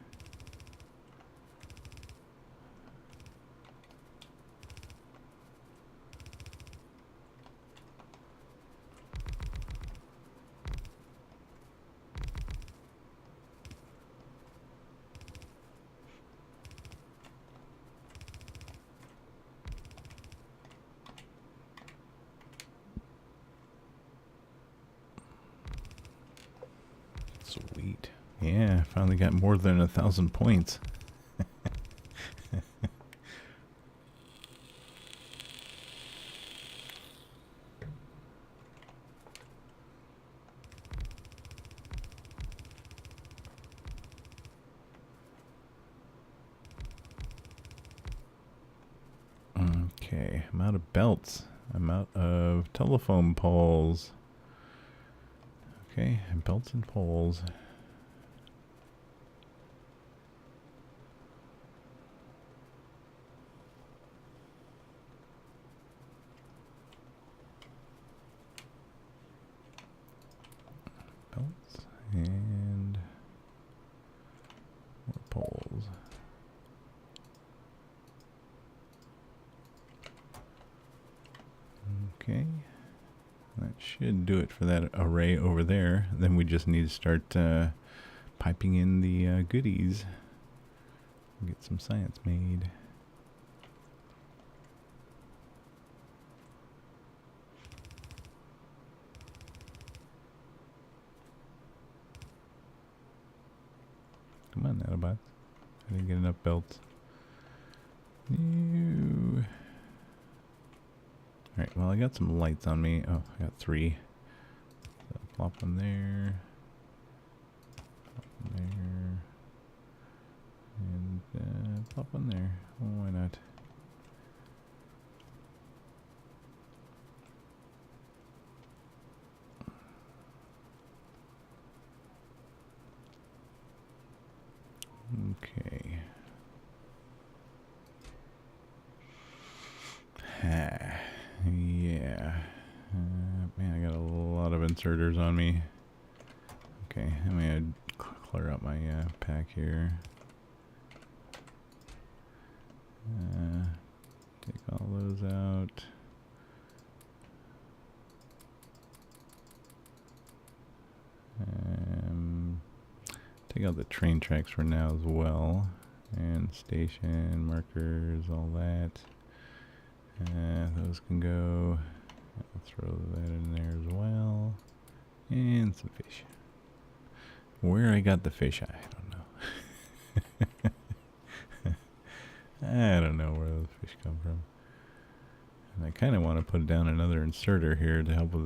Sweet. Yeah, finally got more than 1,000 points. Okay, I'm out of belts. I'm out of telephone poles. Okay, belts and poles. Belts and more poles. Okay, that should do it for that array over there. Then we just need to start piping in the goodies. Get some science made. Come on, Nanobots. I didn't get enough belts. No. Alright, well I got some lights on me. Oh, I got 3. So plop one there. Plop one there. And plop one there. Oh, why not? Okay. Yeah. Man, I got a lot of inserters on me. Okay, I'm gonna clear out my pack here. Take all those out. Take out the train tracks for now as well. And station markers, all that. Those can go. I'll throw that in there as well. And some fish. Where I got the fish, I don't know. I don't know where those fish come from. And I kind of want to put down another inserter here to help with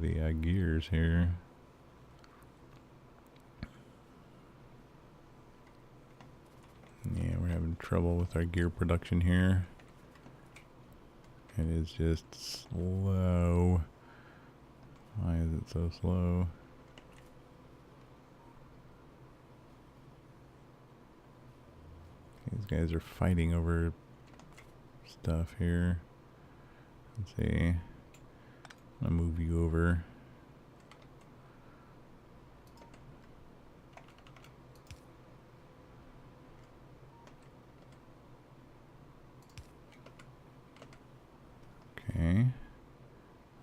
the gears here. Yeah, we're having trouble with our gear production here. It is just slow. Why is it so slow? These guys are fighting over stuff here. Let's see. I'll move you over. Okay.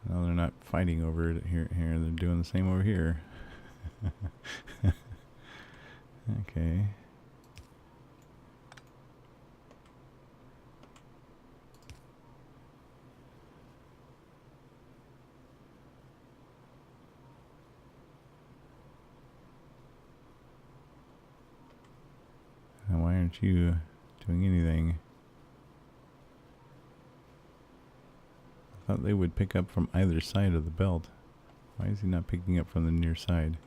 No, they're not fighting over it here. They're doing the same over here. Okay. Now, why aren't you doing anything? I thought they would pick up from either side of the belt. Why is he not picking up from the near side?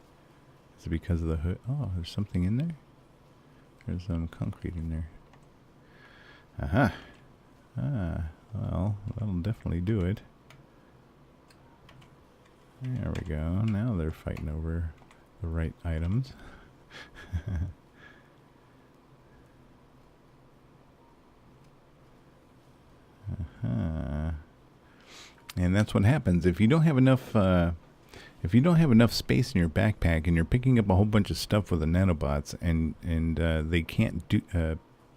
Is it because of the hood? Oh, there's something in there? There's some concrete in there. Aha! Ah, well, that'll definitely do it. There we go. Now they're fighting over the right items. And that's what happens if you don't have enough. If you don't have enough space in your backpack and you're picking up a whole bunch of stuff with the nanobots, and they can't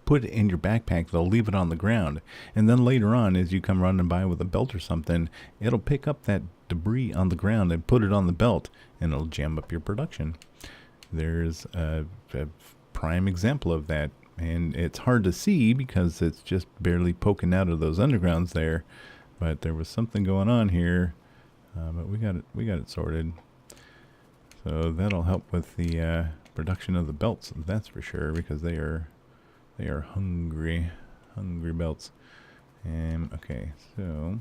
put it in your backpack, they'll leave it on the ground, and then later on, as you come running by with a belt or something, it'll pick up that debris on the ground and put it on the belt, and it'll jam up your production. There's a prime example of that, and it's hard to see because it's just barely poking out of those undergrounds there. But there was something going on here, but we got it sorted. So that'll help with the production of the belts, that's for sure, because they are hungry belts. Okay, so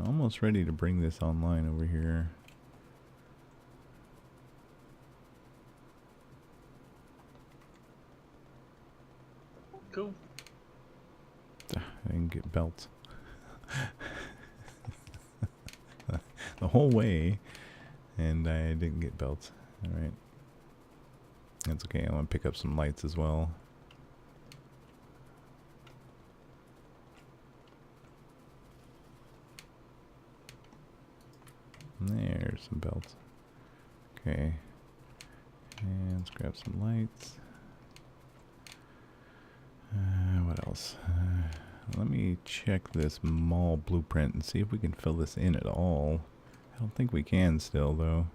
almost ready to bring this online over here. Cool. I didn't get belts. The whole way, and I didn't get belts. Alright. That's okay, I want to pick up some lights as well. There's some belts. Okay. And let's grab some lights. What else? Let me check this mall blueprint and see if we can fill this in at all. I don't think we can still, though.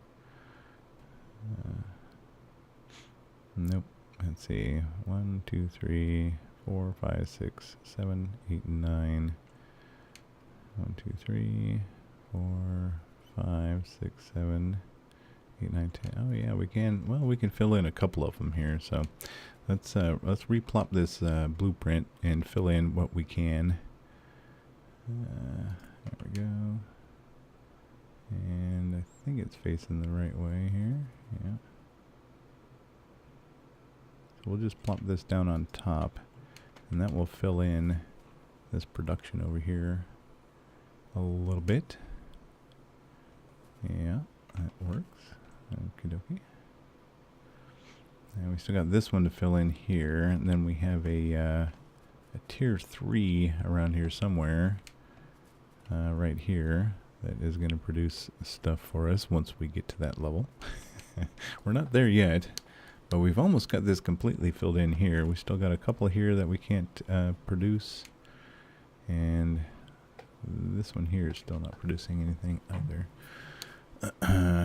Nope. Let's see. 1, 2, 3, 4, 5, 6, 7, 8, 9. 1, 2, 3, 4, 5, 6, 7, 8, 9, 10. Oh yeah, we can. Well, we can fill in a couple of them here. So let's replop this blueprint and fill in what we can. There we go. And I think it's facing the right way here. Yeah. So we'll just plop this down on top, and that will fill in this production over here a little bit. Yeah, that works. Okie dokie. And we still got this one to fill in here, and then we have a tier 3 around here somewhere, right here, that is going to produce stuff for us once we get to that level. We're not there yet, but we've almost got this completely filled in here. We still got a couple here that we can't produce, and this one here is still not producing anything either.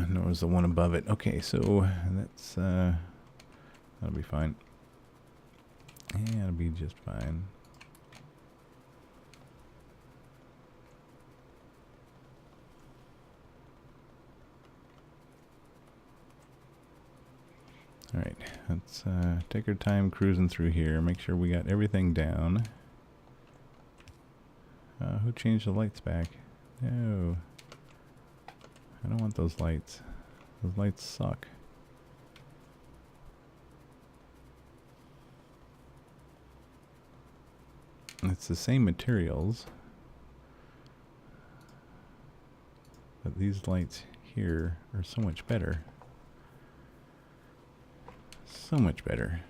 Nor is the one above it. Okay, so that's that'll be fine. Yeah, it'll be just fine. Alright, let's take our time cruising through here, make sure we got everything down. Who changed the lights back? No. I don't want those lights. Those lights suck. It's the same materials, but these lights here are so much better. So much better.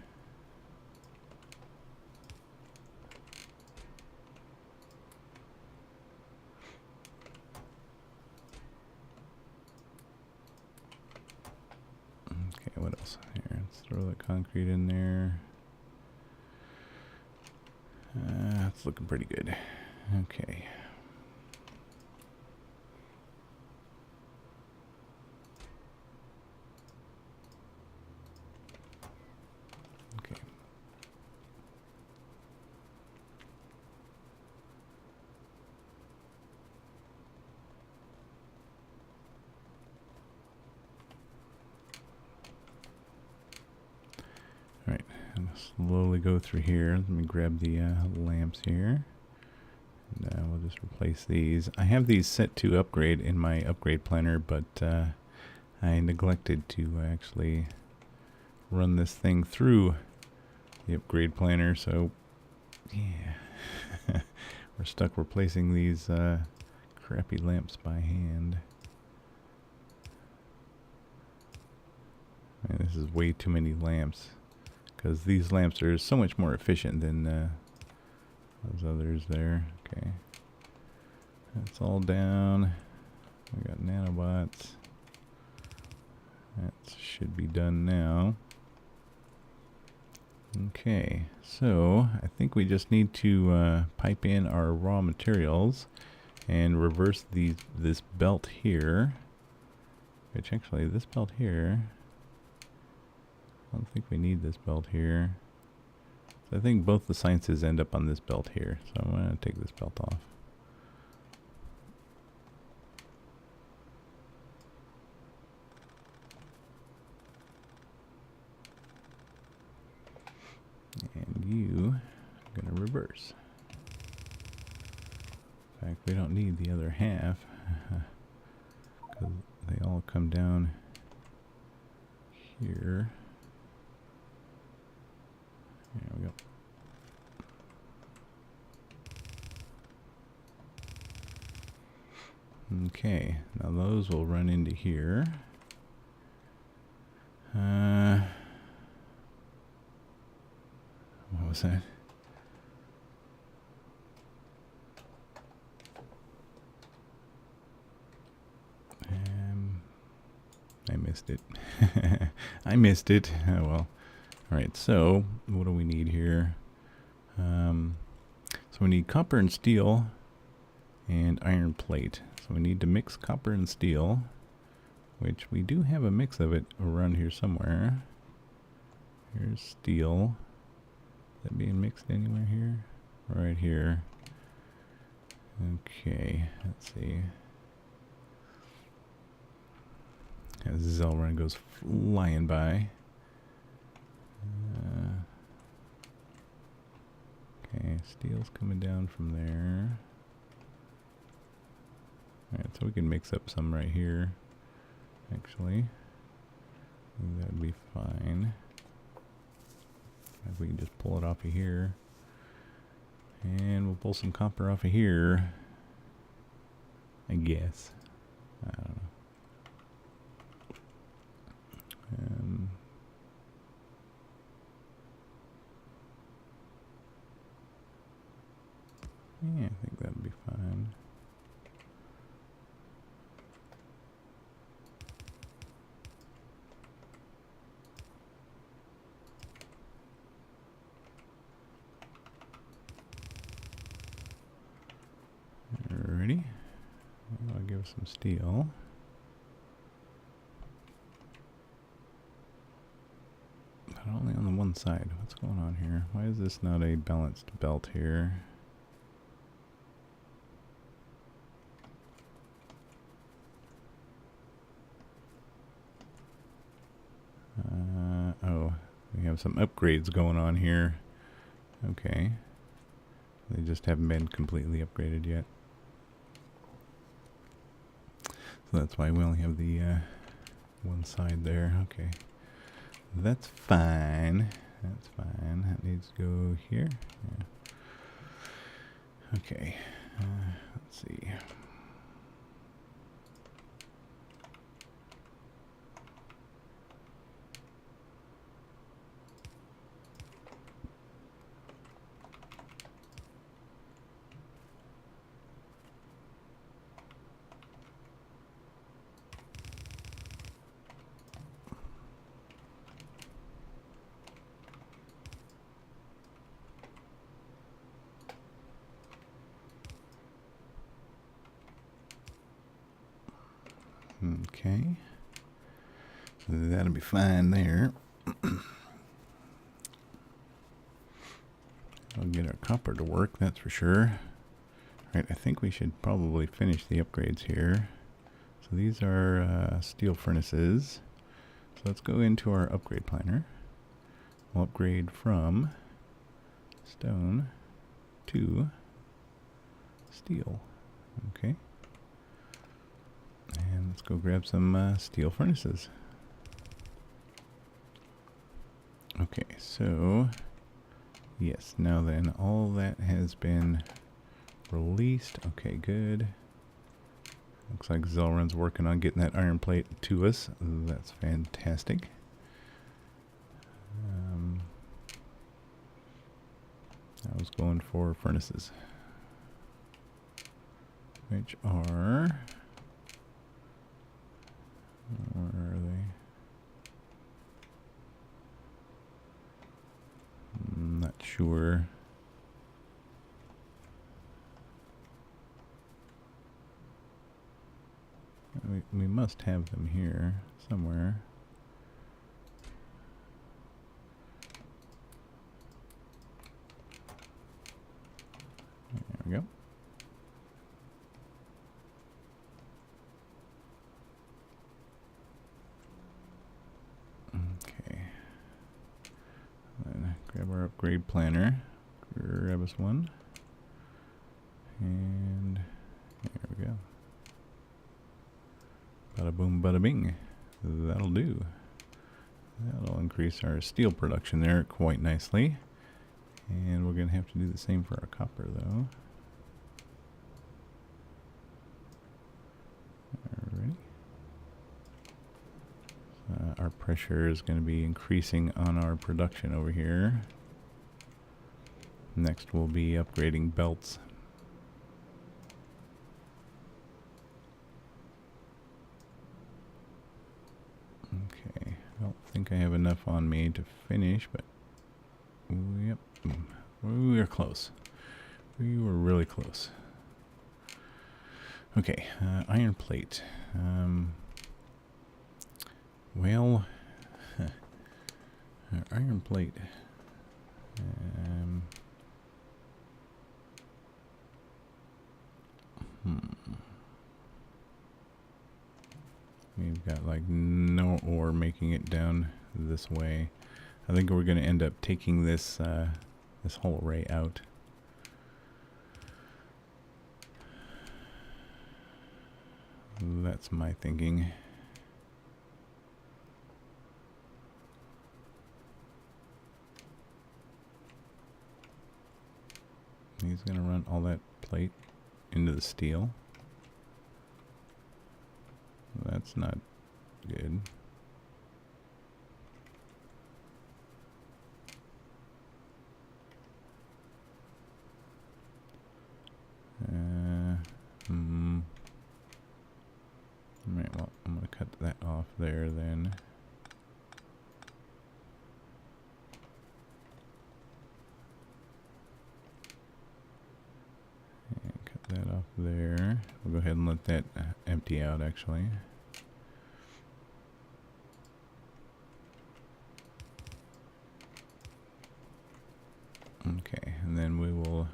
throw that concrete in there. It's looking pretty good. Okay. Okay. All right. I'm gonna slowly go through here. Let me grab the lamps here. And we'll just replace these. I have these set to upgrade in my upgrade planner, but I neglected to actually run this thing through the upgrade planner, so yeah. We're stuck replacing these crappy lamps by hand. Man, this is way too many lamps, because these lamps are so much more efficient than those others there. Okay, that's all down. We got nanobots. That should be done now. Okay, so I think we just need to pipe in our raw materials and reverse this belt here. Which actually, this belt here, I don't think we need this belt here. So I think both the sciences end up on this belt here. So I'm going to take this belt off. And you are going to reverse. In fact, we don't need the other half, because they all come down here. There we go. Okay, now those will run into here. What was that? I missed it. I missed it. Oh well. Alright, so what do we need here? So we need copper and steel and iron plate. So we need to mix copper and steel, which we do have a mix of it around here somewhere. Here's steel. Is that being mixed anywhere here? Right here. Okay, let's see. As this Zelrun goes flying by. Okay, steel's coming down from there. Alright, so we can mix up some right here, actually. I think that would be fine. If we can just pull it off of here. And we'll pull some copper off of here, I guess. I don't know. Yeah, I think that'd be fine. Alrighty. I'll give us some steel. But only on the one side. What's going on here? Why is this not a balanced belt here? Oh, we have some upgrades going on here. Okay. They just haven't been completely upgraded yet. So that's why we only have the one side there. Okay. That's fine. That's fine. That needs to go here. Yeah. Okay. Let's see. Okay. That'll be fine there. I'll get our copper to work, that's for sure. Right, I think we should probably finish the upgrades here. So these are steel furnaces. So let's go into our upgrade planner. We'll upgrade from stone to steel. Okay. And let's go grab some steel furnaces. Okay, so yes, now then, all that has been released. Okay, good. Looks like Zelrun's working on getting that iron plate to us. That's fantastic. I was going for furnaces, which are... Where are they? I'm not sure. We must have them here somewhere. There we go. Okay. Then grab our upgrade planner. Grab us one. And there we go. Bada boom, bada bing. That'll do. That'll increase our steel production there quite nicely. And we're going to have to do the same for our copper, though. Alrighty. Our pressure is going to be increasing on our production over here. Next, we'll be upgrading belts. Okay, I don't think I have enough on me to finish, but yep, we were close. We were really close. Okay, iron plate. Well, iron plate. We've got like no ore making it down this way. I think we're going to end up taking this this whole array out. That's my thinking. He's going to run all that plate into the steel. That's not good. Right, well, I'm going to cut that off there then. And cut that off there. We'll go ahead and let that empty out, actually. Okay, and then we will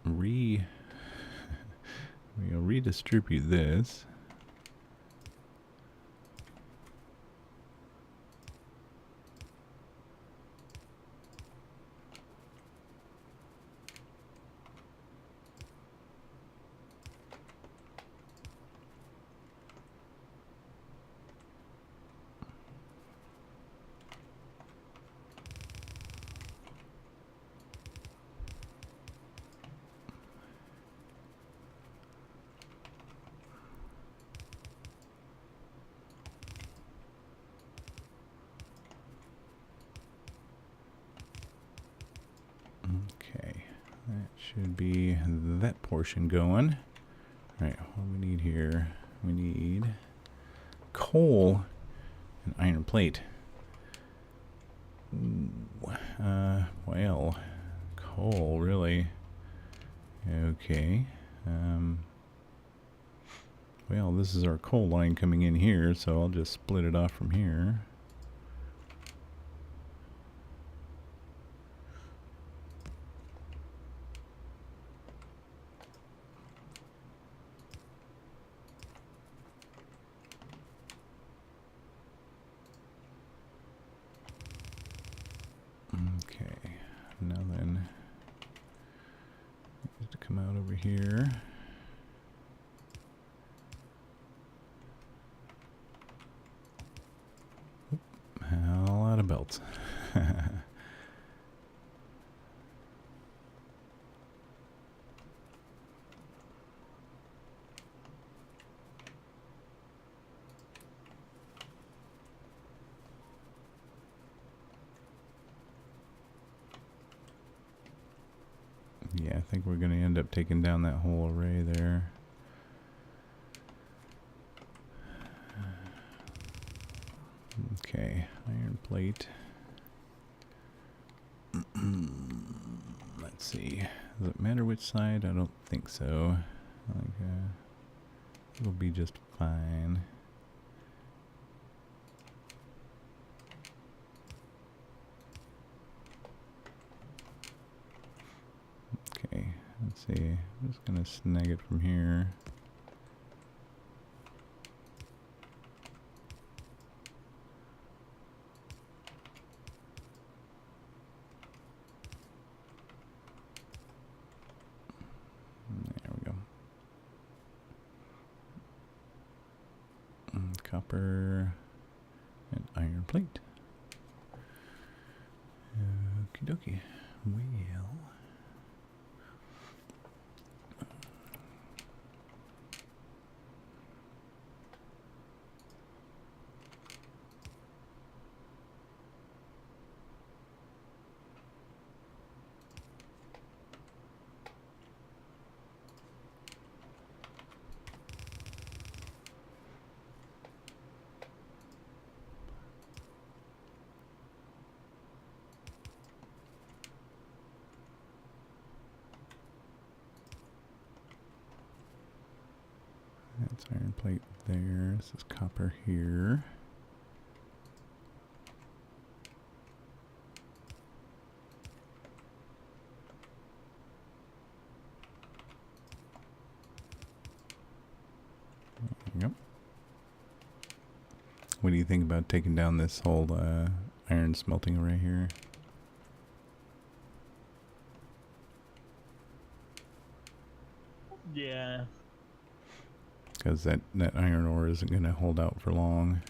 we'll redistribute this. Okay, that should be that portion going. All right, what do we need here? We need coal and iron plate. Well, coal, really. Okay. Well, this is our coal line coming in here, so I'll just split it off from here. Okay, now then, to come out over here. Hell out of belts. Yeah, I think we're going to end up taking down that whole array there. Okay, iron plate. Let's see. Does it matter which side? I don't think so. Like, it'll be just fine. Okay, let's see. I'm just gonna snag it from here. There we go. Copper and iron plate. Okie dokie. Well. That's iron plate there. This is copper here. Yep. What do you think about taking down this whole iron smelting array here? Yeah. Because that iron ore isn't going to hold out for long.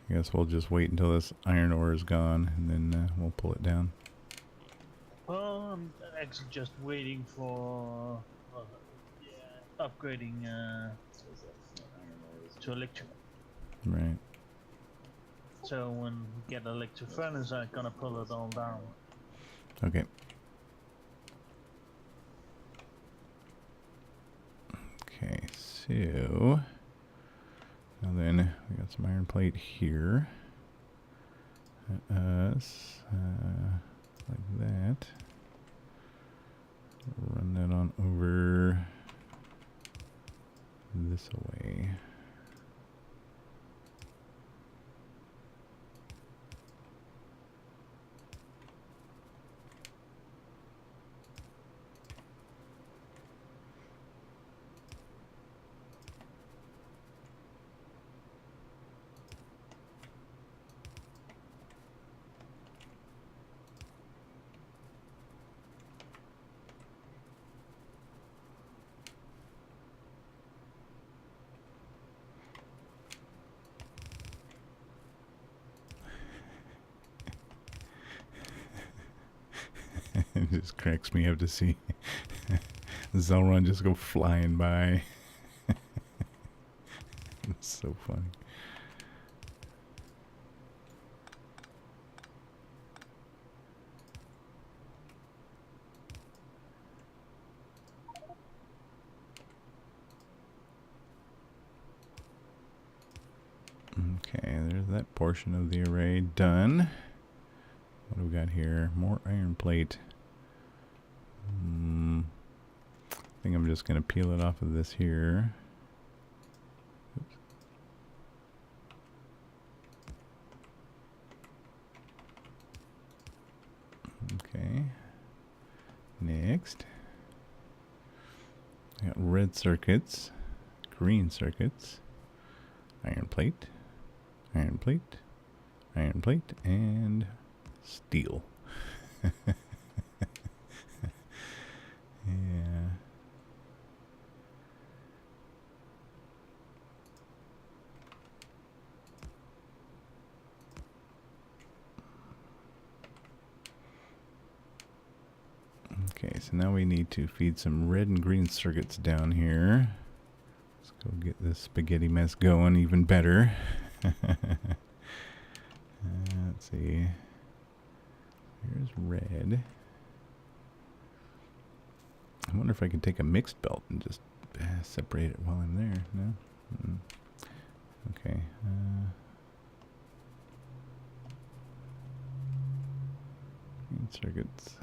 I guess we'll just wait until this iron ore is gone, and then we'll pull it down. Well, I'm actually just waiting for upgrading to electric. Right. So when we get electric furnace, I'm gonna pull it all down. Okay. Okay, so now then we got some iron plate here. Like that. Run that on over this way. It just cracks me up to see Zelron just go flying by. It's so funny. Okay, there's that portion of the array done. What do we got here? More iron plate. think I'm just going to peel it off of this here. Oops. Okay. Next. I got red circuits, green circuits, iron plate, iron plate, iron plate, and steel. Yeah. Okay, so now we need to feed some red and green circuits down here. Let's go get this spaghetti mess going even better. Let's see. Here's red. I wonder if I can take a mixed belt and just separate it while I'm there. No? Okay. Green circuits.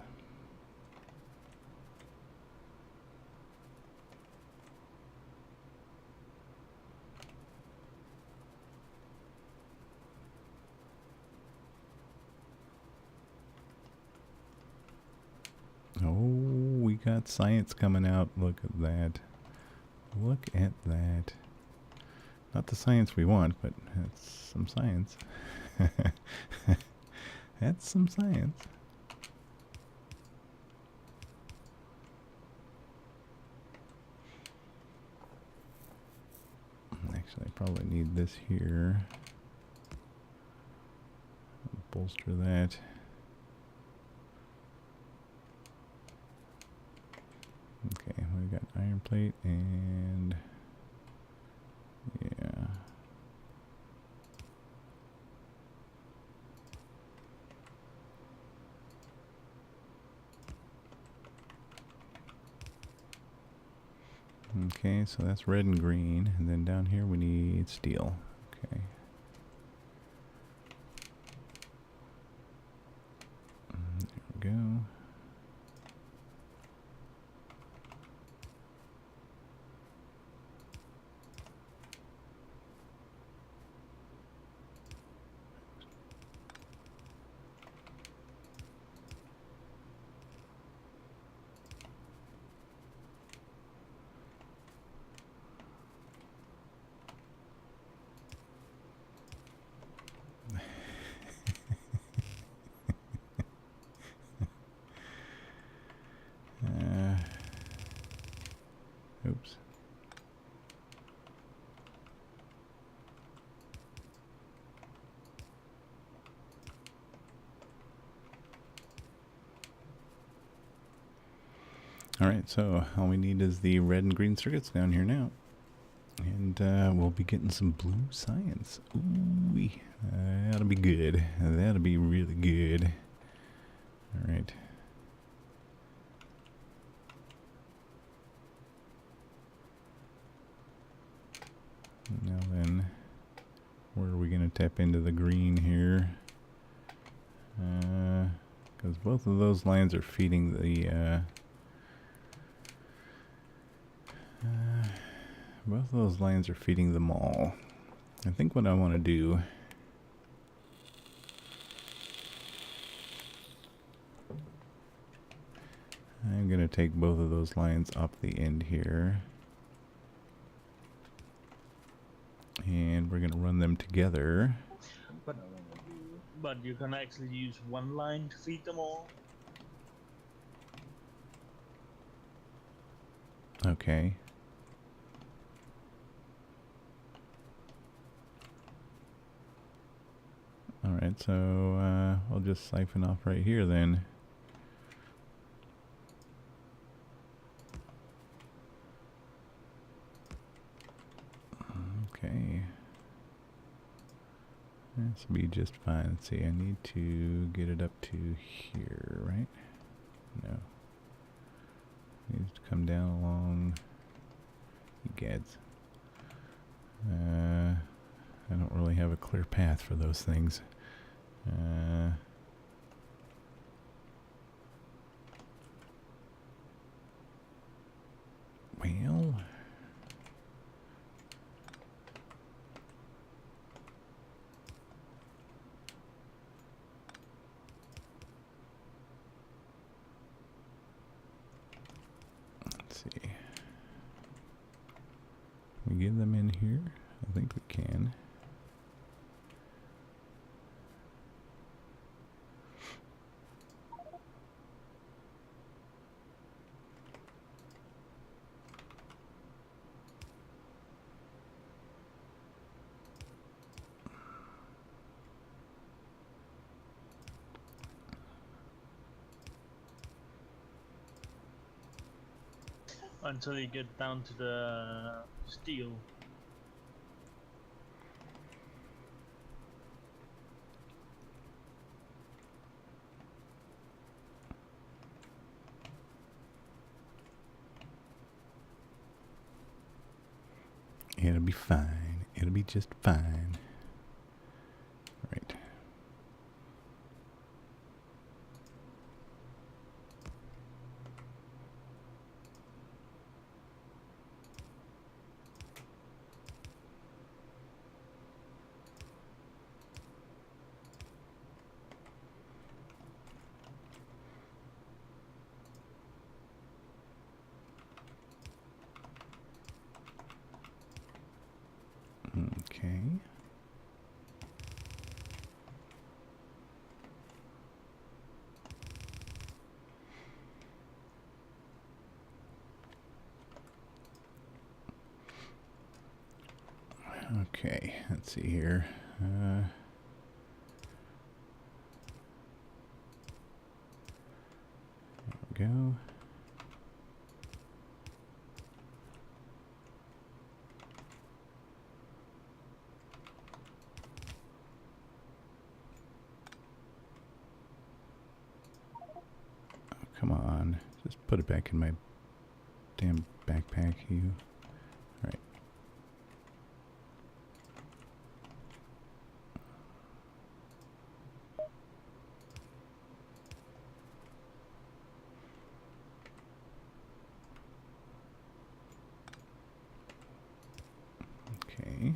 Oh, we got science coming out. Look at that. Look at that. Not the science we want, but that's some science. That's some science. Actually, I probably need this here. Bolster that. Okay, we got iron plate and yeah. Okay, so that's red and green, and then down here we need steel. Okay. There we go. Oops. Alright, so all we need is the red and green circuits down here now. And we'll be getting some blue science. Ooh, that'll be good. That'll be really good. Alright. Now then, where are we going to tap into the green here? Because both of those lines are feeding the... both of those lines are feeding the mall. I think what I want to do... I'm going to take both of those lines off the end here. And we're going to run them together. But you can actually use one line to feed them all. Okay. Alright, so I'll just siphon off right here then. Okay. This will be just fine. Let's see, I need to get it up to here, right? No. It needs to come down along. Egads. I don't really have a clear path for those things. see. Can we get them in here? I think we can. Until you get down to the steel. It'll be fine. It'll be just fine. Right. Okay. Okay, let's see here. There we go. Oh, come on. Just put it back in my damn backpack, you. Right. Okay.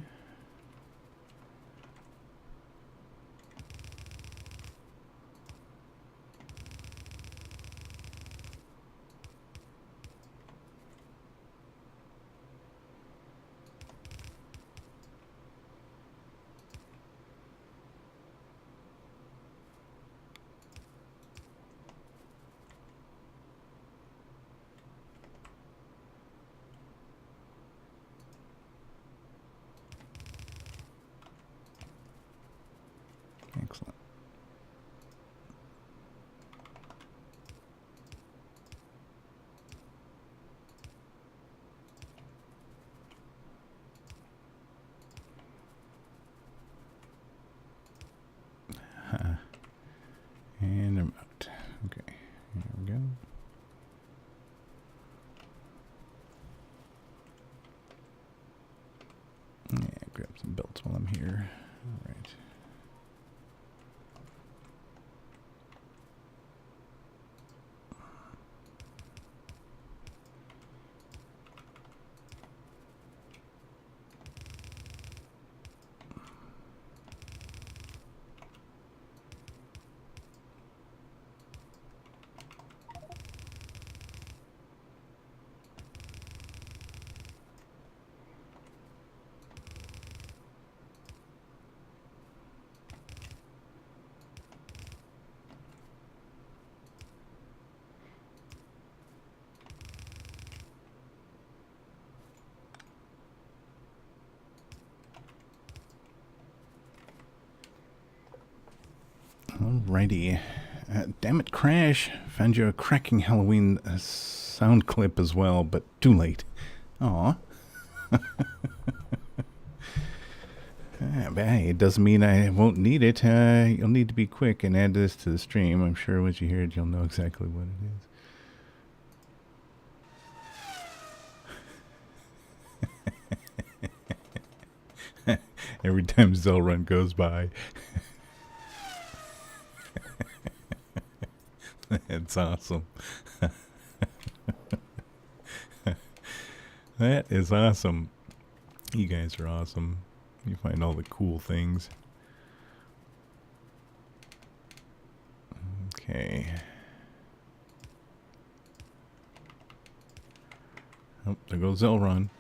Excellent. And remote. Okay, here we go. Yeah, grab some belts while I'm here. All right. Alrighty. Damn it, Crash. Found you a cracking Halloween sound clip as well, but too late. Aw. But hey, it doesn't mean I won't need it. You'll need to be quick and add this to the stream. I'm sure once you hear it, you'll know exactly what it is. Every time Zelrun goes by. That's awesome. That is awesome. You guys are awesome. You find all the cool things. Okay. Oh, there goes Elron.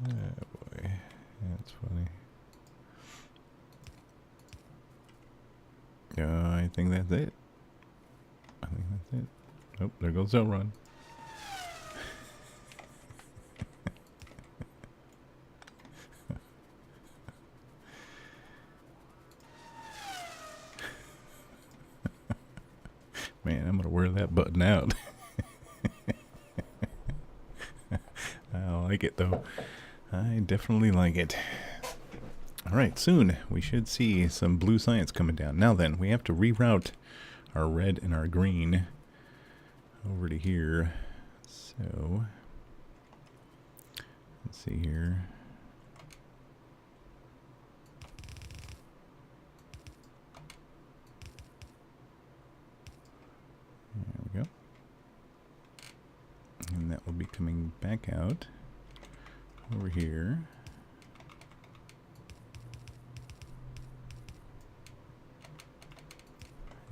Oh boy, that's funny. I think that's it. I think that's it. Oh, there goes Elron. Man, I'm gonna wear that button out. I like it though. I definitely like it. Alright, soon we should see some blue science coming down. Now then, we have to reroute our red and our green over to here. So, let's see here. There we go. And that will be coming back out over here.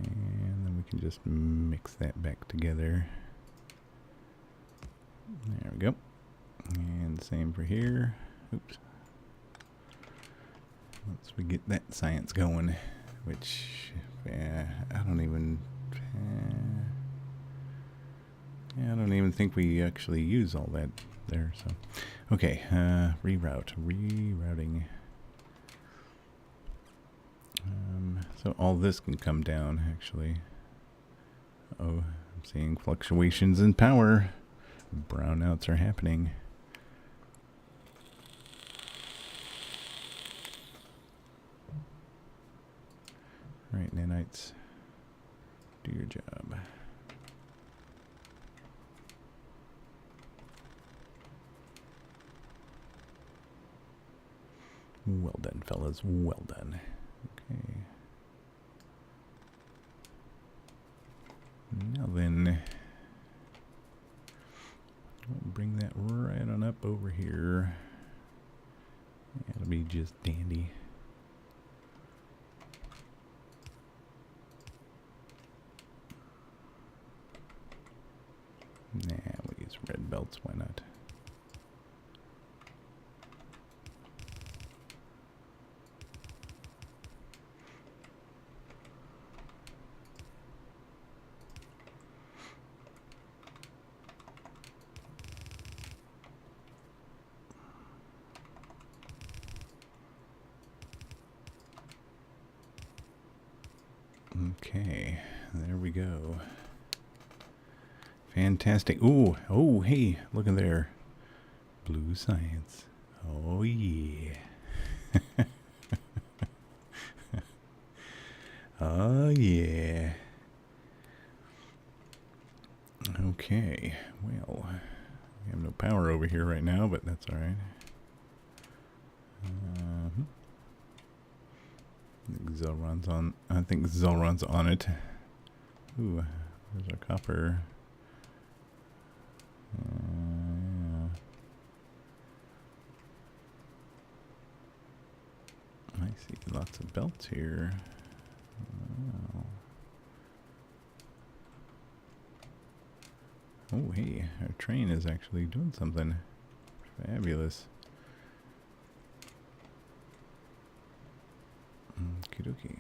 And then we can just mix that back together. There we go. And same for here. Oops. Once we get that science going, which I don't even think we actually use all that there. So, okay, rerouting. So all this can come down actually. Oh, I'm seeing fluctuations in power. Brownouts are happening. Right, nanites, do your job. Well done, fellas. Well done. Okay. Now then, we'll bring that right on up over here. That'll be just dandy. Nah, we'll use red belts. Why not? Okay, there we go. Fantastic. Ooh, oh, hey, look at there. Blue science. Oh, yeah. Oh, yeah. Okay, well, we have no power over here right now, but that's alright. I think Zelron's on it. Ooh, there's our copper. Yeah. I see lots of belts here. Oh. Oh, hey, our train is actually doing something fabulous. Okie dokie.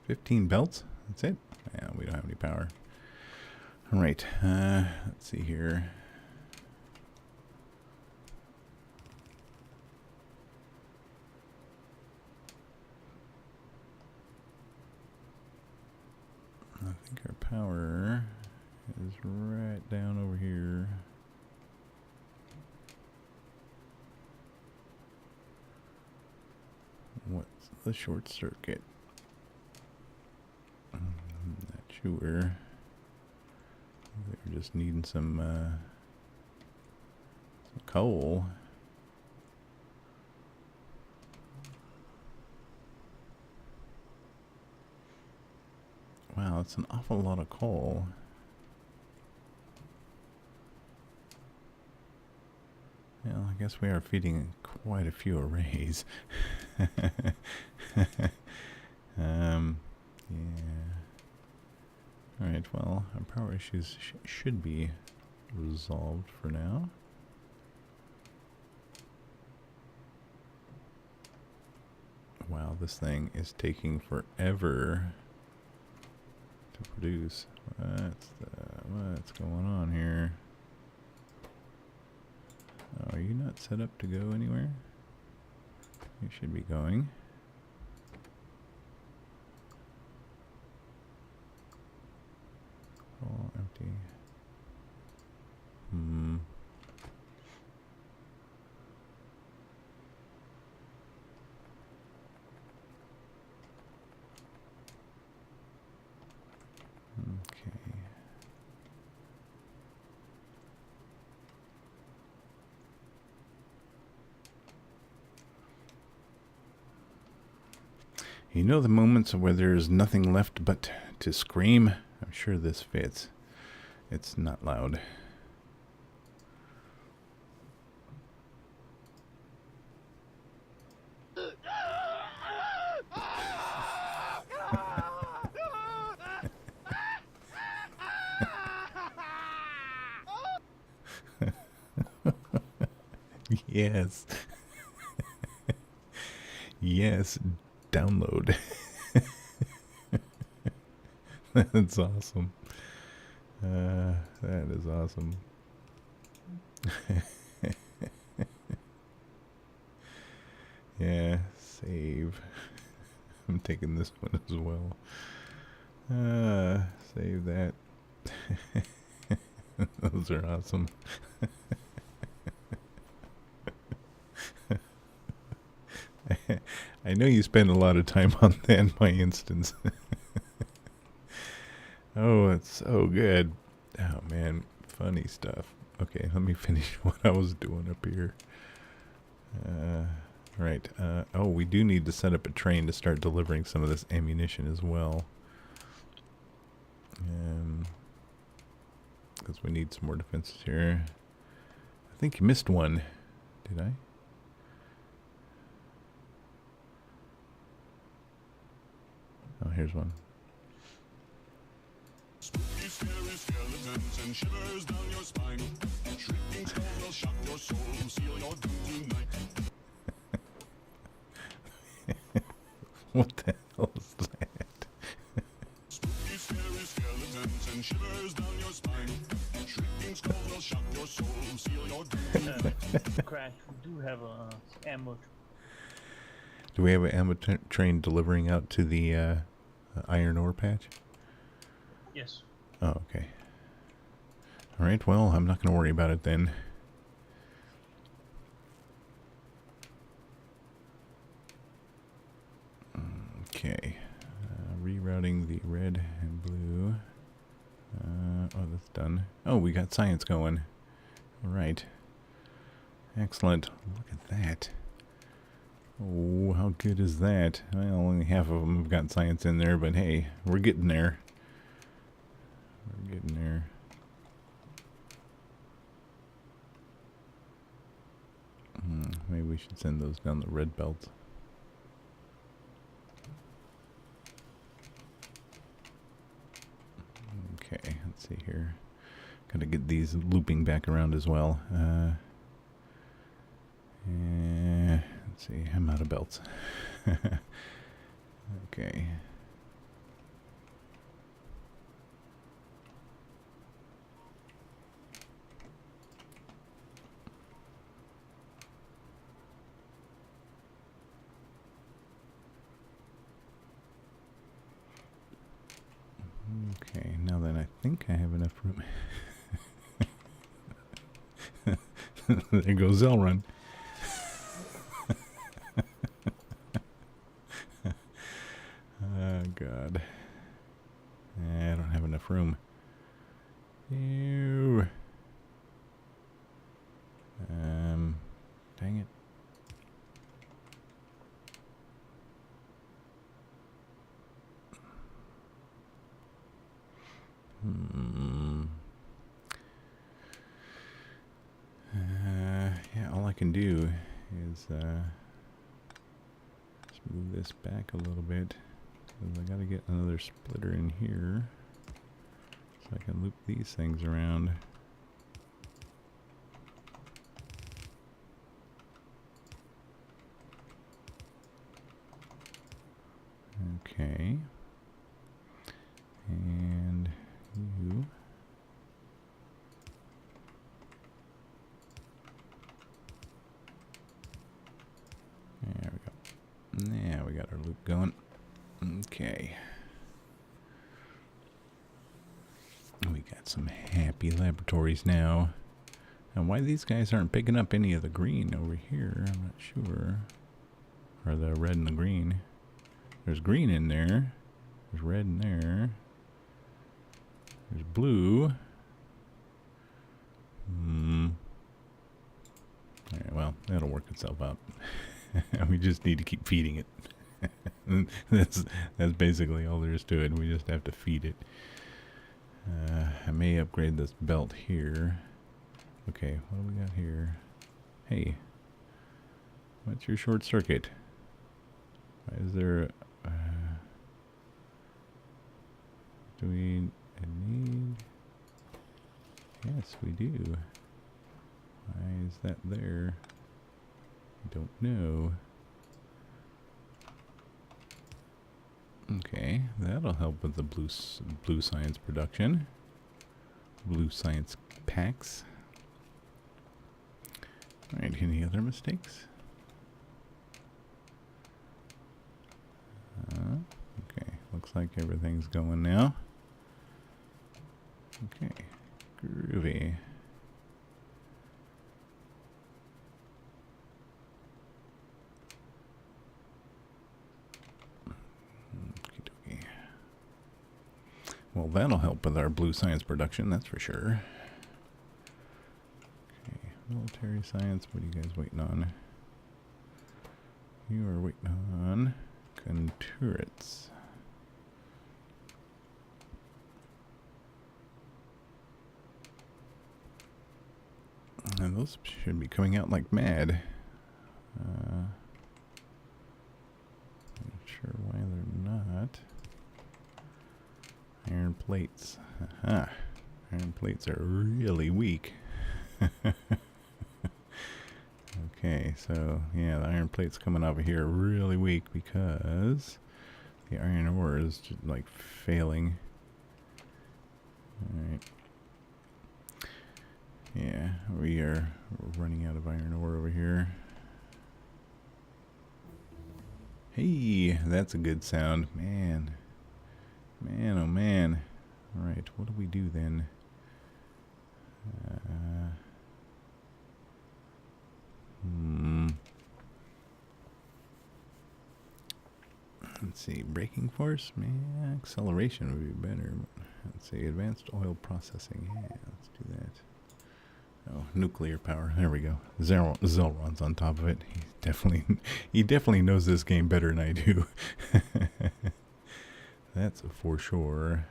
$15 belts? That's it? Yeah, we don't have any power. Alright, let's see here. I think our power is right down over here. What's the short circuit? Not sure. They're just needing some coal. Wow, that's an awful lot of coal. Well, I guess we are feeding quite a few arrays. Yeah. Alright, well, our power issues should be resolved for now. Wow, this thing is taking forever to produce. What's going on here? Oh, are you not set up to go anywhere? You should be going. All empty. Okay. You know the moments where there's nothing left but to scream? I'm sure this fits. It's not loud. Yes. Yes. Download. That's awesome. That is awesome. Yeah, save. I'm taking this one as well. Save that. Those are awesome. I know you spend a lot of time on that in my instance. Oh, it's so good. Oh man, funny stuff. Okay, let me finish what I was doing up here. Right. Oh, we do need to set up a train to start delivering some of this ammunition as well. Because we need some more defenses here. I think you missed one. Did I? Oh, here's one. Spooky, scary skeletons and shivers down your spine. Shrieking skull will shock your soul, seal your doom tonight. What the hell is that? Spooky, scary skeletons and shivers down your spine. Shrieking skull will shock your soul, seal your doom tonight. Crash, we do have a ammo. Do we have an ammo train delivering out to the iron ore patch? Yes. Oh, okay. Alright, well, I'm not going to worry about it then. Okay. Rerouting the red and blue. Oh, that's done. Oh, we got science going. Alright. Excellent. Look at that. Oh, how good is that? Well, only half of them have got science in there, but hey, we're getting there. We're getting there. Maybe we should send those down the red belt. Okay, let's see here. Gotta get these looping back around as well. Let's see, I'm out of belts. Okay. Okay, now that I think I have enough room. There goes Zelrun. Oh, God. I don't have enough room. Ew. Dang it. Yeah, I'll can do is just move this back a little bit. 'Cause I gotta get another splitter in here so I can loop these things around. Okay. And you. There we go. Now we got our loop going. Okay. We got some happy laboratories now. And why these guys aren't picking up any of the green over here, I'm not sure. Or the red and the green. There's green in there. There's red in there. There's blue. Alright, well, that'll work itself out. We just need to keep feeding it. that's basically all there is to it. We just have to feed it. I may upgrade this belt here. Okay, what do we got here? Hey, what's your short circuit? Why is there do we need? Yes, we do. Why is that there? I don't know. Okay, that'll help with the blue science production. Blue science packs. Alright, any other mistakes? Okay, looks like everything's going now. Okay, groovy. Okey-dokey. Well, that'll help with our blue science production, that's for sure. Okay, military science, what are you guys waiting on? You are waiting on turrets. And those should be coming out like mad. Not sure why they're not. Iron plates. Aha. Iron plates are really weak. Okay, so yeah, the iron plate's coming over here really weak because the iron ore is just like failing. Alright. Yeah, we're running out of iron ore over here. Hey, that's a good sound. Man. Man, oh man. Alright, what do we do then? Let's see, braking force? Man, acceleration would be better. Let's see, advanced oil processing. Yeah, let's do that. Oh, nuclear power. There we go. Zelron's on top of it. He definitely knows this game better than I do. That's for sure.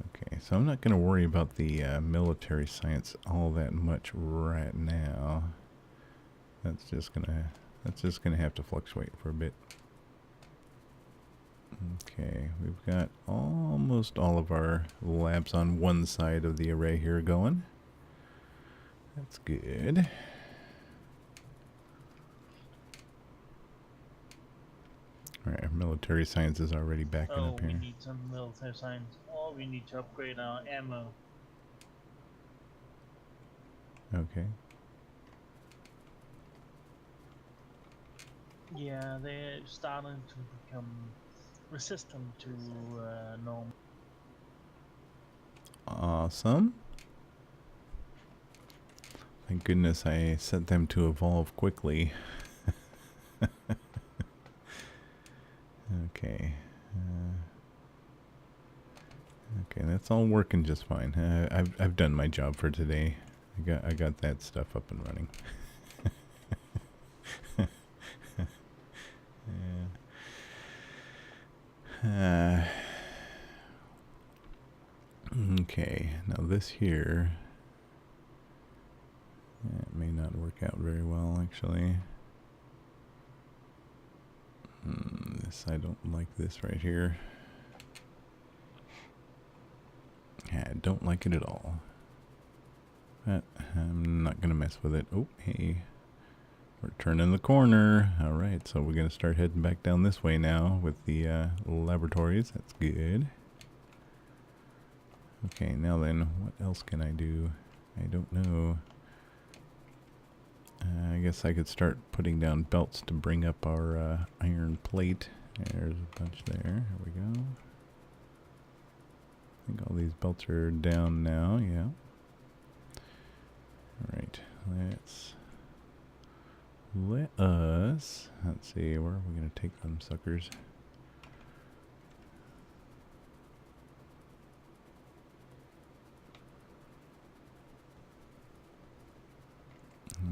Okay, so I'm not going to worry about the military science all that much right now. That's just gonna have to fluctuate for a bit. Okay, we've got almost all of our labs on one side of the array here going. That's good. Alright, our military science is already backing up here. We need some military science, or we need to upgrade our ammo. Okay. Yeah, they're starting to become resistant to normal. Awesome. Thank goodness I set them to evolve quickly. Okay. Okay, that's all working just fine. I've done my job for today. I got that stuff up and running. Okay, now this here, it may not not work out very well, actually. This, I don't like this right here. I don't like it at all. But I'm not going to mess with it. Oh, hey. We're turning the corner. Alright, so we're going to start heading back down this way now with the laboratories. That's good. Okay, now then, what else can I do? I don't know. I guess I could start putting down belts to bring up our iron plate. There's a bunch there. Here we go. I think all these belts are down now, yeah. Alright, let's see, where are we going to take them suckers?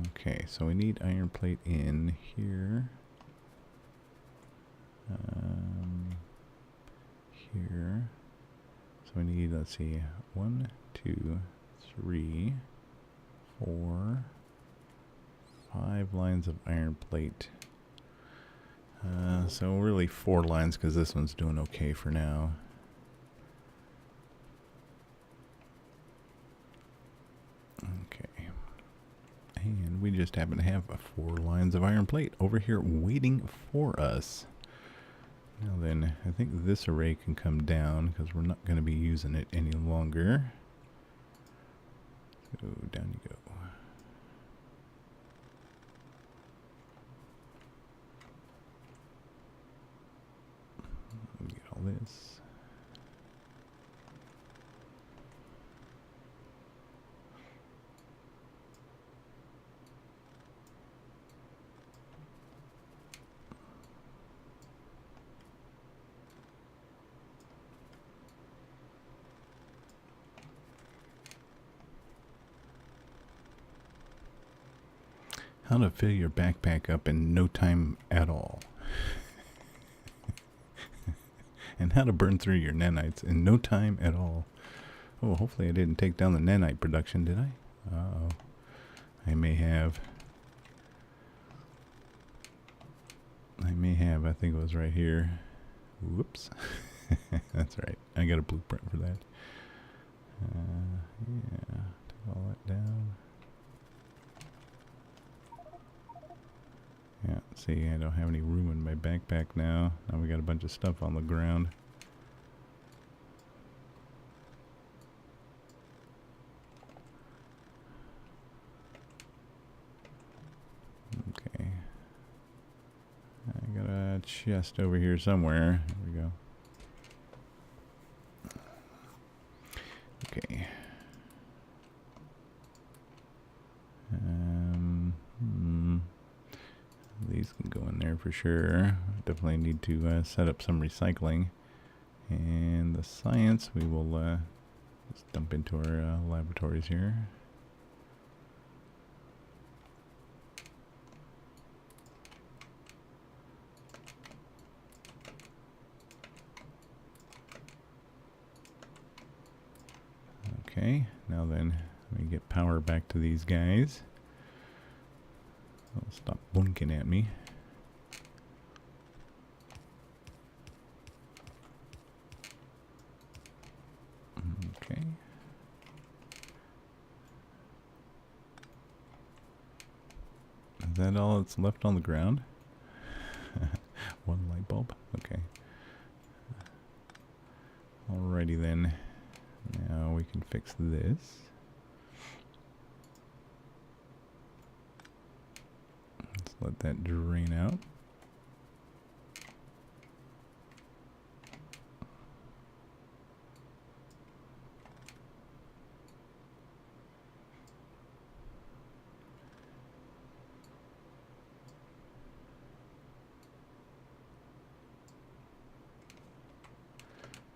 Okay, so we need iron plate in here. Here. So we need, let's see, 1, 2, 3, 4, 5 lines of iron plate. So really 4 lines because this one's doing okay for now. Okay. And we just happen to have 4 lines of iron plate over here waiting for us. Now then, I think this array can come down because we're not going to be using it any longer. So down you go. Get all this. How to fill your backpack up in no time at all. And how to burn through your nanites in no time at all. Oh, hopefully I didn't take down the nanite production, did I? Uh-oh. I may have. I think it was right here. Whoops. That's right. I got a blueprint for that. Yeah. Take all that down. Yeah, see, I don't have any room in my backpack now. Now we got a bunch of stuff on the ground. Okay. I got a chest over here somewhere. There we go. Okay. These can go in there for sure. Definitely need to set up some recycling. And the science we will just dump into our laboratories here. Okay, now then, let me get power back to these guys. They'll stop blinking at me. Okay. Is that all that's left on the ground? One light bulb? Okay. Alrighty then. Now we can fix this. Let's let that drain out.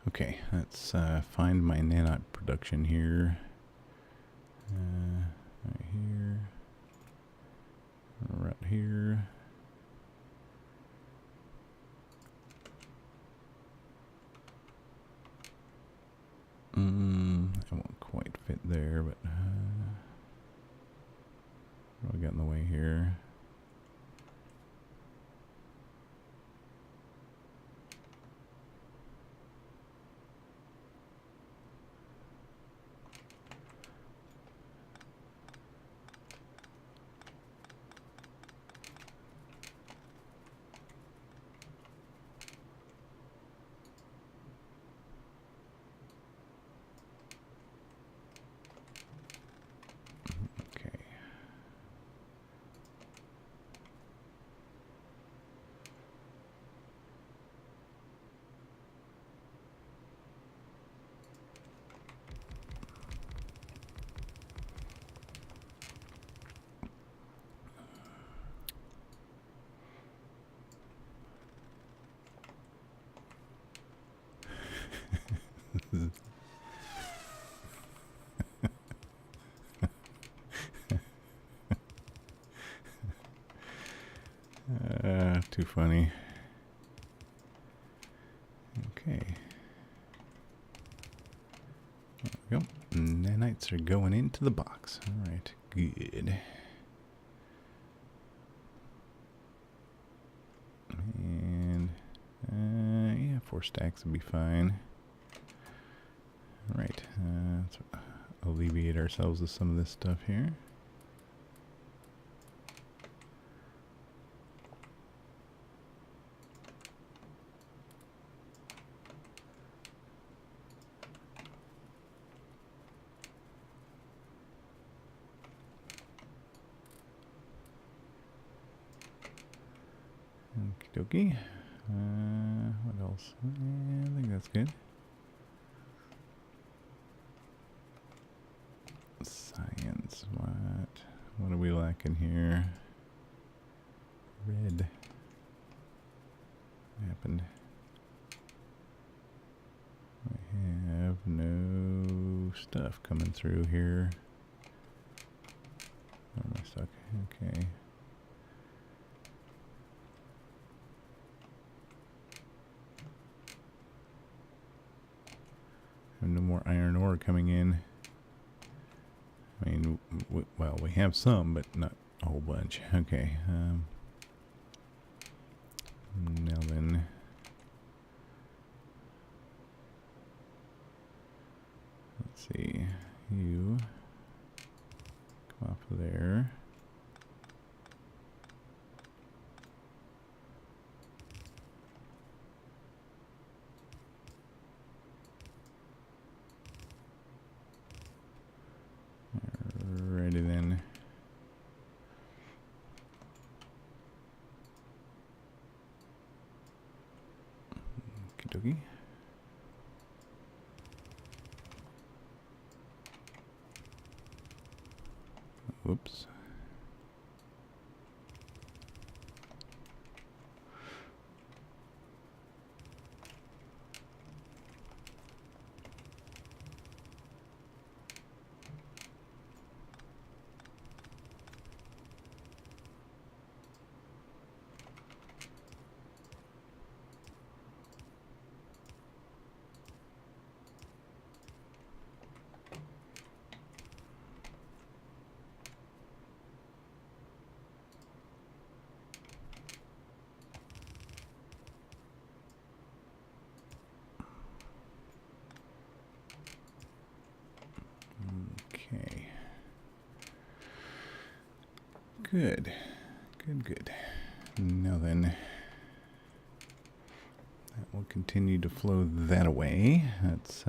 Okay, let's find my nanite production here. Right here. Right here. It won't quite fit there, but I'll we got in the way here? Okay. Too funny. Okay. There we go. Nanites are going into the box. Alright, good. And, yeah, 4 stacks would be fine. Alright, let's alleviate ourselves of some of this stuff here. Okie dokie. What else? Yeah, I think that's good. Science. What are we lacking here? Red. What happened? I have no stuff coming through here. Where am I stuck? Okay. Have no more iron ore coming in. I mean, well, we have some, but not a whole bunch. Okay. Now then. Let's see. You come off of there. Alrighty then. Okie dokie. Whoops. Okay. Good. Good. Now then, that will continue to flow that away. Let's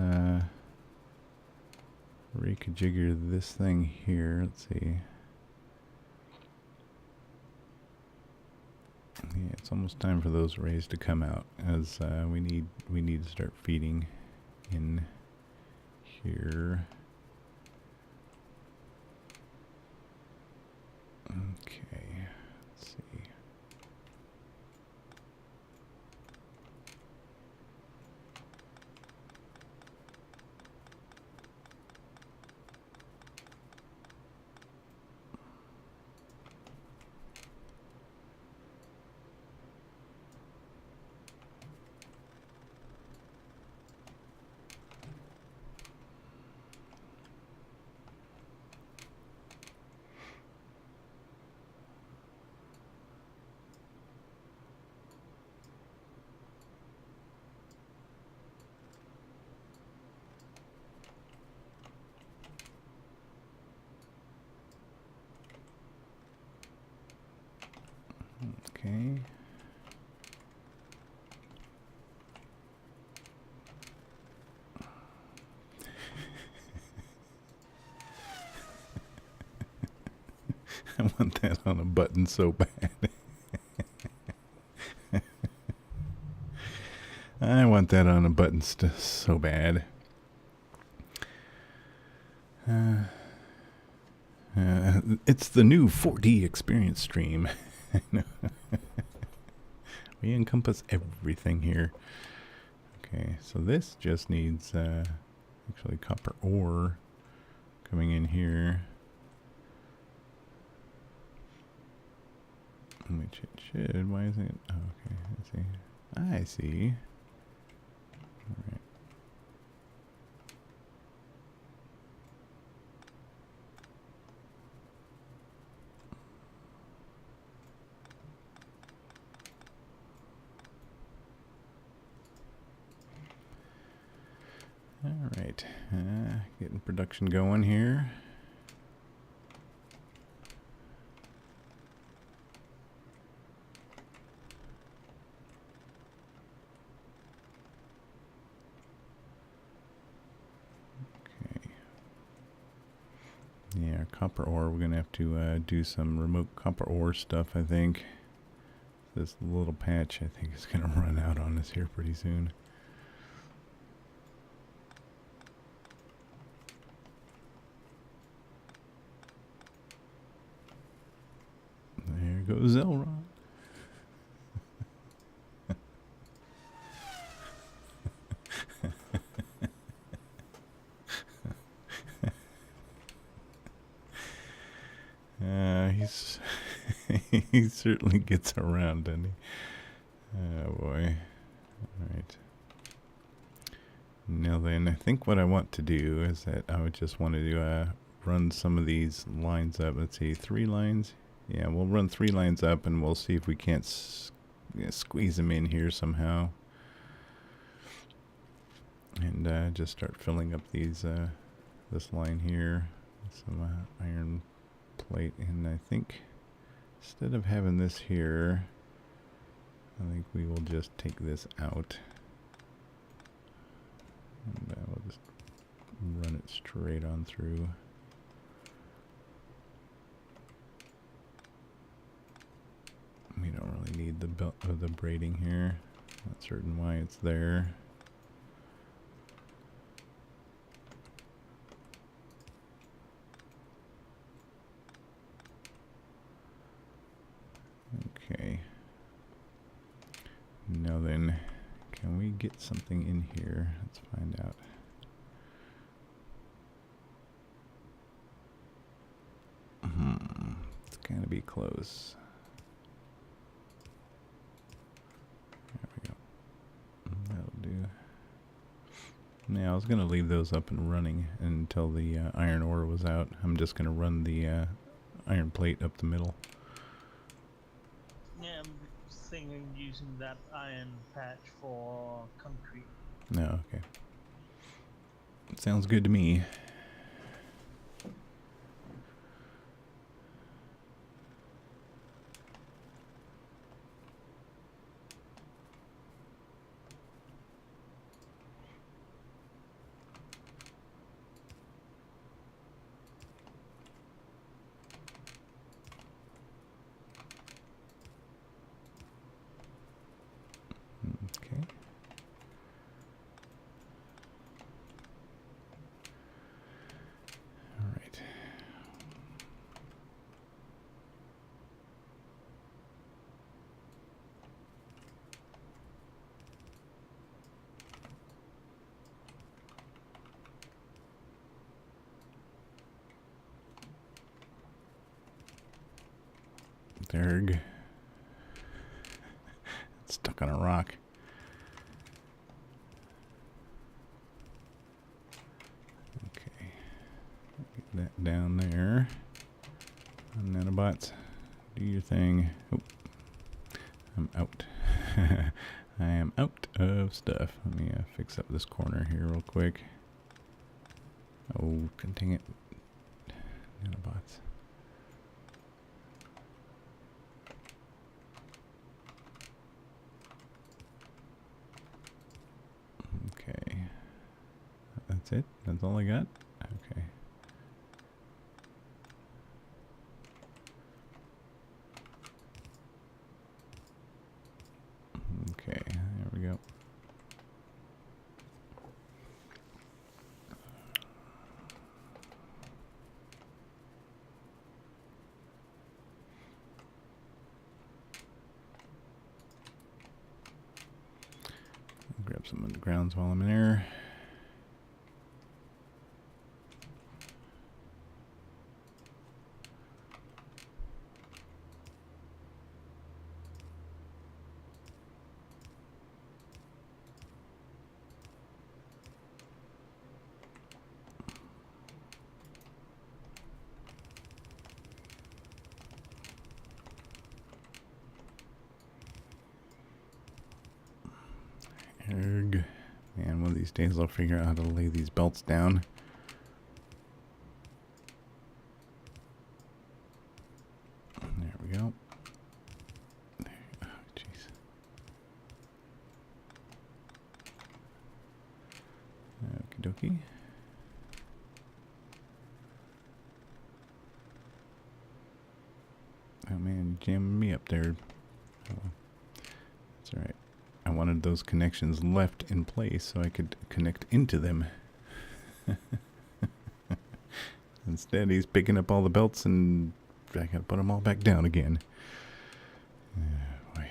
reconfigure this thing here. Let's see. Yeah, it's almost time for those rays to come out, as we need to start feeding in here. Okay, let's see. Okay. I want that on a button so bad. I want that on a button so bad. It's the new 4D experience stream. We encompass everything here. Okay, so this just needs actually copper ore coming in here. Which it should. Why isn't it? Oh, okay. I see. Alright. Alright. Getting production going here. Yeah, our copper ore, we're going to have to do some remote copper ore stuff, I think. This little patch, I think, is going to run out on us here pretty soon. There goes Elrond. He's he certainly gets around, doesn't he? Oh boy. Alright. Now then, I think what I want to do is that I would just want to run some of these lines up. Let's see, 3 lines. Yeah, we'll run 3 lines up and we'll see if we can't squeeze them in here somehow. And just start filling up these this line here with some iron plate. And I think instead of having this here, I think we will just take this out. And we'll just run it straight on through. We don't really need the belt of the braiding here. Not certain why it's there. Okay. Now then, can we get something in here? Let's find out. It's gonna be close. There we go. That'll do. Yeah, I was gonna leave those up and running until the iron ore was out. I'm just gonna run the iron plate up the middle. Yeah, I'm thinking using that iron patch for concrete. No, okay. Sounds good to me. Okay. All right. Derg. It's stuck on a rock. Okay. Get that down there. Nanobots, do your thing. Oh, I'm out. I am out of stuff. Let me fix up this corner here real quick. Oh, dang it. Nanobots. That's it? That's all I got? Okay. Okay, there we go. Grab some undergrounds while I'm in there. Erg. Man, one of these days I'll figure out how to lay these belts down. There we go. There. Oh, jeez. Okie dokie. Oh man, you're jamming me up there. Oh, well. That's alright. I wanted those connections left in place so I could connect into them. Instead, he's picking up all the belts and I gotta put them all back down again. Boy.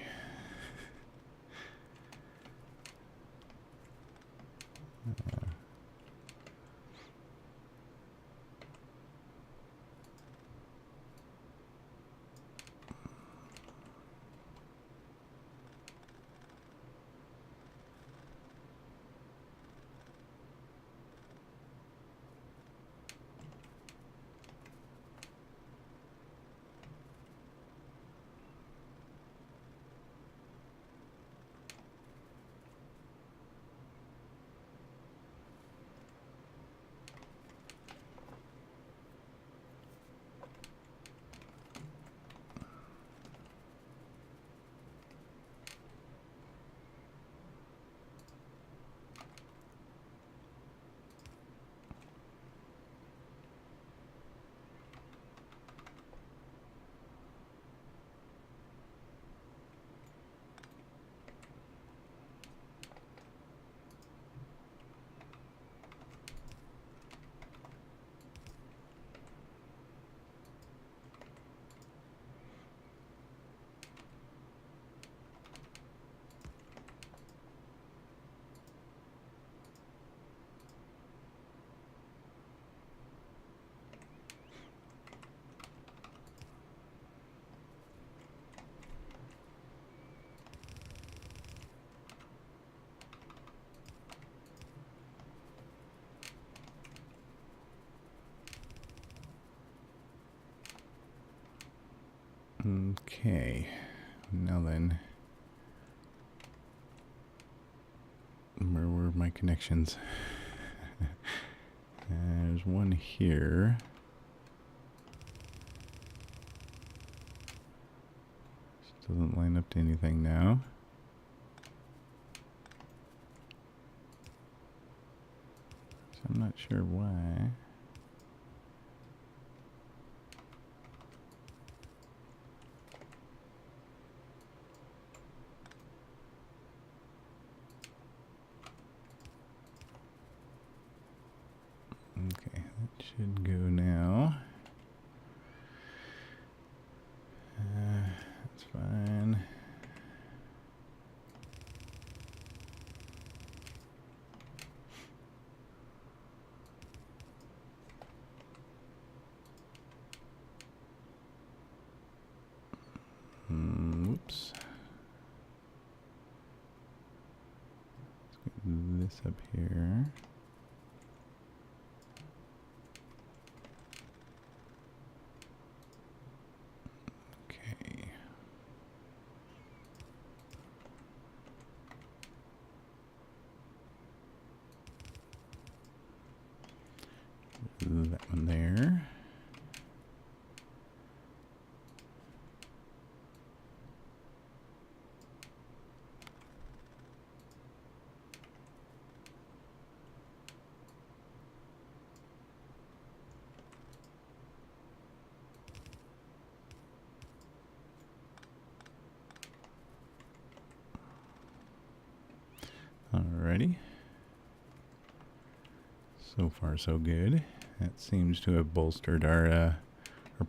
Okay, now then, where were my connections? There's one here. This doesn't line up to anything now. So I'm not sure why. Okay, that should go now. That's fine. Whoops. Let's get this up here. Okay. That one there. Alrighty. So far, so good. That seems to have bolstered our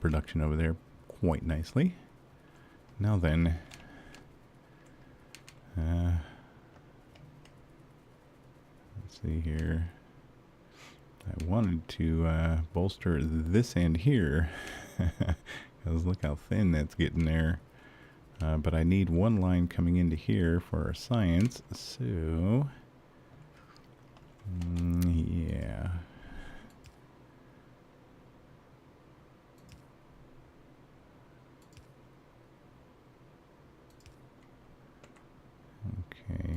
production over there quite nicely. Now then, let's see here. I wanted to bolster this end here, because look how thin that's getting there. But I need one line coming into here for our science, so yeah. Okay.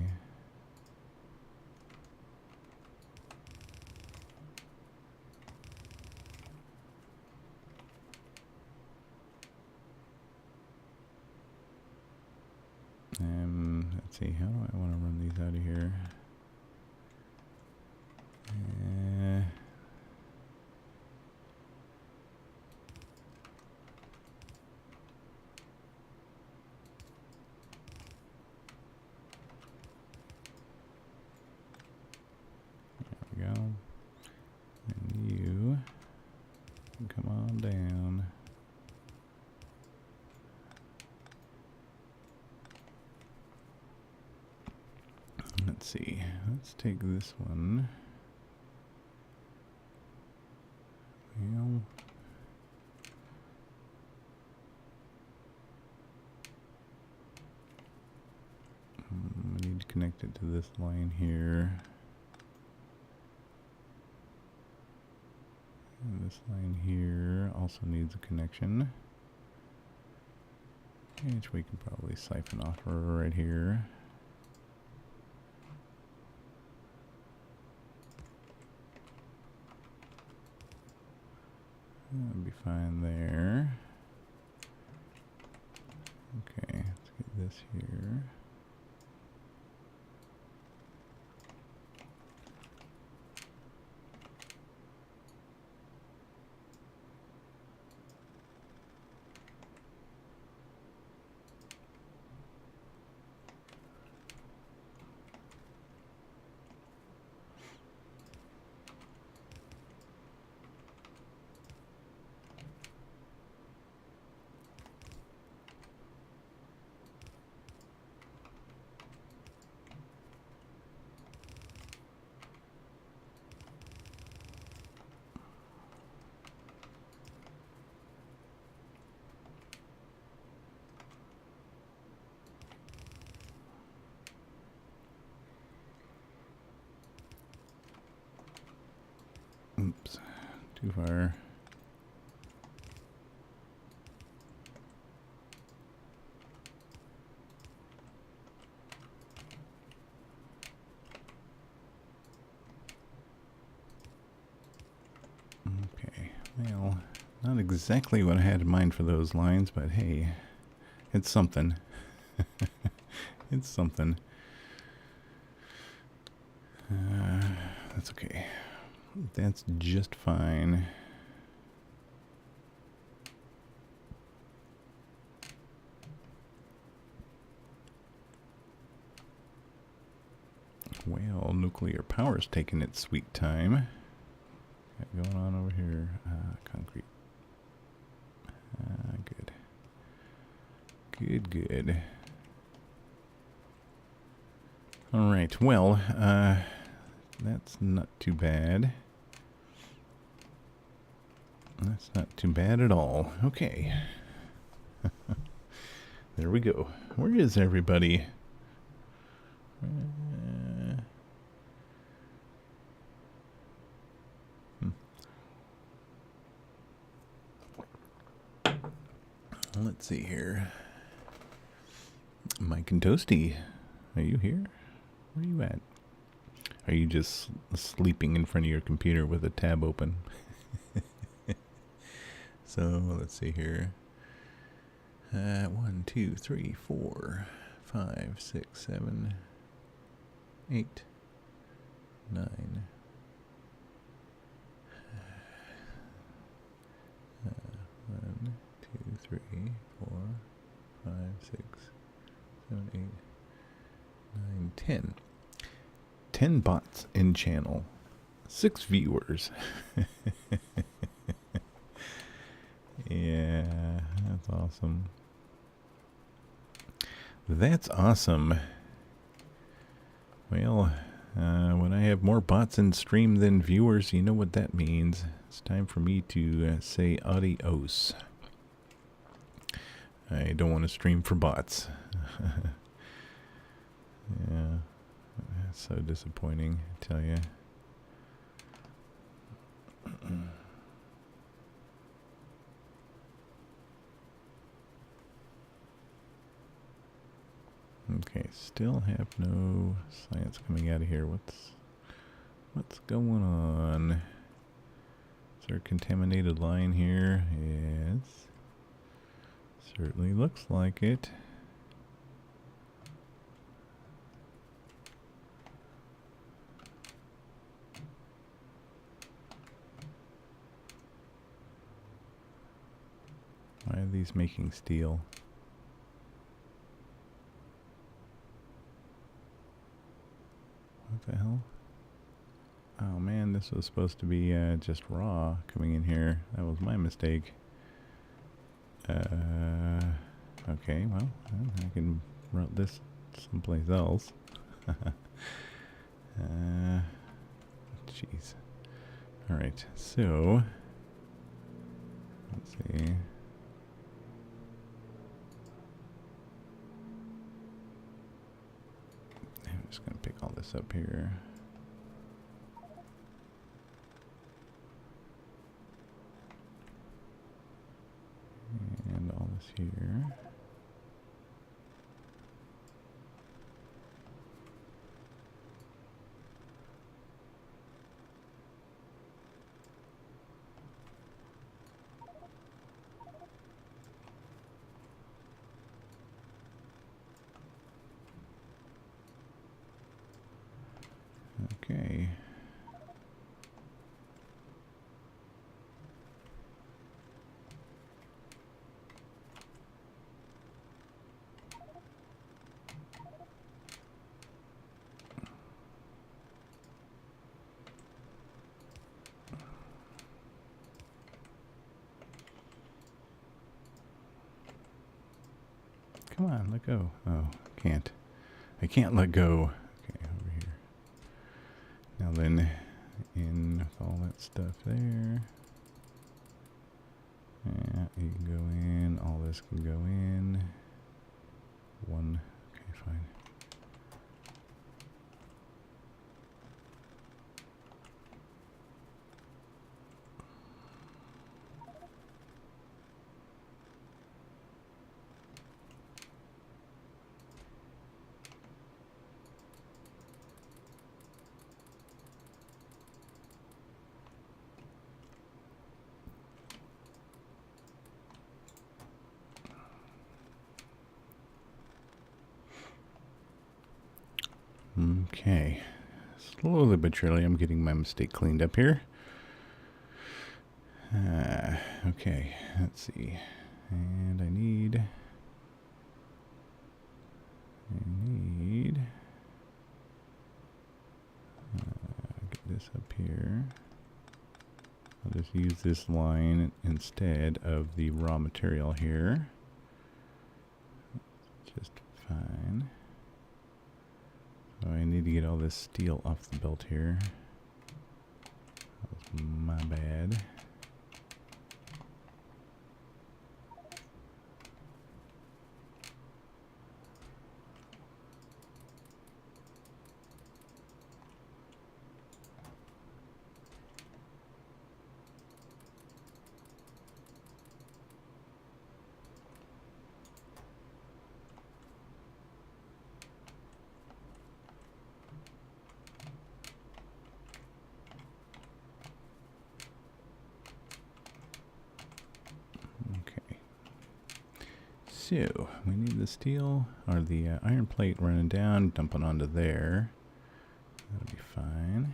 Let's see, how do I want to run these out of here? There we go. And you can come on down. Let's see. Let's take this one. Well, I need to connect it to this line here. And this line here also needs a connection, which we can probably siphon off right here. That'd be fine there. Okay, let's get this here. Oops, too far. Okay, well, not exactly what I had in mind for those lines, but hey, it's something. It's something. That's okay. That's just fine. Well, nuclear power's taking its sweet time. Got going on over here. Concrete. Good. Good, good. All right, well, that's not too bad. That's not too bad at all. Okay. There we go. Where is everybody? Let's see here. Mike and Toasty, are you here? Where are you at? Are you just sleeping in front of your computer with a tab open? So let's see here. 1, 2, 3, 4, 5, 6, 7, 8, 9. 1, 2, 3, 4, 5, 6, 7, 8, 9, 10. 10 bots in channel. 6 viewers. Yeah, that's awesome. That's awesome. Well, when I have more bots in stream than viewers, you know what that means. It's time for me to say adios. I don't want to stream for bots. Yeah, that's so disappointing, I tell you. Okay, still have no science coming out of here. What's going on? Is there a contaminated line here? Yes. Certainly looks like it. Why are these making steel? What the hell? Oh man, this was supposed to be just raw coming in here. That was my mistake. Okay, well, I can route this someplace else. Jeez. Alright, so let's see. I'm just gonna pick all this up here. And all this here. Okay. Come on, let go. Oh, can't. I can't let go. Okay, over here. Now then, in with all that stuff there. Yeah, you can go in. All this can go in. One. Okay, fine. Okay. Slowly but surely I'm getting my mistake cleaned up here. Okay, let's see. And I need get this up here. I'll just use this line instead of the raw material here. Just fine. So I need to get all this steel off the belt here. That was my bad. So, we need the steel, or the iron plate running down, dumping onto there. That'll be fine.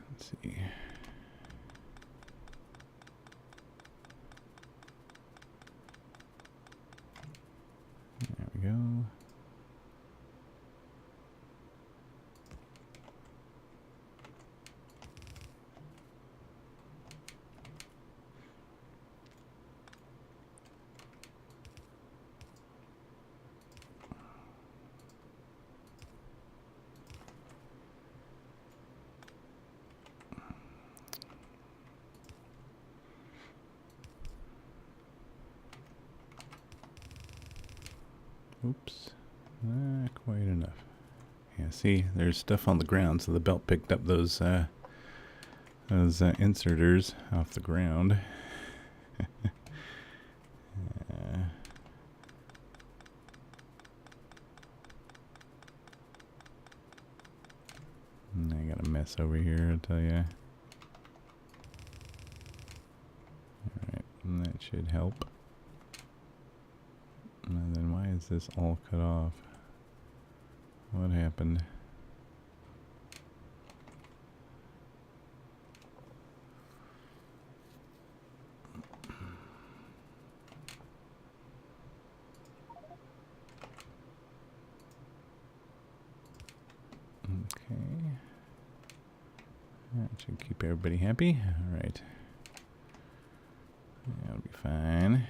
Let's see. There we go. Oops. Not quite enough. Yeah, see, there's stuff on the ground, so the belt picked up those inserters off the ground. And I got a mess over here, I'll tell ya. Alright, and that should help. And then why is this all cut off? What happened? Okay. That should keep everybody happy. Alright. That'll be fine.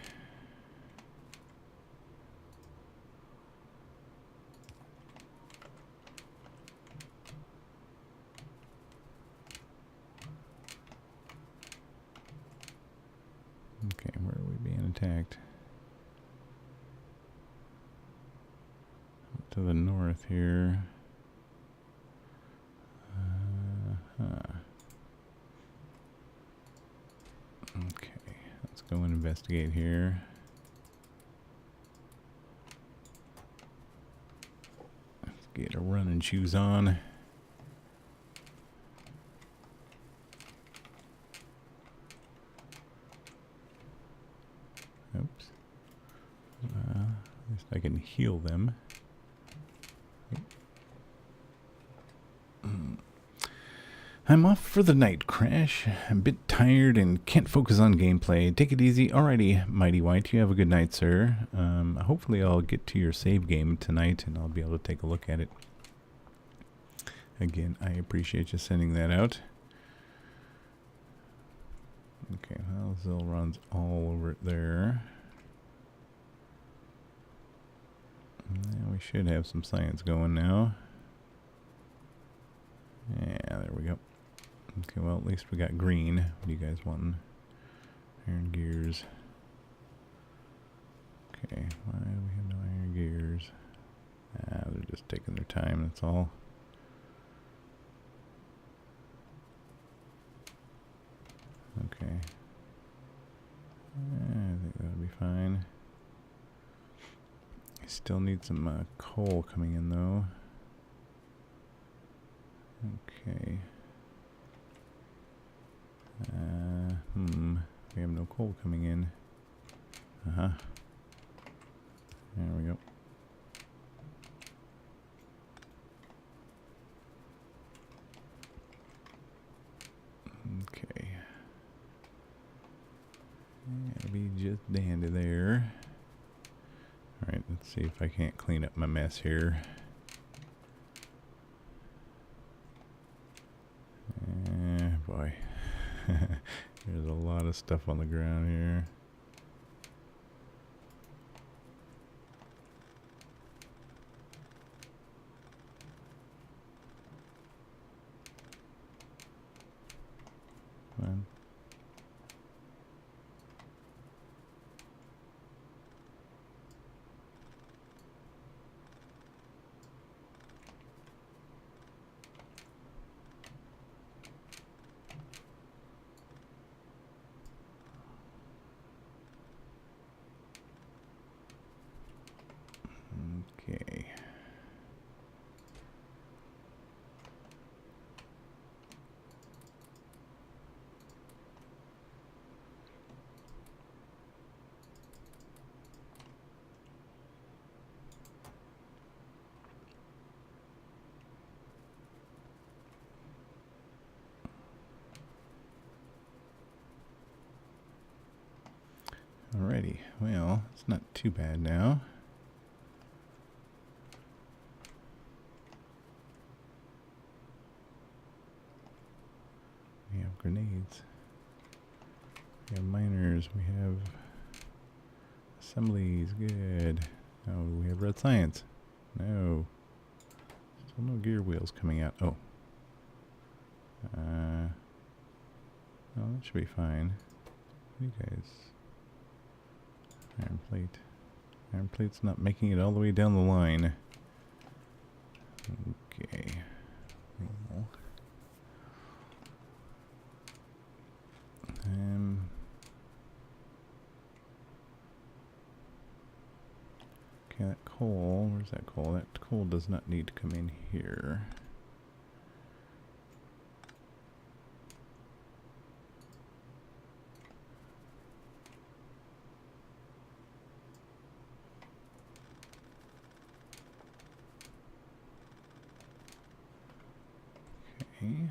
Okay, where are we being attacked? Up to the north here. Okay, let's go and investigate here. Let's get our running shoes on. Oops. At least I can heal them. I'm off for the night, Crash. I'm a bit tired and can't focus on gameplay. Take it easy. Alrighty, Mighty White. You have a good night, sir. Hopefully I'll get to your save game tonight and I'll be able to take a look at it. Again, I appreciate you sending that out. Okay, well, Zilron's all over it there. Yeah, we should have some science going now. Yeah, there we go. Okay, well, at least we got green. What do you guys want? Iron gears. Okay, why do we have no iron gears? Ah, they're just taking their time, that's all. Okay. I think that'll be fine. I still need some coal coming in, though. Okay. We have no coal coming in. There we go. Okay. That'll be just dandy there. Alright, let's see if I can't clean up my mess here. Boy. There's a lot of stuff on the ground here. Come on. Okay. Alrighty, well, it's not too bad now. We have grenades. We have miners. We have assemblies. Good. Oh, we have red science. No. Still no gear wheels coming out. Oh. Well, that should be fine. You guys. Iron plate. Iron plate's not making it all the way down the line. Okay. Well, okay, that coal, where's that coal? That coal does not need to come in here. Okay.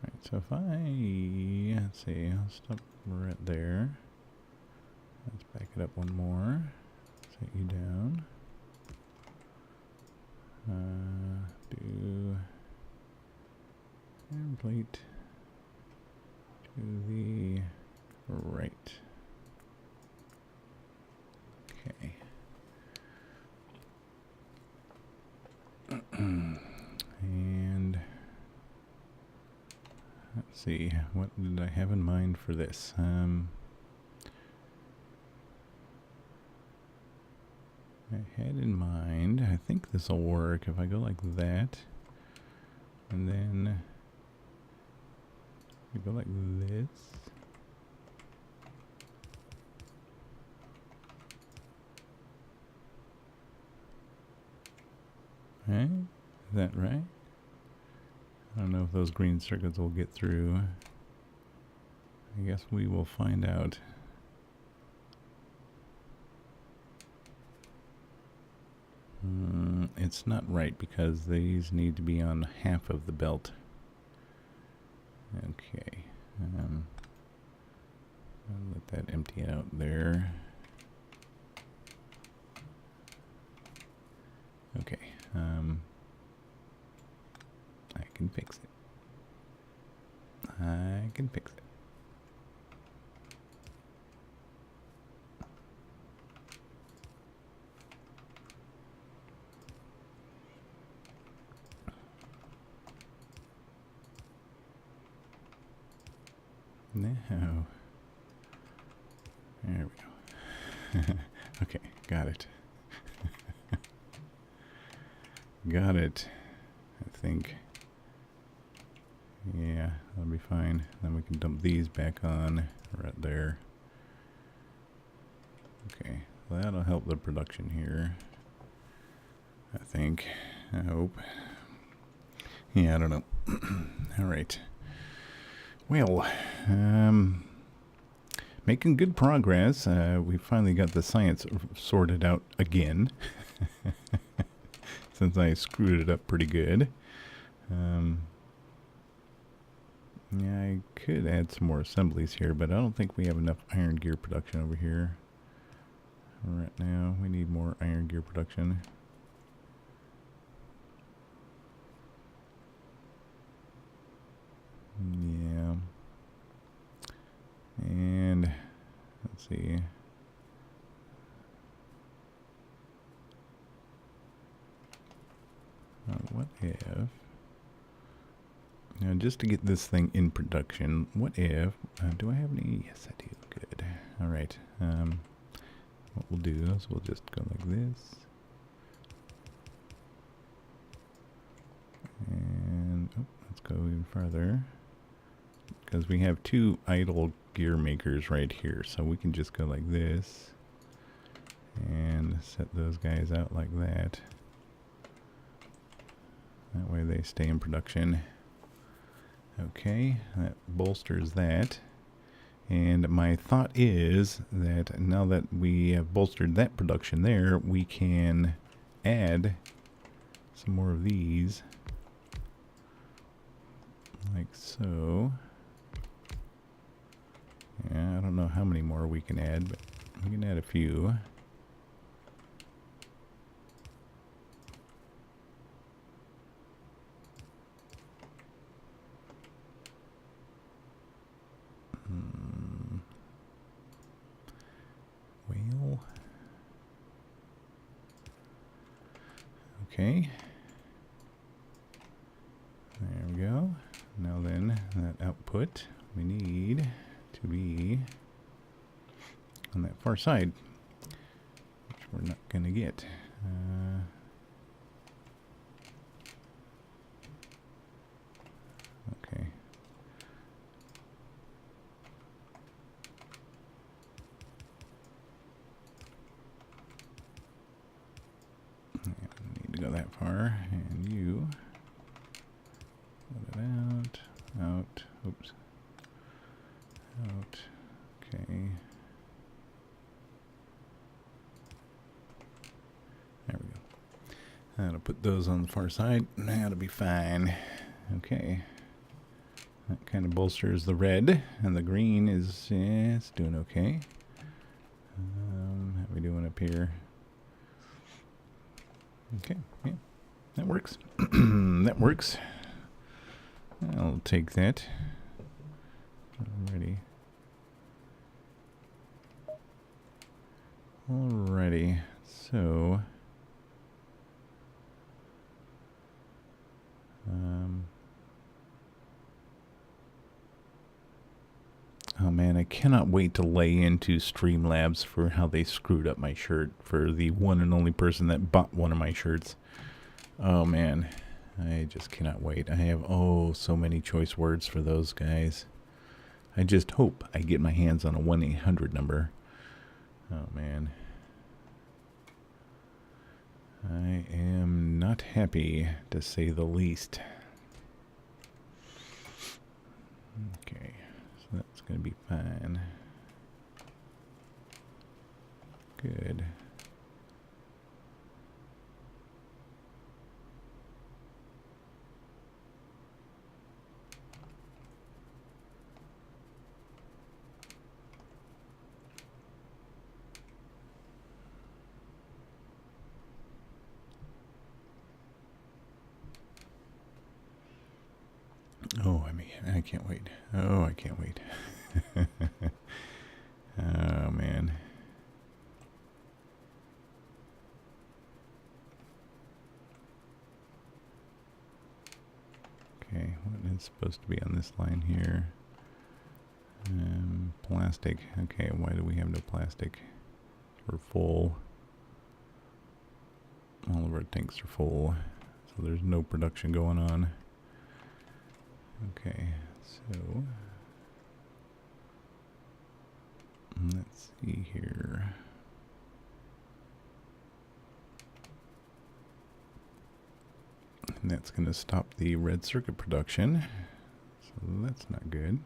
Right, so if let's see, I'll stop right there. Let's back it up one more. Set you down. Do iron plate to the right. Okay. And let's see, what did I have in mind for this? I had in mind, I think this will work if I go like that, and then I go like this. Right? Is that right? I don't know if those green circuits will get through. I guess we will find out. It's not right because these need to be on half of the belt. Okay. I'll let that empty out there. Okay. I can fix it. I can fix it. Now, there we go. Okay, got it. Got it, I think. Yeah, that'll be fine. Then we can dump these back on right there. Okay, well, that'll help the production here, I think. I hope. Yeah, I don't know. All right. Well, making good progress. We finally got the science sorted out again. Since I screwed it up pretty good. Yeah, I could add some more assemblies here, but I don't think we have enough iron gear production over here. Right now, we need more iron gear production. Yeah. And let's see. What if, now just to get this thing in production, what if, do I have any? Yes, I do. Good. All right. What we'll do is we'll just go like this. And let's go even farther. Because we have two idle gear makers right here. So we can just go like this. And set those guys out like that. That way they stay in production. Okay, that bolsters that. And my thought is that now that we have bolstered that production there, we can add some more of these. Like so. Yeah, I don't know how many more we can add, but we can add a few. Okay. There we go. Now then, that output we need to be on that far side, which we're not going to get. Okay. Yeah, we need to go that far, and you let it out, oops, out, okay. There we go. That'll put those on the far side. That'll be fine. Okay. That kind of bolsters the red, and the green is, yeah, it's doing okay. How are we doing up here? Okay, yeah, that works. That works. I'll take that. Alrighty. Alrighty, so oh man, I cannot wait to lay into Streamlabs for how they screwed up my shirt for the one and only person that bought one of my shirts. Oh man, I just cannot wait. I have, oh, so many choice words for those guys. I just hope I get my hands on a 1-800 number. Oh man. I am not happy, to say the least. Okay, so that's going to be fine. Good. Oh, I mean, I can't wait. Oh, I can't wait. Oh, man. Okay, what is supposed to be on this line here? Plastic. Okay, why do we have no plastic? We're full. All of our tanks are full, so there's no production going on. Okay, so let's see here. And that's going to stop the red circuit production, so that's not good.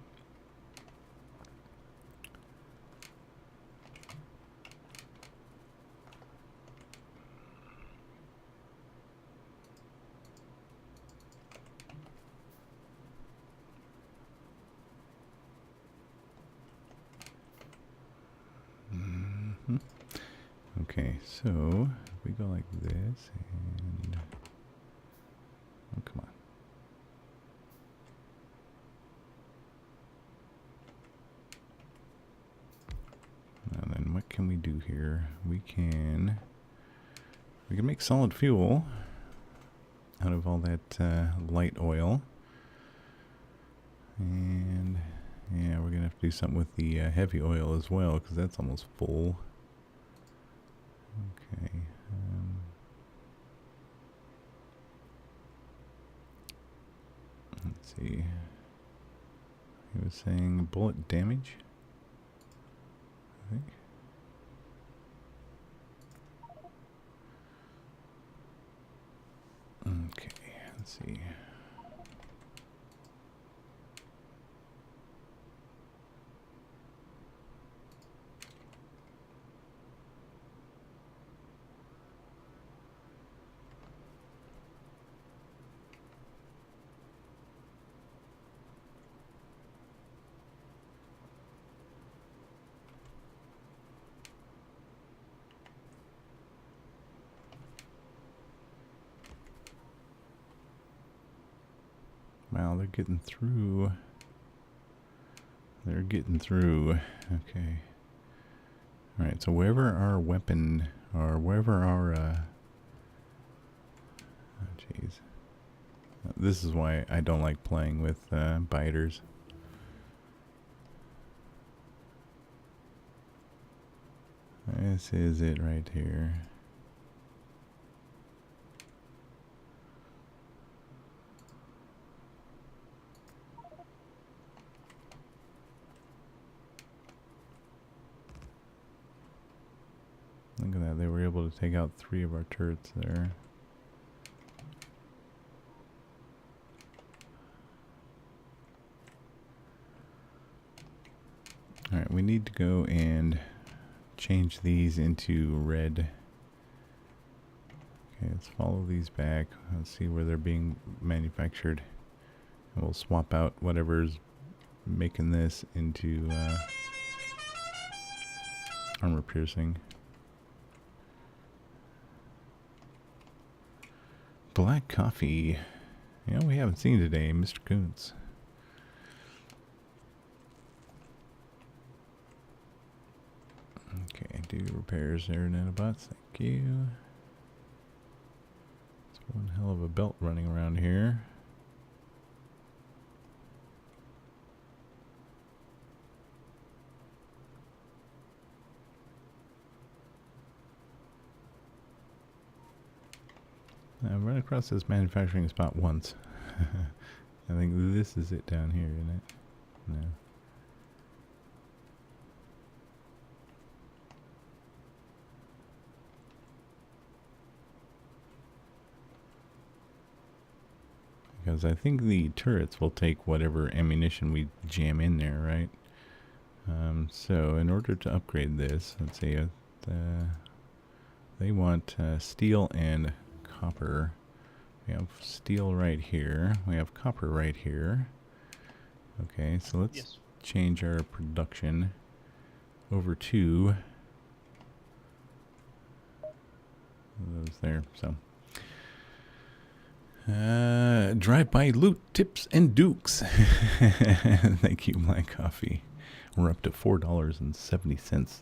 Okay, so if we go like this and oh, come on. Now then, what can we do here? We can make solid fuel out of all that light oil, and yeah, we're gonna have to do something with the heavy oil as well, because that's almost full. Okay. Let's see. He was saying bullet damage, I think. Okay, let's see. Wow, they're getting through. They're getting through. Okay. Alright, so wherever our weapon, or wherever our Jeez. This is why I don't like playing with biters. This is it right here. Look at that, they were able to take out 3 of our turrets there. Alright, we need to go and change these into red. Okay, let's follow these back. Let's see where they're being manufactured. And we'll swap out whatever's making this into armor piercing. Black coffee. Yeah, we haven't seen today, Mr. Kuntz. Okay, do repairs there, nanobots. Thank you. It's one hell of a belt running around here. I've run across this manufacturing spot once. I think this is it down here, isn't it? No. Because I think the turrets will take whatever ammunition we jam in there, right? So in order to upgrade this, let's see, they want steel and copper. We have steel right here. We have copper right here. Okay, so let's change our production over to those there. So drive-by loot tips and dukes. Thank you, Black Coffee. We're up to $4.70.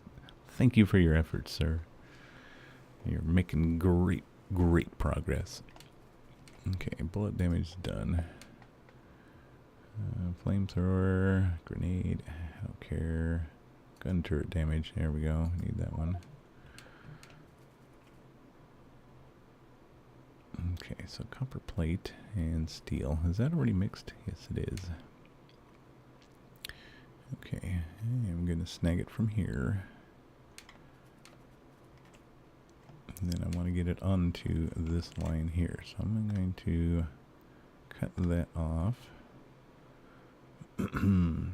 Thank you for your efforts, sir. You're making great progress. Okay, bullet damage done. Flamethrower, grenade, I don't care. Gun turret damage, there we go, need that one. Okay, so copper plate and steel. Is that already mixed? Yes, it is. Okay, I'm going to snag it from here. And then I want to get it onto this line here. So I'm going to cut that off. And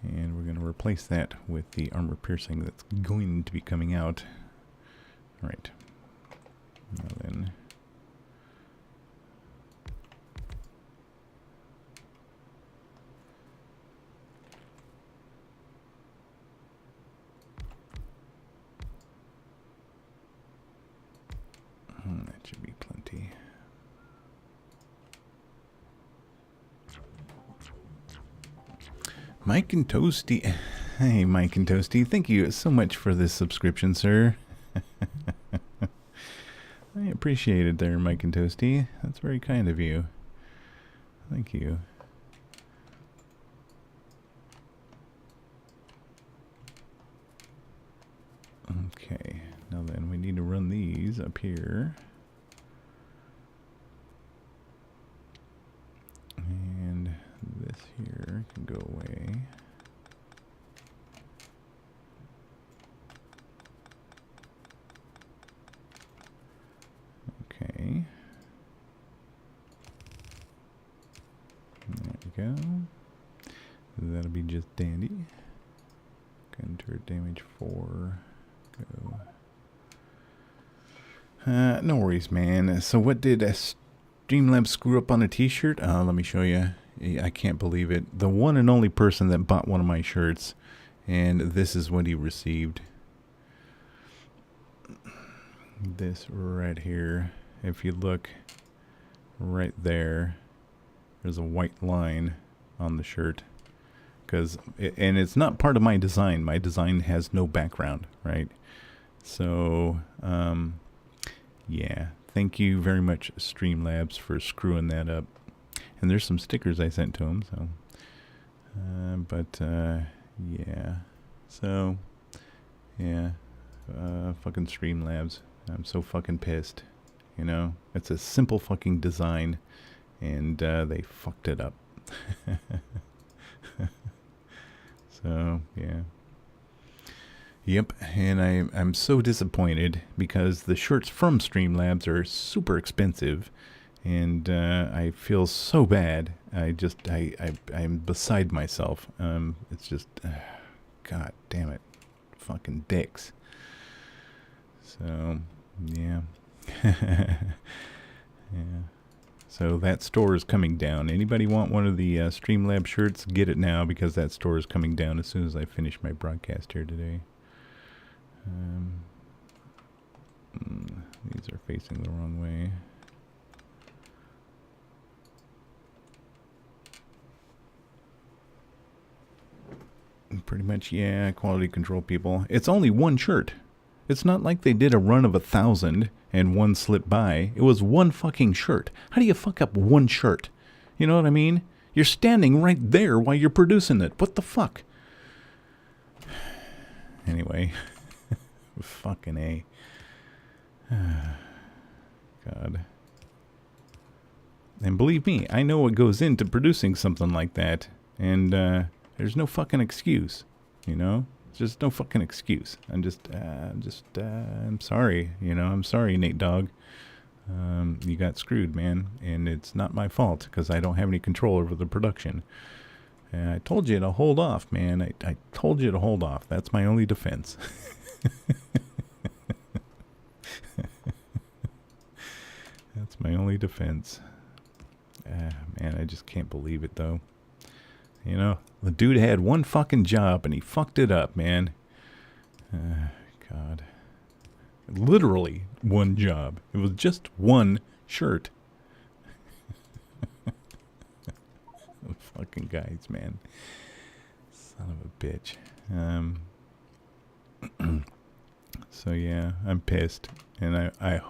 we're going to replace that with the armor piercing that's going to be coming out. Alright. Now then. That should be plenty. Mike and Toasty. Hey, Mike and Toasty. Thank you so much for this subscription, sir. I appreciate it there, Mike and Toasty. That's very kind of you. Thank you. Okay, now then we need to run these up here. And this here can go away. Okay. There we go. That'll be just dandy. Gun turret damage 4. Go. No worries, man. So what did Streamlabs screw up on a t-shirt? Let me show you. I can't believe it. The one and only person that bought one of my shirts, and this is what he received. This right here. If you look right there, there's a white line on the shirt. And it's not part of my design. My design has no background, right? So, yeah. thank you very much, Streamlabs, for screwing that up. And there's some stickers I sent to him, so. Yeah. So, yeah. Fucking Streamlabs. I'm so fucking pissed. You know? It's a simple fucking design, and they fucked it up. So, yeah. Yep, and I'm so disappointed because the shirts from Streamlabs are super expensive, and I feel so bad. I'm beside myself. It's just, God damn it, fucking dicks. So, yeah. Yeah. So that store is coming down. Anybody want one of the Streamlabs shirts? Get it now, because that store is coming down as soon as I finish my broadcast here today. These are facing the wrong way. Pretty much, yeah, quality control people. It's only one shirt. It's not like they did a run of 1,000 and one slipped by. It was one fucking shirt. How do you fuck up one shirt? You know what I mean? You're standing right there while you're producing it. What the fuck? Anyway. Fucking A. God. And believe me, I know what goes into producing something like that. And there's no fucking excuse. You know? Just no fucking excuse. I'm sorry, you know, I'm sorry, Nate Dogg. You got screwed, man, and it's not my fault, because I don't have any control over the production. And I told you to hold off, man. I told you to hold off. That's my only defense. That's my only defense. Man, I just can't believe it, though. You know, the dude had one fucking job and he fucked it up, man. God. Literally one job. It was just one shirt. Fucking guys, man. Son of a bitch. So yeah, I'm pissed. And I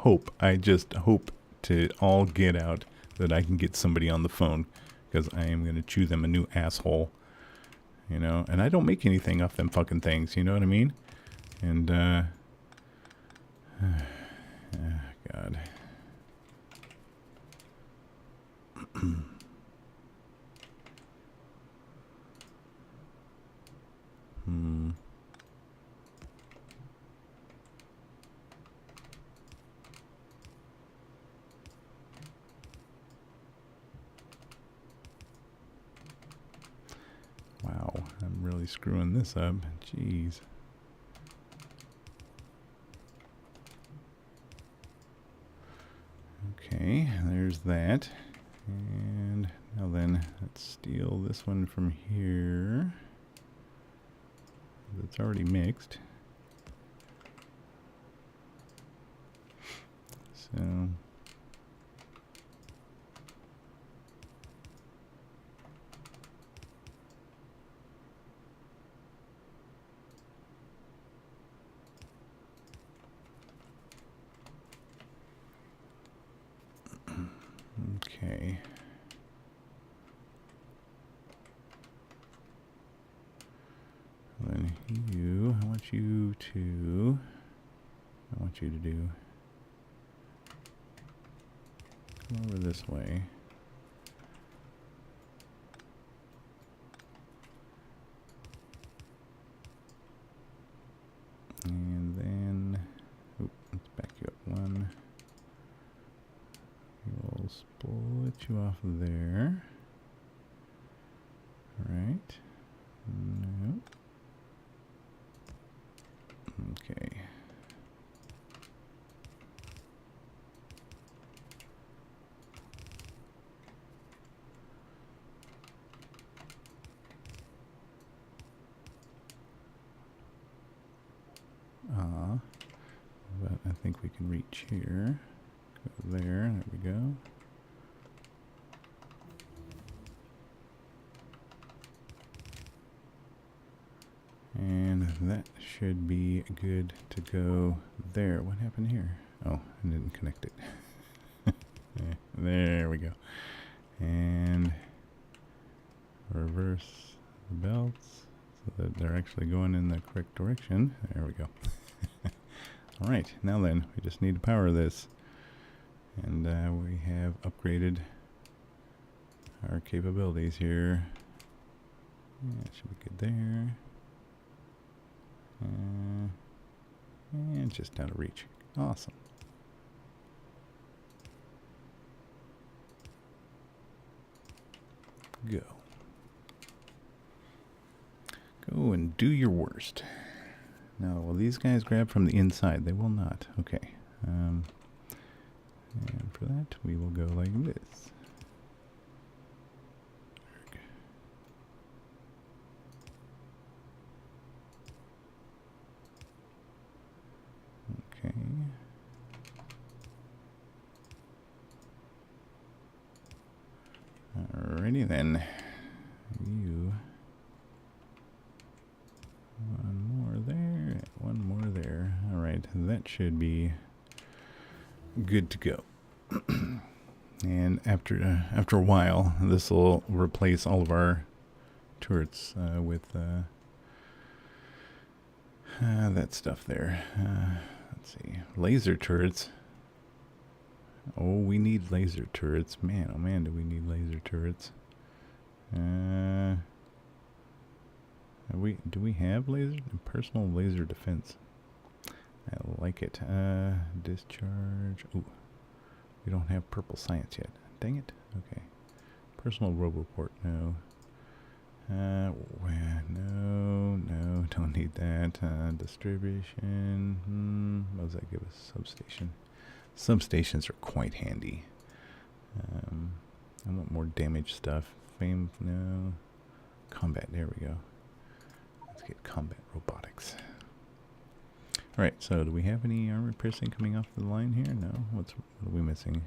just hope to all get out that I can get somebody on the phone. Because I am going to chew them a new asshole, you know, and I don't make anything off them fucking things, you know what I mean? And, God. Wow, I'm really screwing this up. Jeez. Okay, there's that. And now then, let's steal this one from here. It's already mixed. So... Okay. Then I want you to do, come over this way. And then, let's back you up one. We'll split you off there. Right. No. Okay. But I think we can reach here. Go there. There we go. And that should be good to go there. What happened here? Oh, I didn't connect it. There we go. And reverse the belts so that they're actually going in the correct direction. There we go. Alright, now then, we just need to power this. And we have upgraded our capabilities here. Yeah, it should be good there. And just out of reach. Awesome. Go. Go and do your worst. Now, will these guys grab from the inside? They will not. Okay. And for that, we will go like this. Okay. Alrighty then. You. One more there. One more there. Alright, that should be good to go. And after a while, this will replace all of our turrets with that stuff there. Let's see, laser turrets. Oh, we need laser turrets. Man, oh man, do we need laser turrets? Do we have laser? Personal laser defense. I like it. Discharge. Ooh, we don't have purple science yet. Dang it. Okay. Personal roboport. No. No, don't need that. Distribution. What does that give us? Substation. Substations are quite handy. I want more damage stuff. Fame, no. Combat, there we go. Let's get combat robotics. Alright, so do we have any armor piercing coming off the line here? No. What are we missing?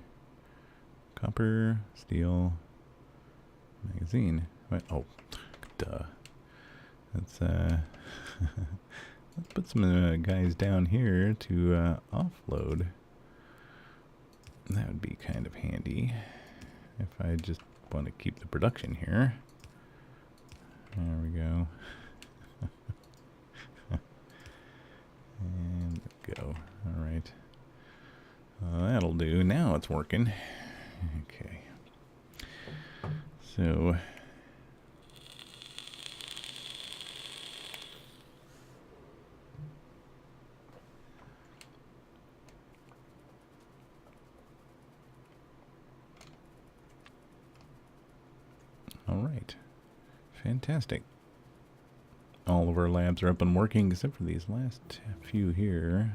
Copper, steel, magazine. What? Oh, duh. Let's let's put some guys down here to offload. That would be kind of handy if I just want to keep the production here. There we go. And go. Alright. That'll do. Now it's working. Okay. So. Alright. Fantastic. All of our labs are up and working except for these last few here.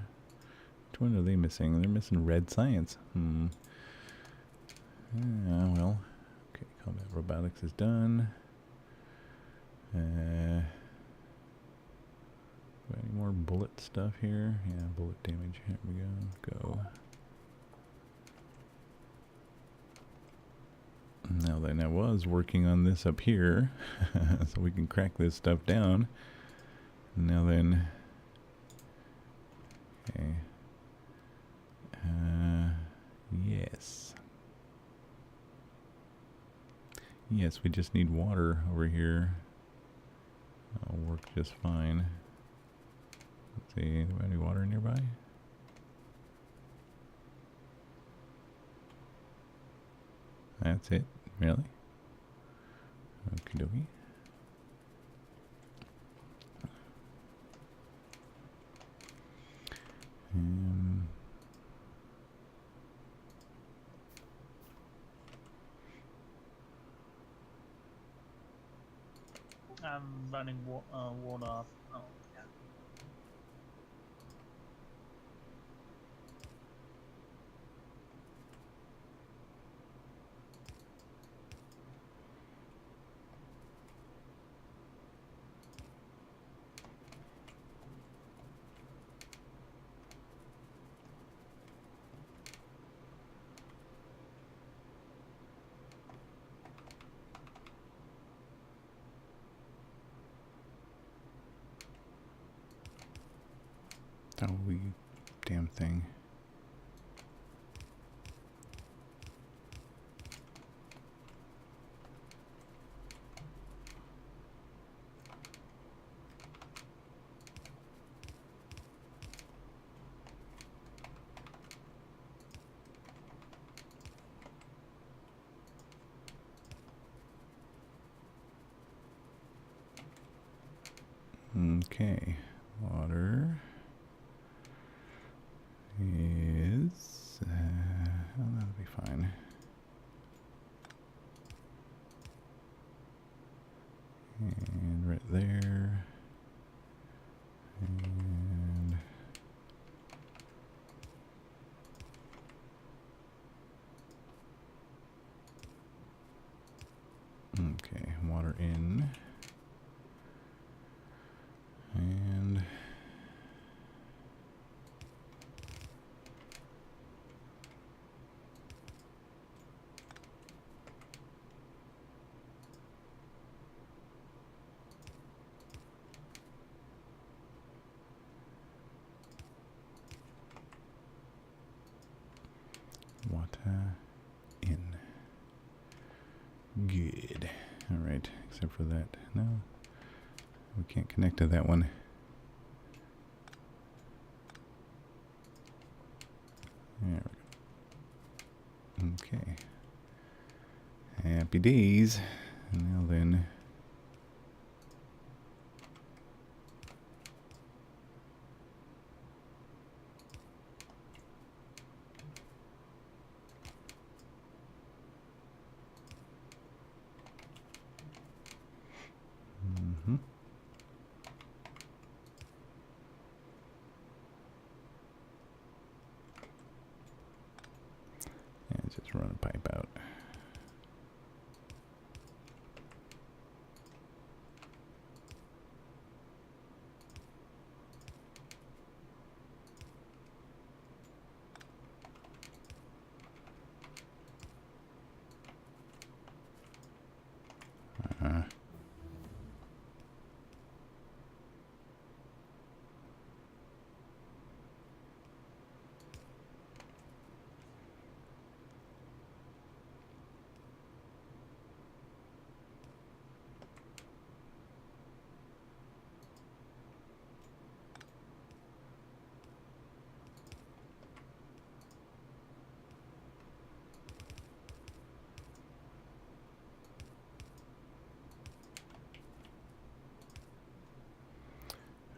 Which one are they missing? They're missing red science. Well. Okay, combat robotics is done. Got any more bullet stuff here? Yeah, bullet damage. Here we go. Go. Now then, I was working on this up here, so we can crack this stuff down. Now then, okay. Yes. Yes, we just need water over here. That'll work just fine. Let's see, do we have any water nearby? That's it? Really? Okie dokie. I'm running water off. Oh, yeah. Oh, you damn thing. Okay, water is, oh, that'll be fine. And right there. And okay, water in. And water in. Good. All right, except for that. No, we can't connect to that one. There we go. Okay. Happy days. Now then. Mm-hmm. And just run a pipe out. Uh-huh.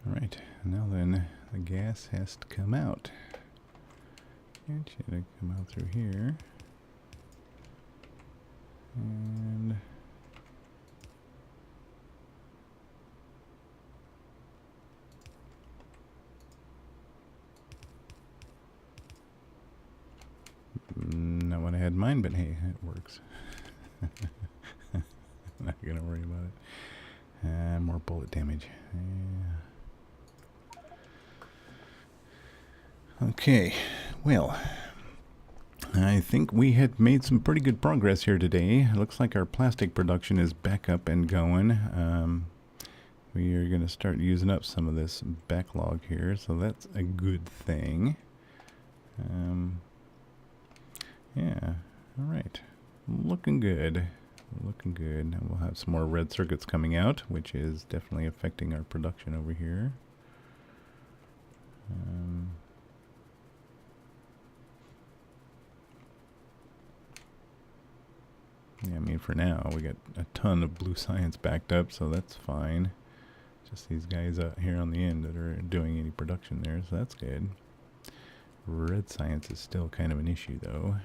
All right, now then, the gas has to come out. It should come out through here. And not what I had in mind, but hey, it works. Not gonna worry about it. More bullet damage. Yeah. Okay, well, I think we had made some pretty good progress here today. It looks like our plastic production is back up and going. We are going to start using up some of this backlog here, so that's a good thing. Yeah, all right. Looking good. Looking good. We'll have some more red circuits coming out, which is definitely affecting our production over here. Yeah, I mean, for now, we got a ton of blue science backed up, so that's fine. Just these guys out here on the end that are doing any production there, so that's good. Red science is still kind of an issue, though.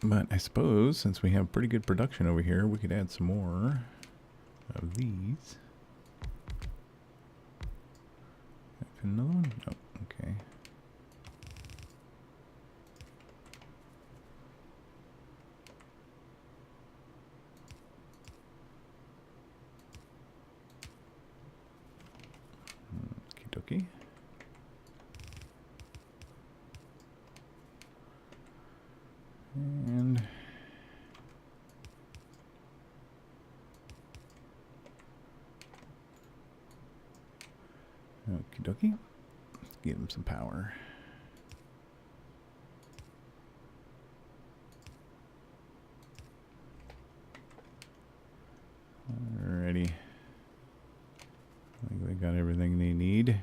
But I suppose, since we have pretty good production over here, we could add some more of these. Another one? Oh, okay. Okie dokie. And okie dokie. Let's give him some power. Alrighty. I think they got everything they need.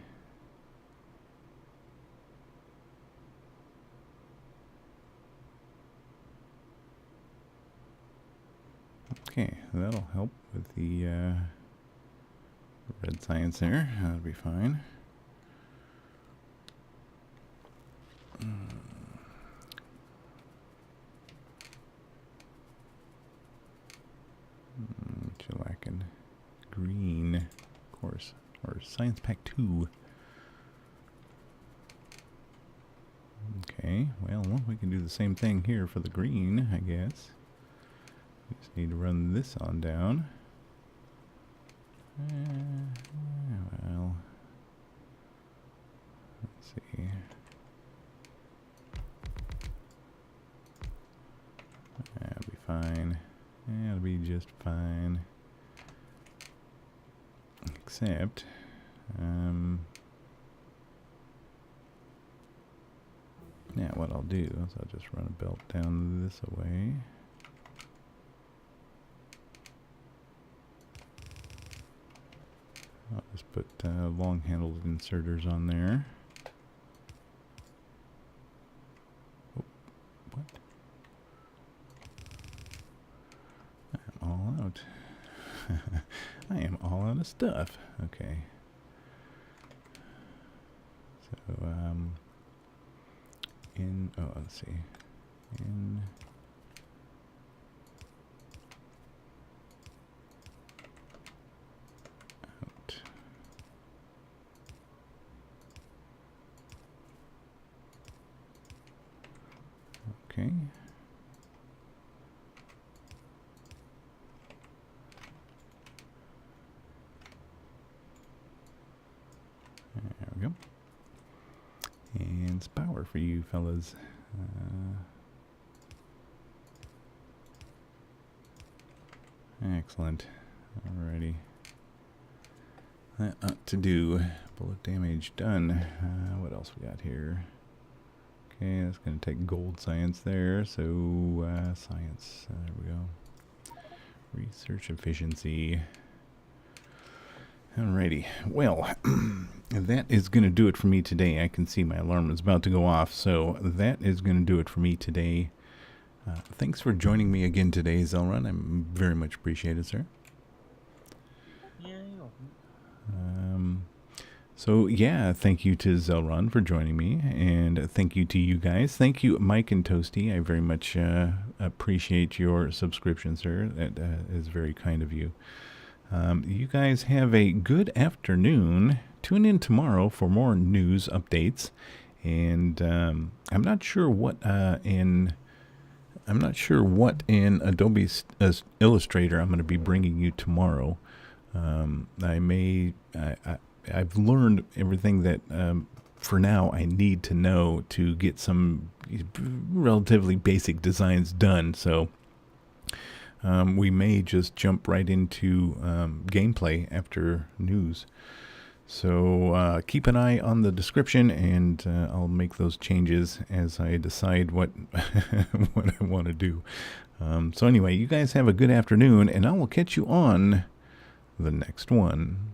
Okay, that'll help with the Red science there. That'll be fine. What you lacking? Green, of course. Or Science Pack 2. Okay, well, we can do the same thing here for the green, I guess. We just need to run this on down. Well, let's see. That'll be fine. That'll be just fine. Except, yeah, what I'll do is I'll just run a belt down this way. I'll just put long-handled inserters on there. Oh, what? I'm all out. I am all out of stuff. Okay. So, let's see. Out. Okay. There we go. And it's power for you fellas. Excellent. Alrighty. That ought to do. Bullet damage done. What else we got here? Okay, that's going to take gold science there. So, science. There we go. Research efficiency. Alrighty. Well, that is going to do it for me today. I can see my alarm is about to go off. So, that is going to do it for me today. Thanks for joining me again today, Zelrun. I'm very much appreciated, sir. Yeah, you're welcome. So yeah, thank you to Zelrun for joining me, and thank you to you guys. Thank you, Mike and Toasty. I very much appreciate your subscription, sir. That is very kind of you. You guys have a good afternoon. Tune in tomorrow for more news updates, and I'm not sure what in Adobe Illustrator I'm going to be bringing you tomorrow. I've learned everything that for now I need to know to get some relatively basic designs done. So we may just jump right into gameplay after news. So keep an eye on the description, and I'll make those changes as I decide what what I want to do. So anyway, you guys have a good afternoon, and I will catch you on the next one.